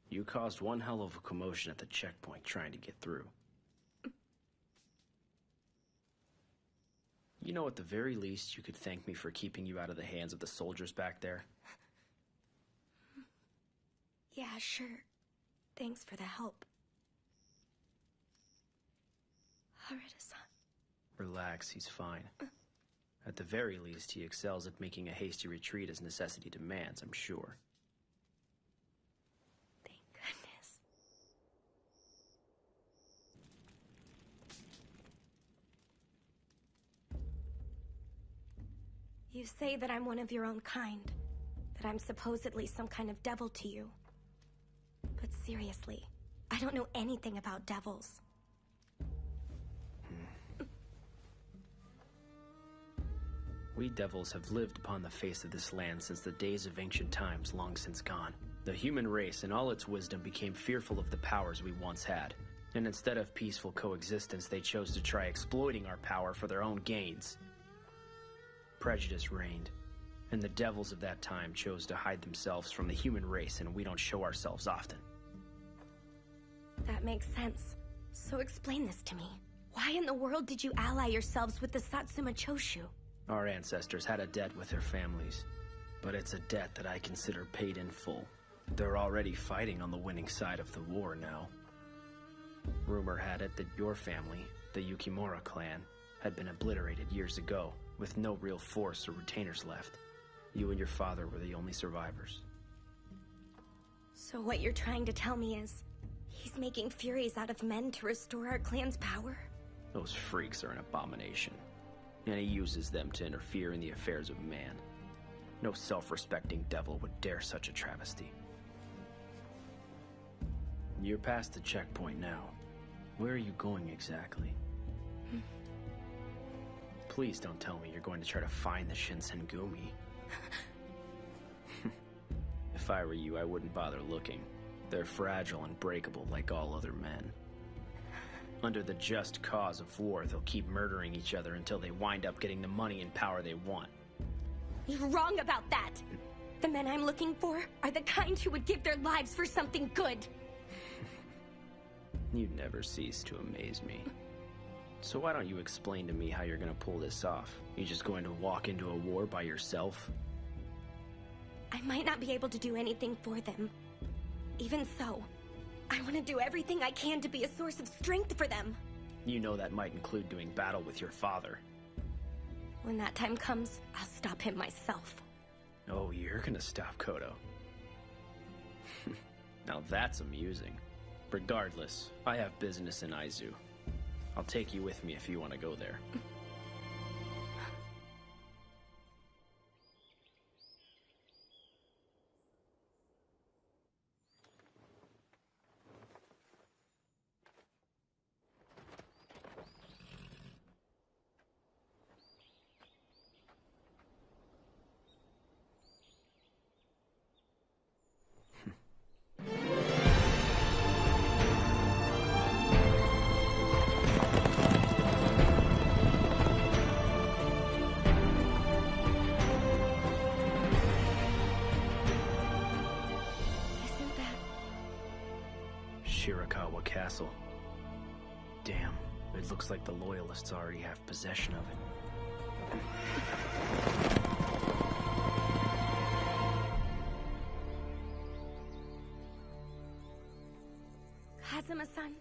You caused one hell of a commotion at the checkpoint trying to get through. You know, at the very least, you could thank me for keeping you out of the hands of the soldiers back there. Yeah, sure. Thanks for the help. Harada-san. Relax, he's fine. At the very least, he excels at making a hasty retreat as necessity demands, I'm sure. Thank goodness. You say that I'm one of your own kind, that I'm supposedly some kind of devil to you. But seriously, I don't know anything about devils. We devils have lived upon the face of this land since the days of ancient times, long since gone. The human race, in all its wisdom, became fearful of the powers we once had. And instead of peaceful coexistence, they chose to try exploiting our power for their own gains. Prejudice reigned, and the devils of that time chose to hide themselves from the human race, and we don't show ourselves often. That makes sense. So explain this to me. Why in the world did you ally yourselves with the Satsuma Choshu? Our ancestors had a debt with their families, but it's a debt that I consider paid in full. They're already fighting on the winning side of the war now. Rumor had it that your family, the Yukimura clan, had been obliterated years ago, with no real force or retainers left. You and your father were the only survivors. So what you're trying to tell me is, he's making Furies out of men to restore our clan's power? Those freaks are an abomination, and he uses them to interfere in the affairs of man. No self-respecting devil would dare such a travesty. You're past the checkpoint now. Where are you going exactly? Please don't tell me you're going to try to find the Shinsengumi. If I were you, I wouldn't bother looking. They're fragile and breakable like all other men. Under the just cause of war, they'll keep murdering each other until they wind up getting the money and power they want. You're wrong about that! The men I'm looking for are the kind who would give their lives for something good. You never cease to amaze me. So why don't you explain to me how you're gonna pull this off? You just going to walk into a war by yourself? I might not be able to do anything for them. Even so, I want to do everything I can to be a source of strength for them. You know that might include doing battle with your father. When that time comes, I'll stop him myself. Oh, you're gonna stop Kodo. Now that's amusing. Regardless, I have business in Aizu. I'll take you with me if you want to go there. Castle. Damn, it looks like the Loyalists already have possession of it. Kazuma-san,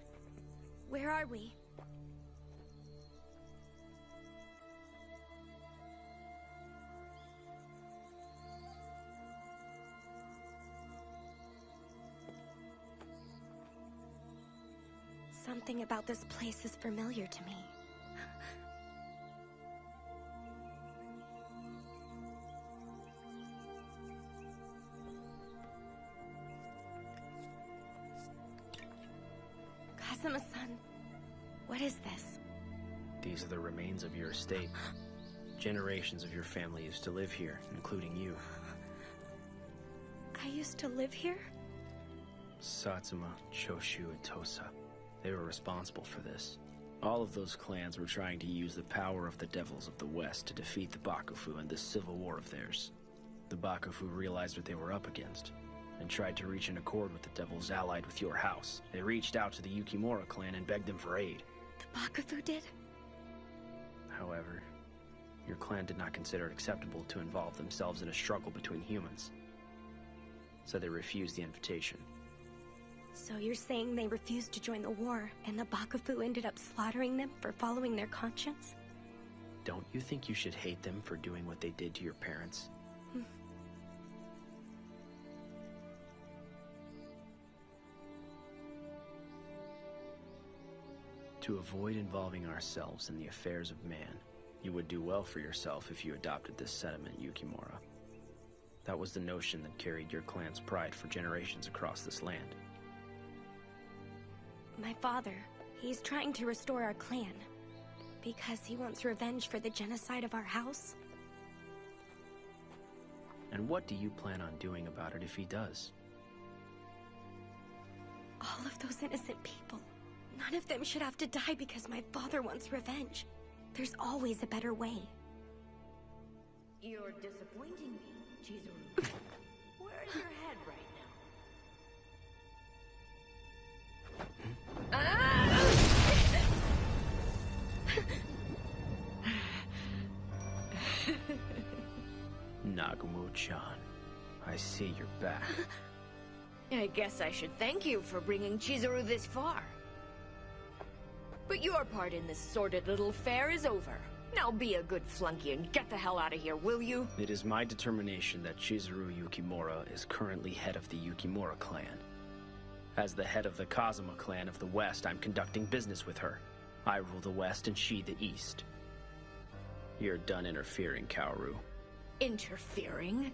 where are we? Something about this place is familiar to me. Kazuma-san, What is this? These are the remains of your estate. Generations of your family used to live here, including you. I used to live here? Satsuma, Choshu, and Tosa. They were responsible for this. All of those clans were trying to use the power of the Devils of the West to defeat the Bakufu in this civil war of theirs. The Bakufu realized what they were up against, and tried to reach an accord with the Devils allied with your house. They reached out to the Yukimura clan and begged them for aid. The Bakufu did? However, your clan did not consider it acceptable to involve themselves in a struggle between humans. So they refused the invitation. So you're saying they refused to join the war, and the Bakufu ended up slaughtering them for following their conscience? Don't you think you should hate them for doing what they did to your parents? To avoid involving ourselves in the affairs of man, you would do well for yourself if you adopted this sentiment, Yukimura. That was the notion that carried your clan's pride for generations across this land. My father, he's trying to restore our clan. Because he wants revenge for the genocide of our house. And what do you plan on doing about it if he does? All of those innocent people. None of them should have to die because my father wants revenge. There's always a better way. You're disappointing me, Chizuru. Where's your head right Nagumo-chan, I see you're back. I guess I should thank you for bringing Chizuru this far. But your part in this sordid little affair is over. Now be a good flunky and get the hell out of here, will you? It is my determination that Chizuru Yukimura is currently head of the Yukimura clan. As the head of the Kazuma clan of the West, I'm conducting business with her. I rule the West and she the East. You're done interfering, Kaoru. Interfering?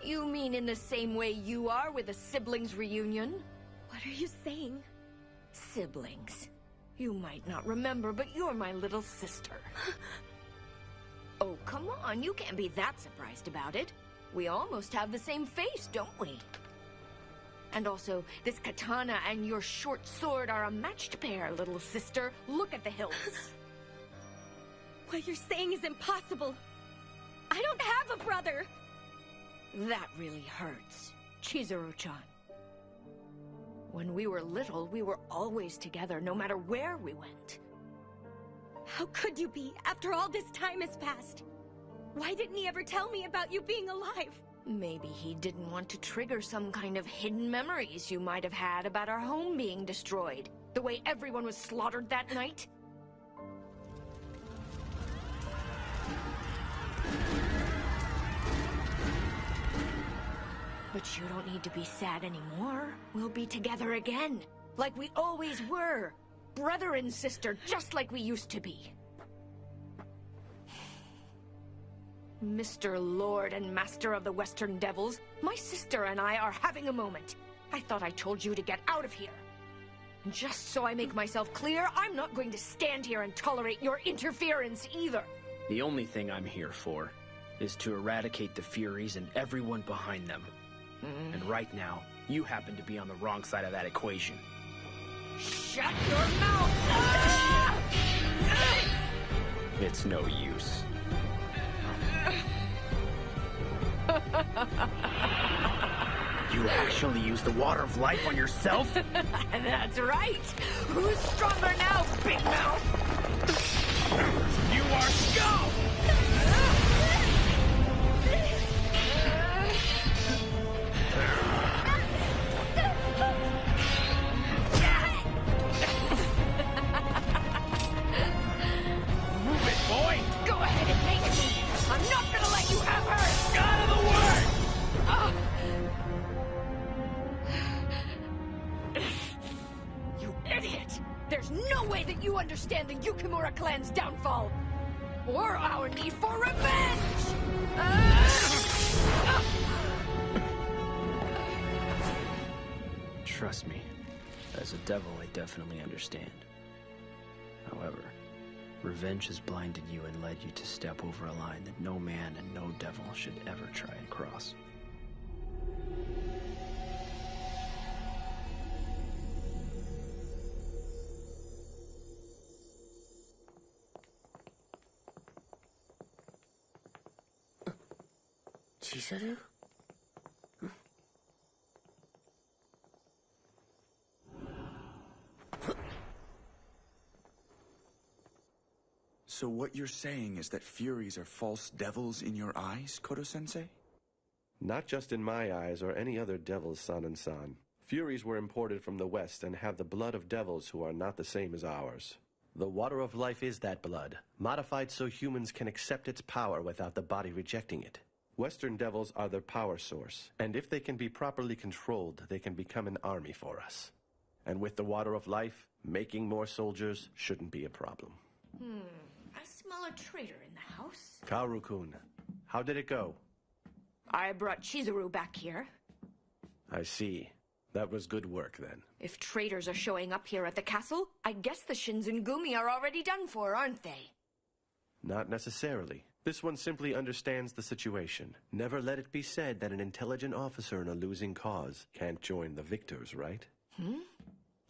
You mean in the same way you are with a siblings reunion? What are you saying? Siblings. You might not remember, but you're my little sister. Oh, come on, you can't be that surprised about it. We almost have the same face, don't we? And also, this katana and your short sword are a matched pair, little sister. Look at the hilts. What you're saying is impossible. I don't have a brother. That really hurts, Chizuru-chan. When we were little, we were always together, no matter where we went. How could you be, after all this time has passed? Why didn't he ever tell me about you being alive? Maybe he didn't want to trigger some kind of hidden memories you might have had about our home being destroyed. The way everyone was slaughtered that night. But you don't need to be sad anymore. We'll be together again, like we always were. Brother and sister, just like we used to be. Mr. Lord and Master of the Western Devils, my sister and I are having a moment. I thought I told you to get out of here. And just so I make myself clear, I'm not going to stand here and tolerate your interference either. The only thing I'm here for is to eradicate the Furies and everyone behind them. And right now, you happen to be on the wrong side of that equation. Shut your mouth! Ah! It's no use. You actually used the water of life on yourself? That's right! Who's stronger now, Big Mouth? You are scum! Move it, boy! Go ahead and make me! I'm not gonna let you have her! Out of the way! You idiot! There's no way that you understand the Yukimura clan's downfall! Or our need for revenge! Trust me, as a devil, I definitely understand. However, revenge has blinded you and led you to step over a line that no man and no devil should ever try and cross. Chizuru? So what you're saying is that Furies are false devils in your eyes, Kodo-sensei? Not just in my eyes or any other devil's, San. Furies were imported from the West and have the blood of devils who are not the same as ours. The water of life is that blood, modified so humans can accept its power without the body rejecting it. Western devils are their power source, and if they can be properly controlled, they can become an army for us. And with the water of life, making more soldiers shouldn't be a problem. I smell a traitor in the house. Kaoru-kun, how did it go? I brought Chizuru back here. I see. That was good work, then. If traitors are showing up here at the castle, I guess the Shinzengumi are already done for, aren't they? Not necessarily. This one simply understands the situation. Never let it be said that an intelligent officer in a losing cause can't join the victors, right?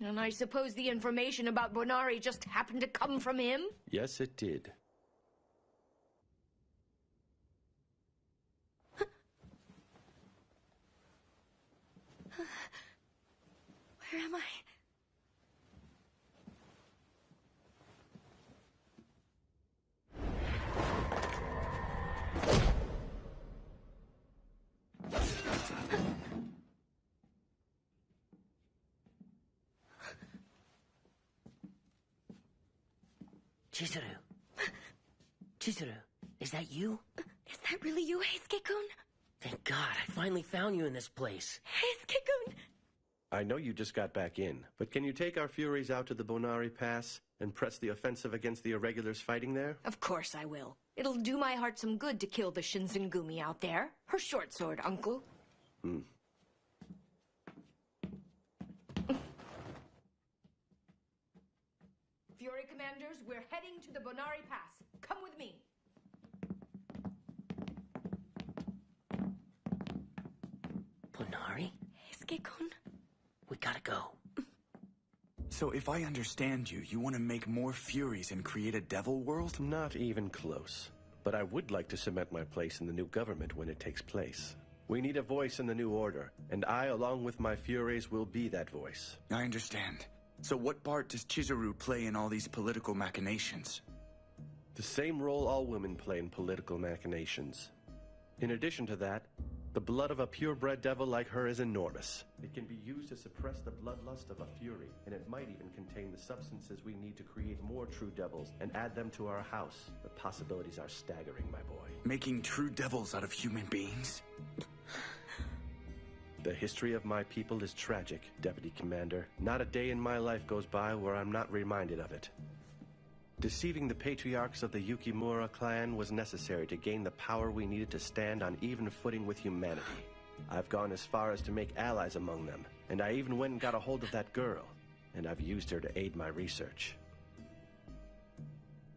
And I suppose the information about Bonari just happened to come from him? Yes, it did. Where am I? Chizuru. Chizuru, is that you? Is that really you, Heisuke-kun? Thank God, I finally found you in this place. Heisuke-kun! I know you just got back in, but can you take our Furies out to the Bonari Pass and press the offensive against the irregulars fighting there? Of course I will. It'll do my heart some good to kill the Shinzengumi out there. Her short sword, uncle. Fury commanders, we're heading to the Bonari Pass. Come with me. Bonari? Heisuke-kun? We gotta go. So if I understand you, you want to make more Furies and create a devil world? Not even close. But I would like to cement my place in the new government when it takes place. We need a voice in the new order, and I, along with my Furies, will be that voice. I understand. So what part does Chizuru play in all these political machinations? The same role all women play in political machinations. In addition to that, the blood of a purebred devil like her is enormous. It can be used to suppress the bloodlust of a Fury, and it might even contain the substances we need to create more true devils and add them to our house. The possibilities are staggering, my boy. Making true devils out of human beings? The history of my people is tragic, Deputy Commander. Not a day in my life goes by where I'm not reminded of it. Deceiving the patriarchs of the Yukimura clan was necessary to gain the power we needed to stand on even footing with humanity. I've gone as far as to make allies among them, and I even went and got a hold of that girl, and I've used her to aid my research.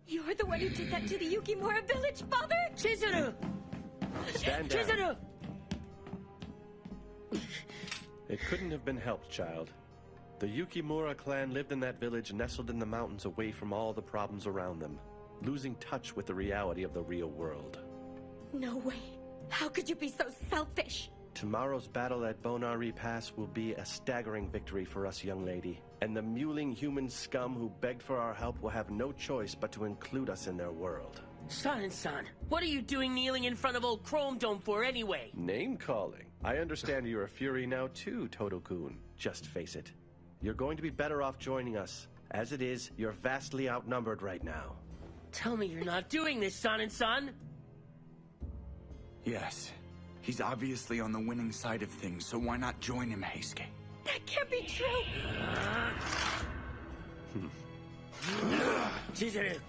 You're the one who did that to the Yukimura village, Father? Chizuru! Stand down. Chizuru! It couldn't have been helped, child. The Yukimura clan lived in that village nestled in the mountains away from all the problems around them, losing touch with the reality of the real world. No way. How could you be so selfish? Tomorrow's battle at Bonari Pass will be a staggering victory for us, young lady. And the mewling human scum who begged for our help will have no choice but to include us in their world. San, what are you doing kneeling in front of old Chrome Dome for anyway? Name-calling. I understand you're a Fury now too, Todo-kun. Just face it. You're going to be better off joining us. As it is, you're vastly outnumbered right now. Tell me you're not doing this, San. Yes. He's obviously on the winning side of things, so why not join him, Heisuke? That can't be true! Chizuru!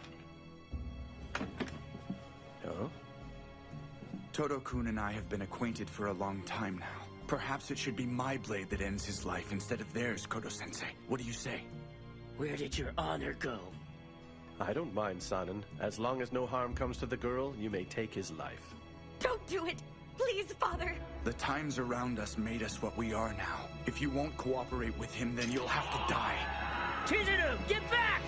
Huh? Todo-kun and I have been acquainted for a long time now. Perhaps it should be my blade that ends his life instead of theirs, Kodo-sensei. What do you say? Where did your honor go? I don't mind, Sanin. As long as no harm comes to the girl, you may take his life. Don't do it! Please, Father! The times around us made us what we are now. If you won't cooperate with him, then you'll have to die. Chizuru, get back!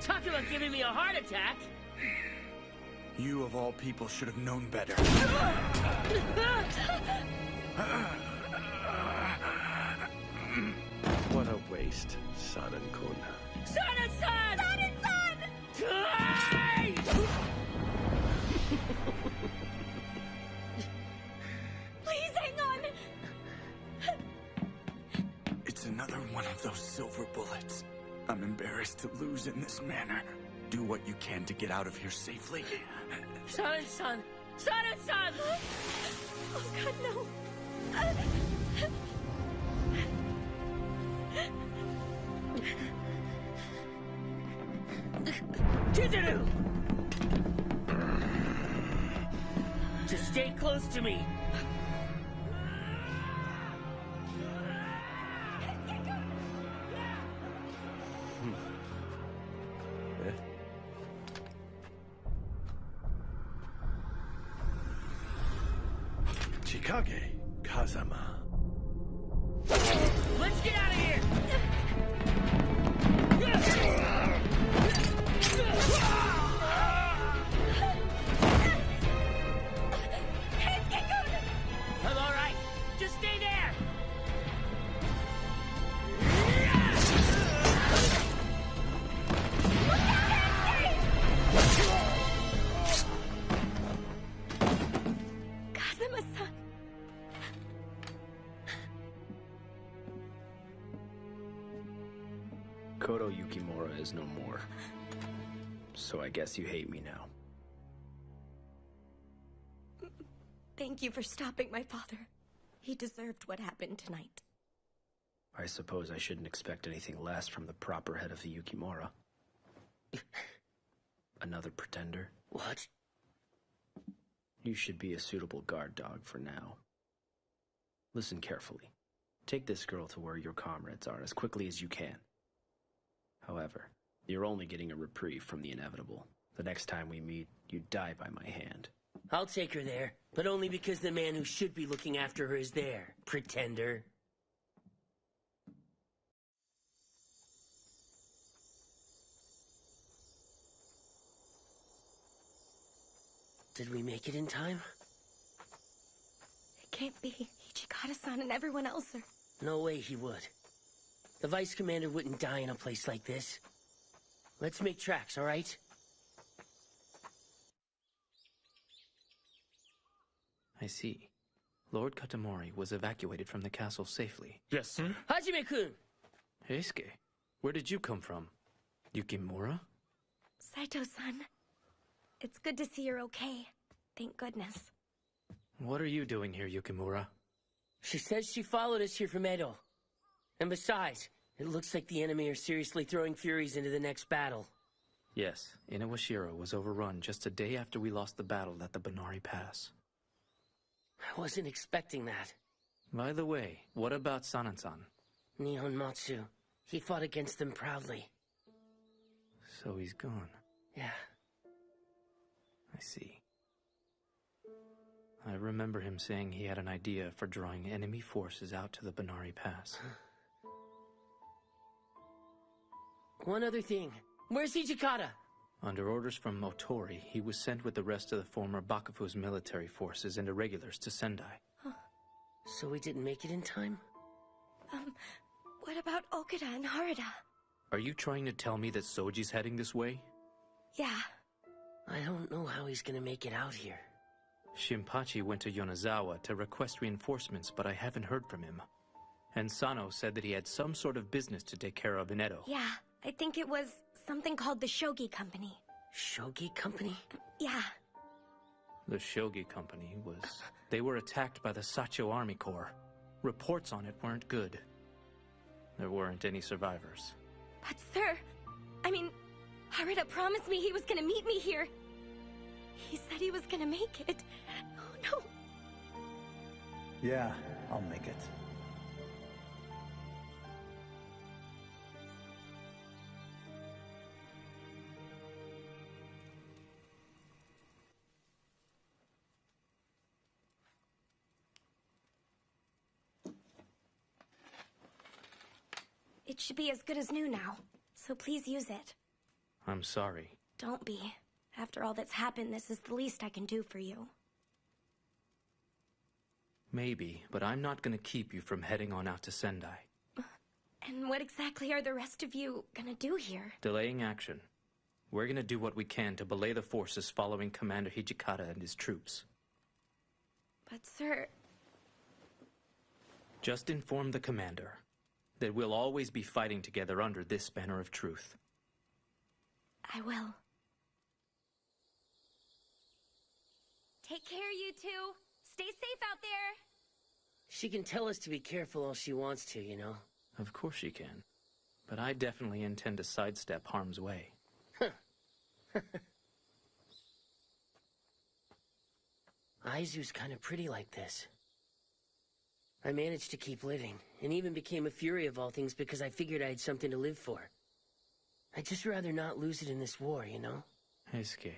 Talk about giving me a heart attack! You, of all people, should have known better. What a waste, Sanin-kun. Sanin-san! Sanin-san! Please hang on! It's another one of those silver bullets. I'm embarrassed to lose in this manner. Do what you can to get out of here safely. Sanin-san! Sanin-san! Oh God, no! Chizuru! Just stay close to me. Chikage, Kazama. Let's get out of here! I'm all right. Just stay there. Kazama-san. Koto Yukimura is no more. So I guess you hate me now. Thank you for stopping my father. He deserved what happened tonight. I suppose I shouldn't expect anything less from the proper head of the Yukimura. Another pretender? What? You should be a suitable guard dog for now. Listen carefully. Take this girl to where your comrades are as quickly as you can. However, you're only getting a reprieve from the inevitable. The next time we meet, you die by my hand. I'll take her there, but only because the man who should be looking after her is there, pretender. Did we make it in time? It can't be. Ichikata-san and everyone else are... No way he would. The Vice Commander wouldn't die in a place like this. Let's make tracks, all right? I see. Lord Katamori was evacuated from the castle safely. Yes, sir. Hajime-kun! Heisuke, where did you come from? Yukimura? Saito-san, it's good to see you're okay. Thank goodness. What are you doing here, Yukimura? She says she followed us here from Edo. And besides, it looks like the enemy are seriously throwing Furies into the next battle. Yes, Inawashiro was overrun just a day after we lost the battle at the Banari Pass. I wasn't expecting that. By the way, what about Sanan-san? Nihon Matsu. He fought against them proudly. So he's gone. Yeah. I see. I remember him saying he had an idea for drawing enemy forces out to the Banari Pass. One other thing. Where's Hijikata? Under orders from Motori, he was sent with the rest of the former Bakufu's military forces and irregulars to Sendai. Huh. So we didn't make it in time? What about Ogura and Harada? Are you trying to tell me that Soji's heading this way? Yeah. I don't know how he's gonna make it out here. Shinpachi went to Yonezawa to request reinforcements, but I haven't heard from him. And Sano said that he had some sort of business to take care of in Edo. Yeah, I think it was something called the Shogi Company. Shogi Company? Yeah. The Shogi Company was... They were attacked by the Sacho Army Corps. Reports on it weren't good. There weren't any survivors. But sir, I mean, Harada promised me he was gonna meet me here. He said he was gonna make it. Oh no. Yeah, I'll make it. It should be as good as new now, so please use it. I'm sorry. Don't be. After all that's happened, this is the least I can do for you. Maybe, but I'm not gonna keep you from heading on out to Sendai. And what exactly are the rest of you gonna do here? Delaying action. We're gonna do what we can to belay the forces following Commander Hijikata and his troops. But sir... Just inform the commander that we'll always be fighting together under this banner of truth. I will. Take care, you two. Stay safe out there. She can tell us to be careful all she wants to, you know. Of course she can. But I definitely intend to sidestep harm's way. Aizu's kind of pretty like this. I managed to keep living, and even became a Fury of all things because I figured I had something to live for. I'd just rather not lose it in this war, you know? Heisuke.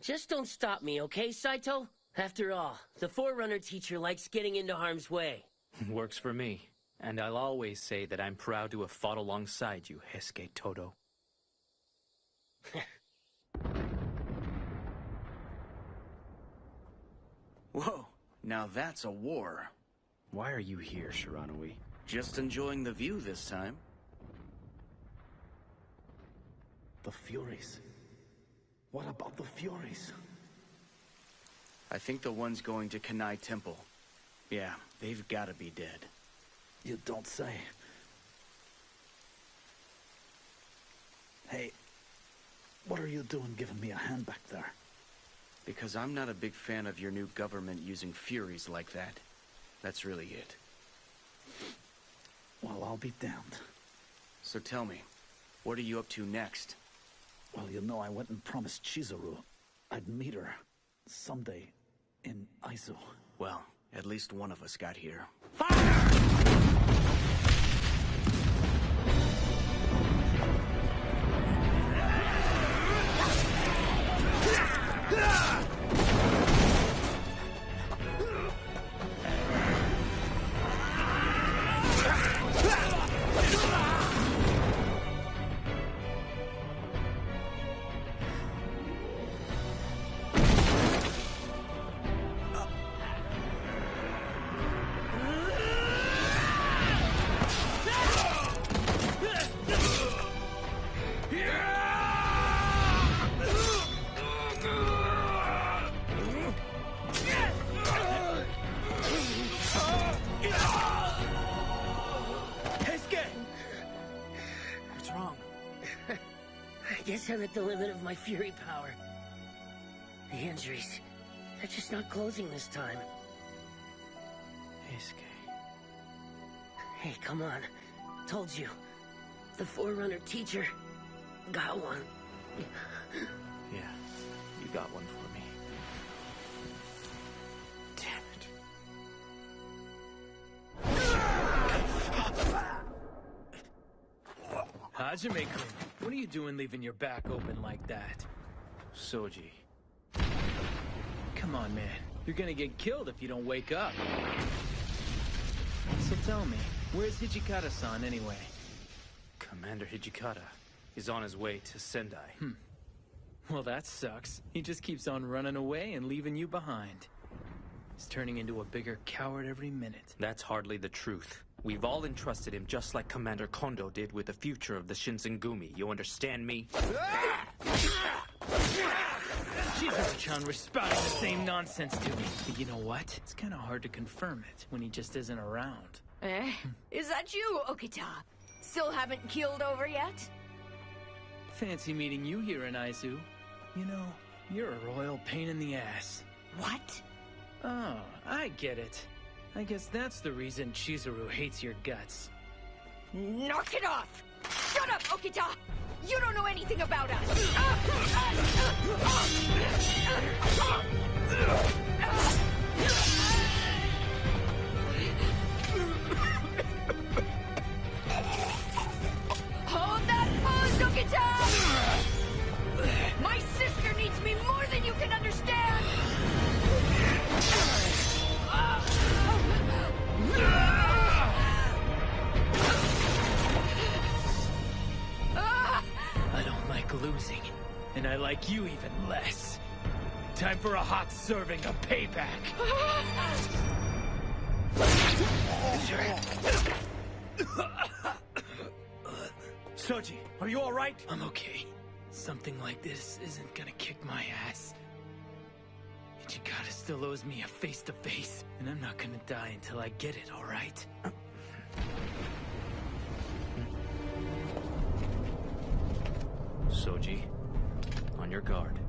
Just don't stop me, okay, Saito? After all, the Forerunner teacher likes getting into harm's way. Works for me. And I'll always say that I'm proud to have fought alongside you, Heisuke Todo. Whoa, now that's a war. Why are you here, Shiranui? Just enjoying the view this time. The Furies. What about the Furies? I think the ones going to Kanai Temple. Yeah, they've gotta be dead. You don't say. Hey, what are you doing giving me a hand back there? Because I'm not a big fan of your new government using Furies like that. That's really it. Well, I'll be damned. So tell me, what are you up to next? Well, you know, I went and promised Chizuru I'd meet her someday in Aizu. Well, at least one of us got here. I'm at the limit of my Fury power. The injuries, they're just not closing this time. Heisuke. Hey, come on. Told you. The Forerunner teacher got one. Yeah, you got one for me. Hajime-kun, what are you doing leaving your back open like that? Soji. Come on, man. You're gonna get killed if you don't wake up. So tell me, where's Hijikata-san anyway? Commander Hijikata is on his way to Sendai. Well, that sucks. He just keeps on running away and leaving you behind. He's turning into a bigger coward every minute. That's hardly the truth. We've all entrusted him just like Commander Kondo did with the future of the Shinsengumi. You understand me? Chizuru-chan was spouting the same nonsense to me. But you know what? It's kind of hard to confirm it when he just isn't around. Eh? Is that you, Okita? Still haven't keeled over yet? Fancy meeting you here in Aizu. You know, you're a royal pain in the ass. What? Oh, I get it. I guess that's the reason Chizuru hates your guts. Knock it off! Shut up, Okita! You don't know anything about us! Hold that pose, Okita! My sister needs me more than you can understand! losing. And I like you even less. Time for a hot serving of payback. Soji, are you alright? I'm okay. Something like this isn't gonna kick my ass. Hichikata still owes me a face-to-face, and I'm not gonna die until I get it, alright? Soji, on your guard.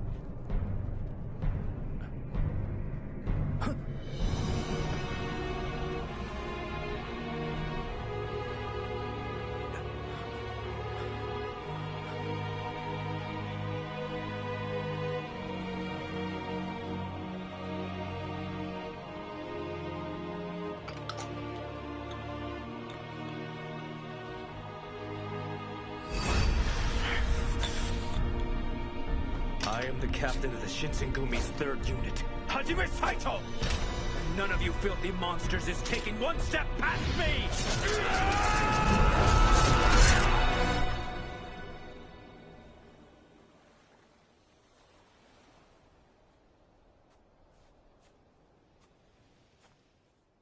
I am the captain of the Shinsengumi's 3rd unit, Hajime Saito! And none of you filthy monsters is taking one step past me!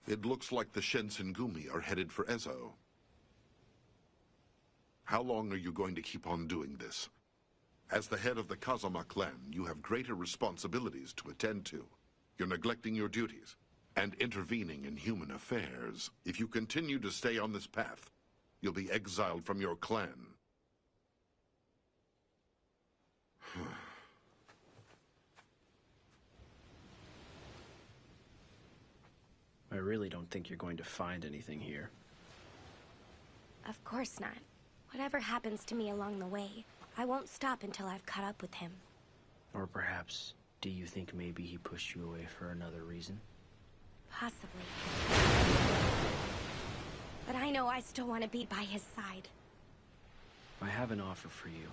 It looks like the Shinsengumi are headed for Ezo. How long are you going to keep on doing this? As the head of the Kazama clan, you have greater responsibilities to attend to. You're neglecting your duties and intervening in human affairs. If you continue to stay on this path, you'll be exiled from your clan. I really don't think you're going to find anything here. Of course not. Whatever happens to me along the way, I won't stop until I've caught up with him. Or perhaps, do you think maybe he pushed you away for another reason? Possibly. But I know I still want to be by his side. I have an offer for you.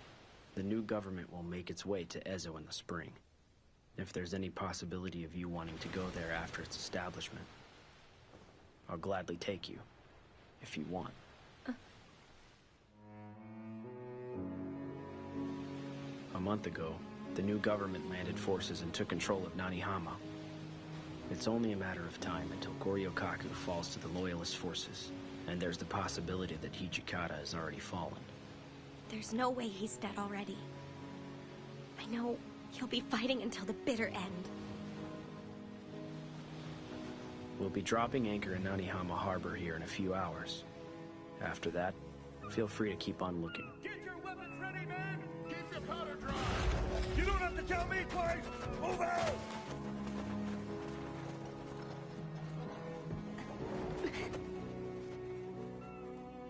The new government will make its way to Ezo in the spring. If there's any possibility of you wanting to go there after its establishment, I'll gladly take you, if you want. A month ago, the new government landed forces and took control of Nanihama. It's only a matter of time until Goryokaku falls to the loyalist forces, and there's the possibility that Hichikata has already fallen. There's no way he's dead already. I know he'll be fighting until the bitter end. We'll be dropping anchor in Nanihama Harbor here in a few hours. After that, feel free to keep on looking. Get your weapons ready, men! Keep your powder dry! You don't have to tell me twice! Move out!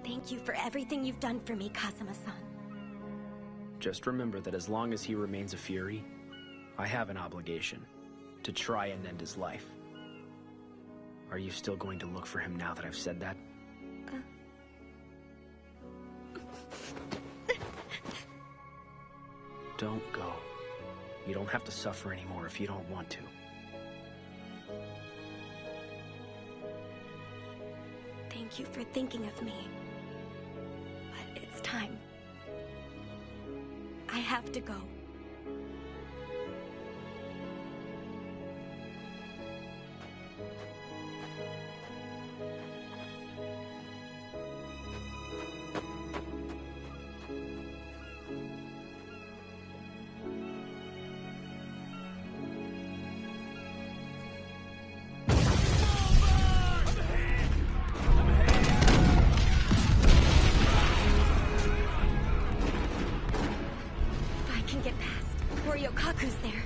Thank you for everything you've done for me, Kazama-san. Just remember that as long as he remains a Fury, I have an obligation to try and end his life. Are you still going to look for him now that I've said that? Don't go. You don't have to suffer anymore if you don't want to. Thank you for thinking of me. But it's time. I have to go. Kaku's there.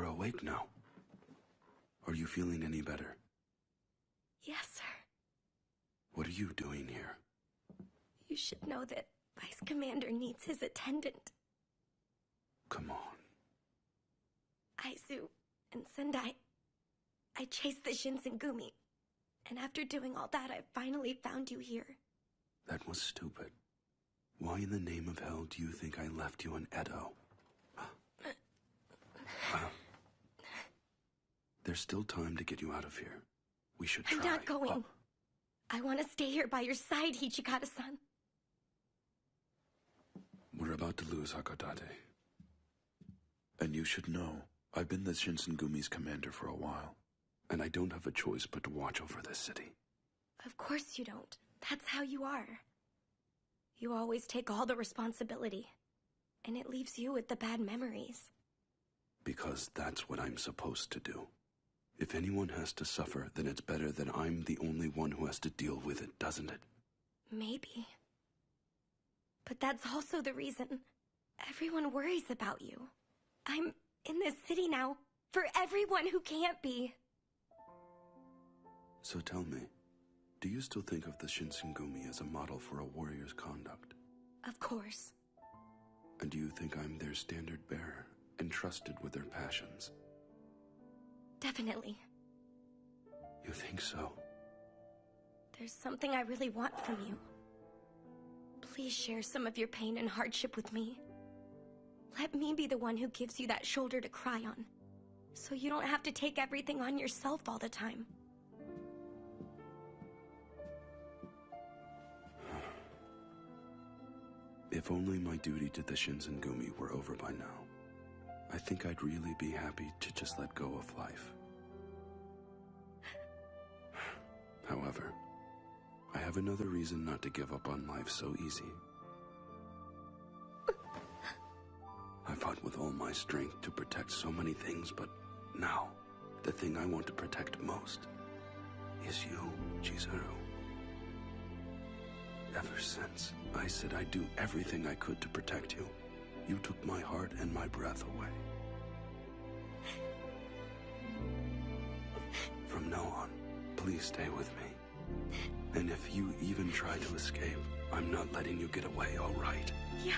You're awake now. Are you feeling any better? Yes, sir. What are you doing here? You should know that Vice Commander needs his attendant. Come on. Aizu and Sendai. I chased the Shinsengumi. And after doing all that, I finally found you here. That was stupid. Why in the name of hell do you think I left you in Edo? There's still time to get you out of here. We should try. I'm not going. I want to stay here by your side, Hichikata-san. We're about to lose Hakodate. And you should know, I've been the Shinsengumi's commander for a while, and I don't have a choice but to watch over this city. Of course you don't. That's how you are. You always take all the responsibility, and it leaves you with the bad memories. Because that's what I'm supposed to do. If anyone has to suffer, then it's better that I'm the only one who has to deal with it, doesn't it? Maybe. But that's also the reason everyone worries about you. I'm in this city now for everyone who can't be. So tell me, do you still think of the Shinsengumi as a model for a warrior's conduct? Of course. And do you think I'm their standard bearer, entrusted with their passions? Definitely. You think so? There's something I really want from you. Please share some of your pain and hardship with me. Let me be the one who gives you that shoulder to cry on, so you don't have to take everything on yourself all the time. If only my duty to the Shinsengumi were over by now. I think I'd really be happy to just let go of life. However, I have another reason not to give up on life so easy. I fought with all my strength to protect so many things, but now, the thing I want to protect most is you, Chizuru. Ever since I said I'd do everything I could to protect you, you took my heart and my breath away. From now on, please stay with me. And if you even try to escape, I'm not letting you get away, all right? Yeah.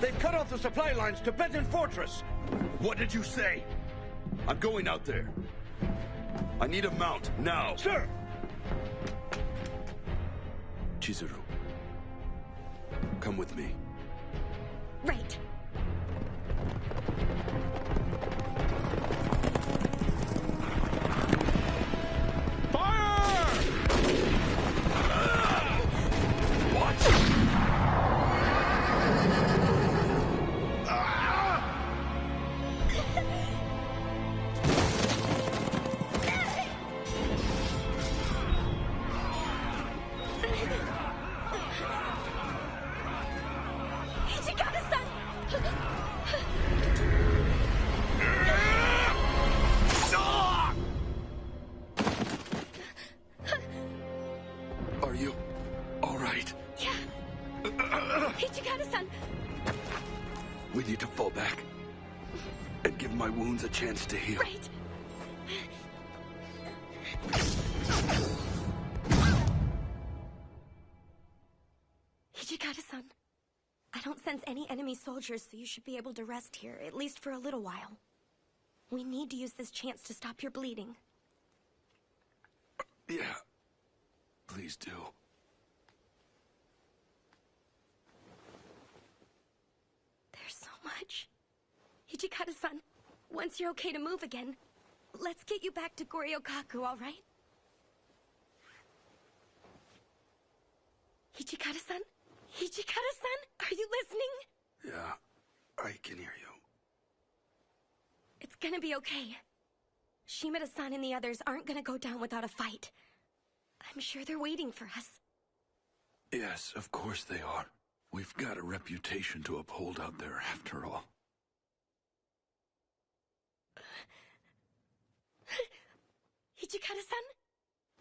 They've cut off the supply lines to Benton Fortress. What did you say? I'm going out there. I need a mount, now. Sir! Chizuru, come with me. Right. Fire! What? Are you all right? Yeah. Hichikata-san. We need to fall back and give my wounds a chance to heal. Right. Hichikata-san, I don't sense any enemy soldiers, so you should be able to rest here, at least for a little while. We need to use this chance to stop your bleeding. Yeah. Please do. There's so much. Hichikata-san, once you're okay to move again, let's get you back to Goryokaku, all right? Hichikata-san? Hichikata-san? Are you listening? Yeah, I can hear you. It's gonna be okay. Shh. Shimada-san and the others aren't gonna go down without a fight. I'm sure they're waiting for us. Yes, of course they are. We've got a reputation to uphold out there after all. Hijikata-san?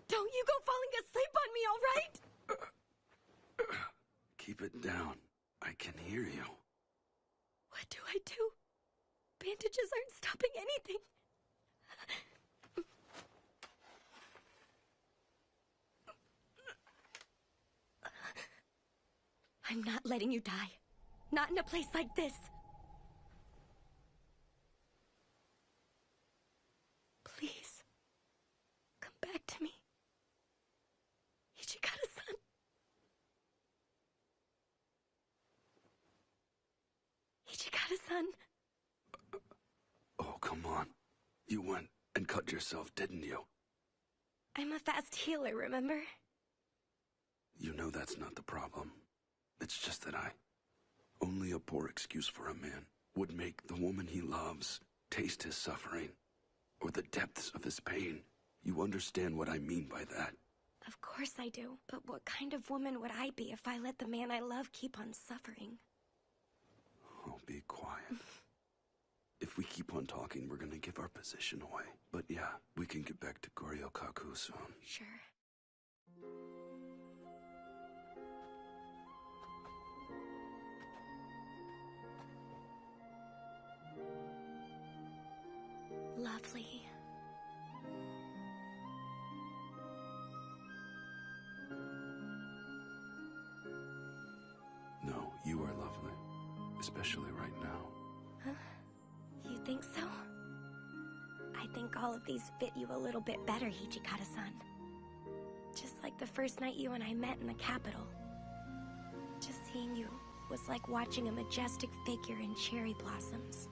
Don't you go falling asleep on me, all right? Keep it down. I can hear you. What do I do? Bandages aren't stopping anything. I'm not letting you die. Not in a place like this. Please. Come back to me. Hijikata-san. Hijikata-san. Oh, come on. You went and cut yourself, didn't you? I'm a fast healer, remember? You know that's not the problem. It's just that only a poor excuse for a man would make the woman he loves taste his suffering, or the depths of his pain. You understand what I mean by that? Of course I do. But what kind of woman would I be if I let the man I love keep on suffering? Oh, be quiet. If we keep on talking, we're gonna give our position away. But yeah, we can get back to Goryokaku soon. Sure. Lovely. No, you are lovely. Especially right now. Huh? You think so? I think all of these fit you a little bit better, Hijikata-san. Just like the first night you and I met in the capital. Just seeing you was like watching a majestic figure in cherry blossoms.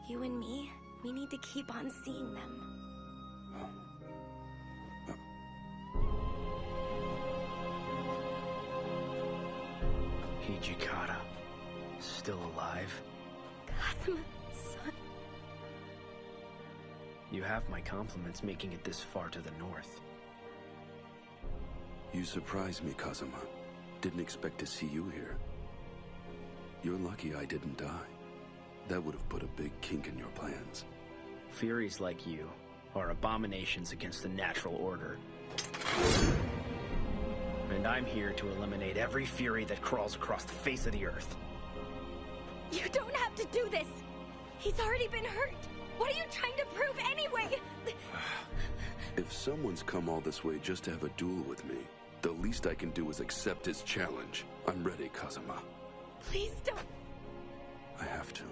You and me, we need to keep on seeing them. Hijikata, still alive? Kazuma-san. You have my compliments making it this far to the north. You surprised me, Kazuma. Didn't expect to see you here. You're lucky I didn't die. That would have put a big kink in your plans. Furies like you are abominations against the natural order. And I'm here to eliminate every Fury that crawls across the face of the earth. You don't have to do this! He's already been hurt! What are you trying to prove anyway? If someone's come all this way just to have a duel with me, the least I can do is accept his challenge. I'm ready, Kazuma. Please don't. I have to.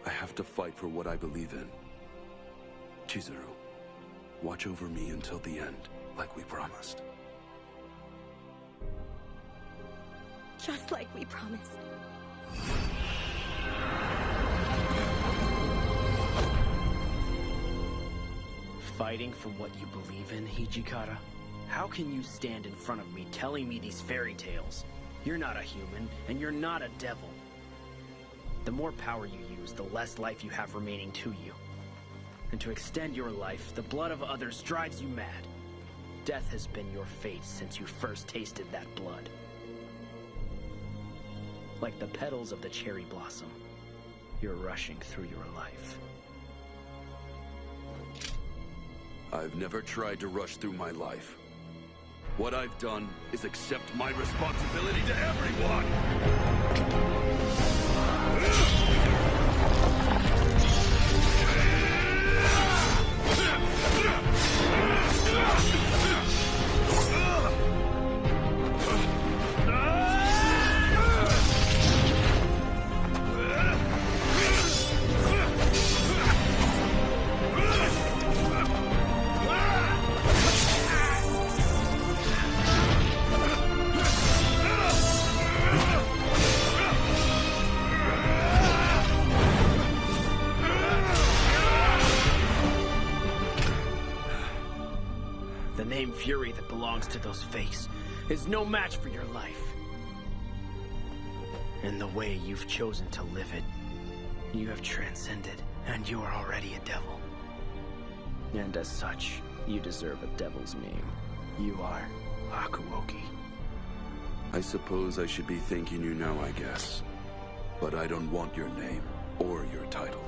I have to fight for what I believe in. Chizuru, watch over me until the end, like we promised. Just like we promised. Fighting for what you believe in, Hijikata? How can you stand in front of me telling me these fairy tales? You're not a human, and you're not a devil. The more power you use, the less life you have remaining to you. And to extend your life, the blood of others drives you mad. Death has been your fate since you first tasted that blood. Like the petals of the cherry blossom, you're rushing through your life. I've never tried to rush through my life. What I've done is accept my responsibility to everyone! The name Fury that belongs to those Fates is no match for your life. And the way you've chosen to live it, you have transcended And you are already a devil. And as such, you deserve a devil's name. You are Hakuoki. I suppose I should be thanking you now, I guess. But I don't want your name or your title.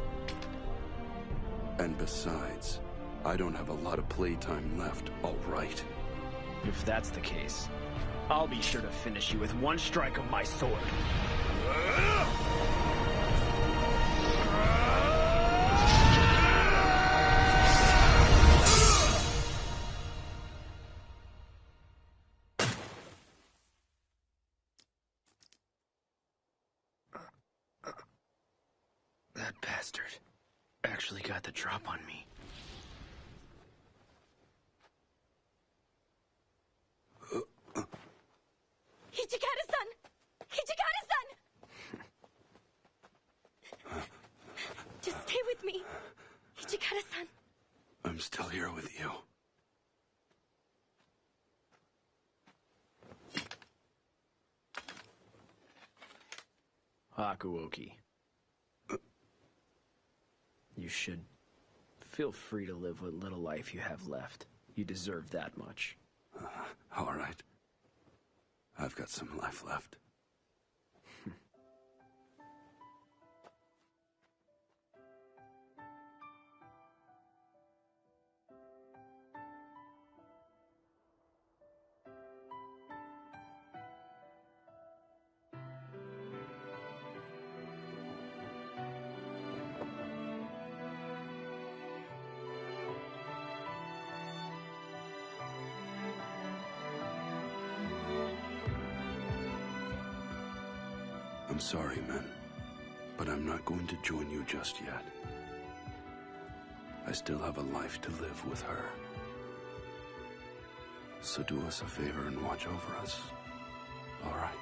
And besides, I don't have a lot of playtime left, all right? If that's the case, I'll be sure to finish you with one strike of my sword. That bastard actually got the drop on me. Hijikata-san! Hijikata-san! Just stay with me. Hijikata-san. I'm still here with you. Hakuoki. You should feel free to live what little life you have left. You deserve that much. All right. I've got some life left. I'm sorry, men, but I'm not going to join you just yet. I still have a life to live with her. So do us a favor and watch over us. All right?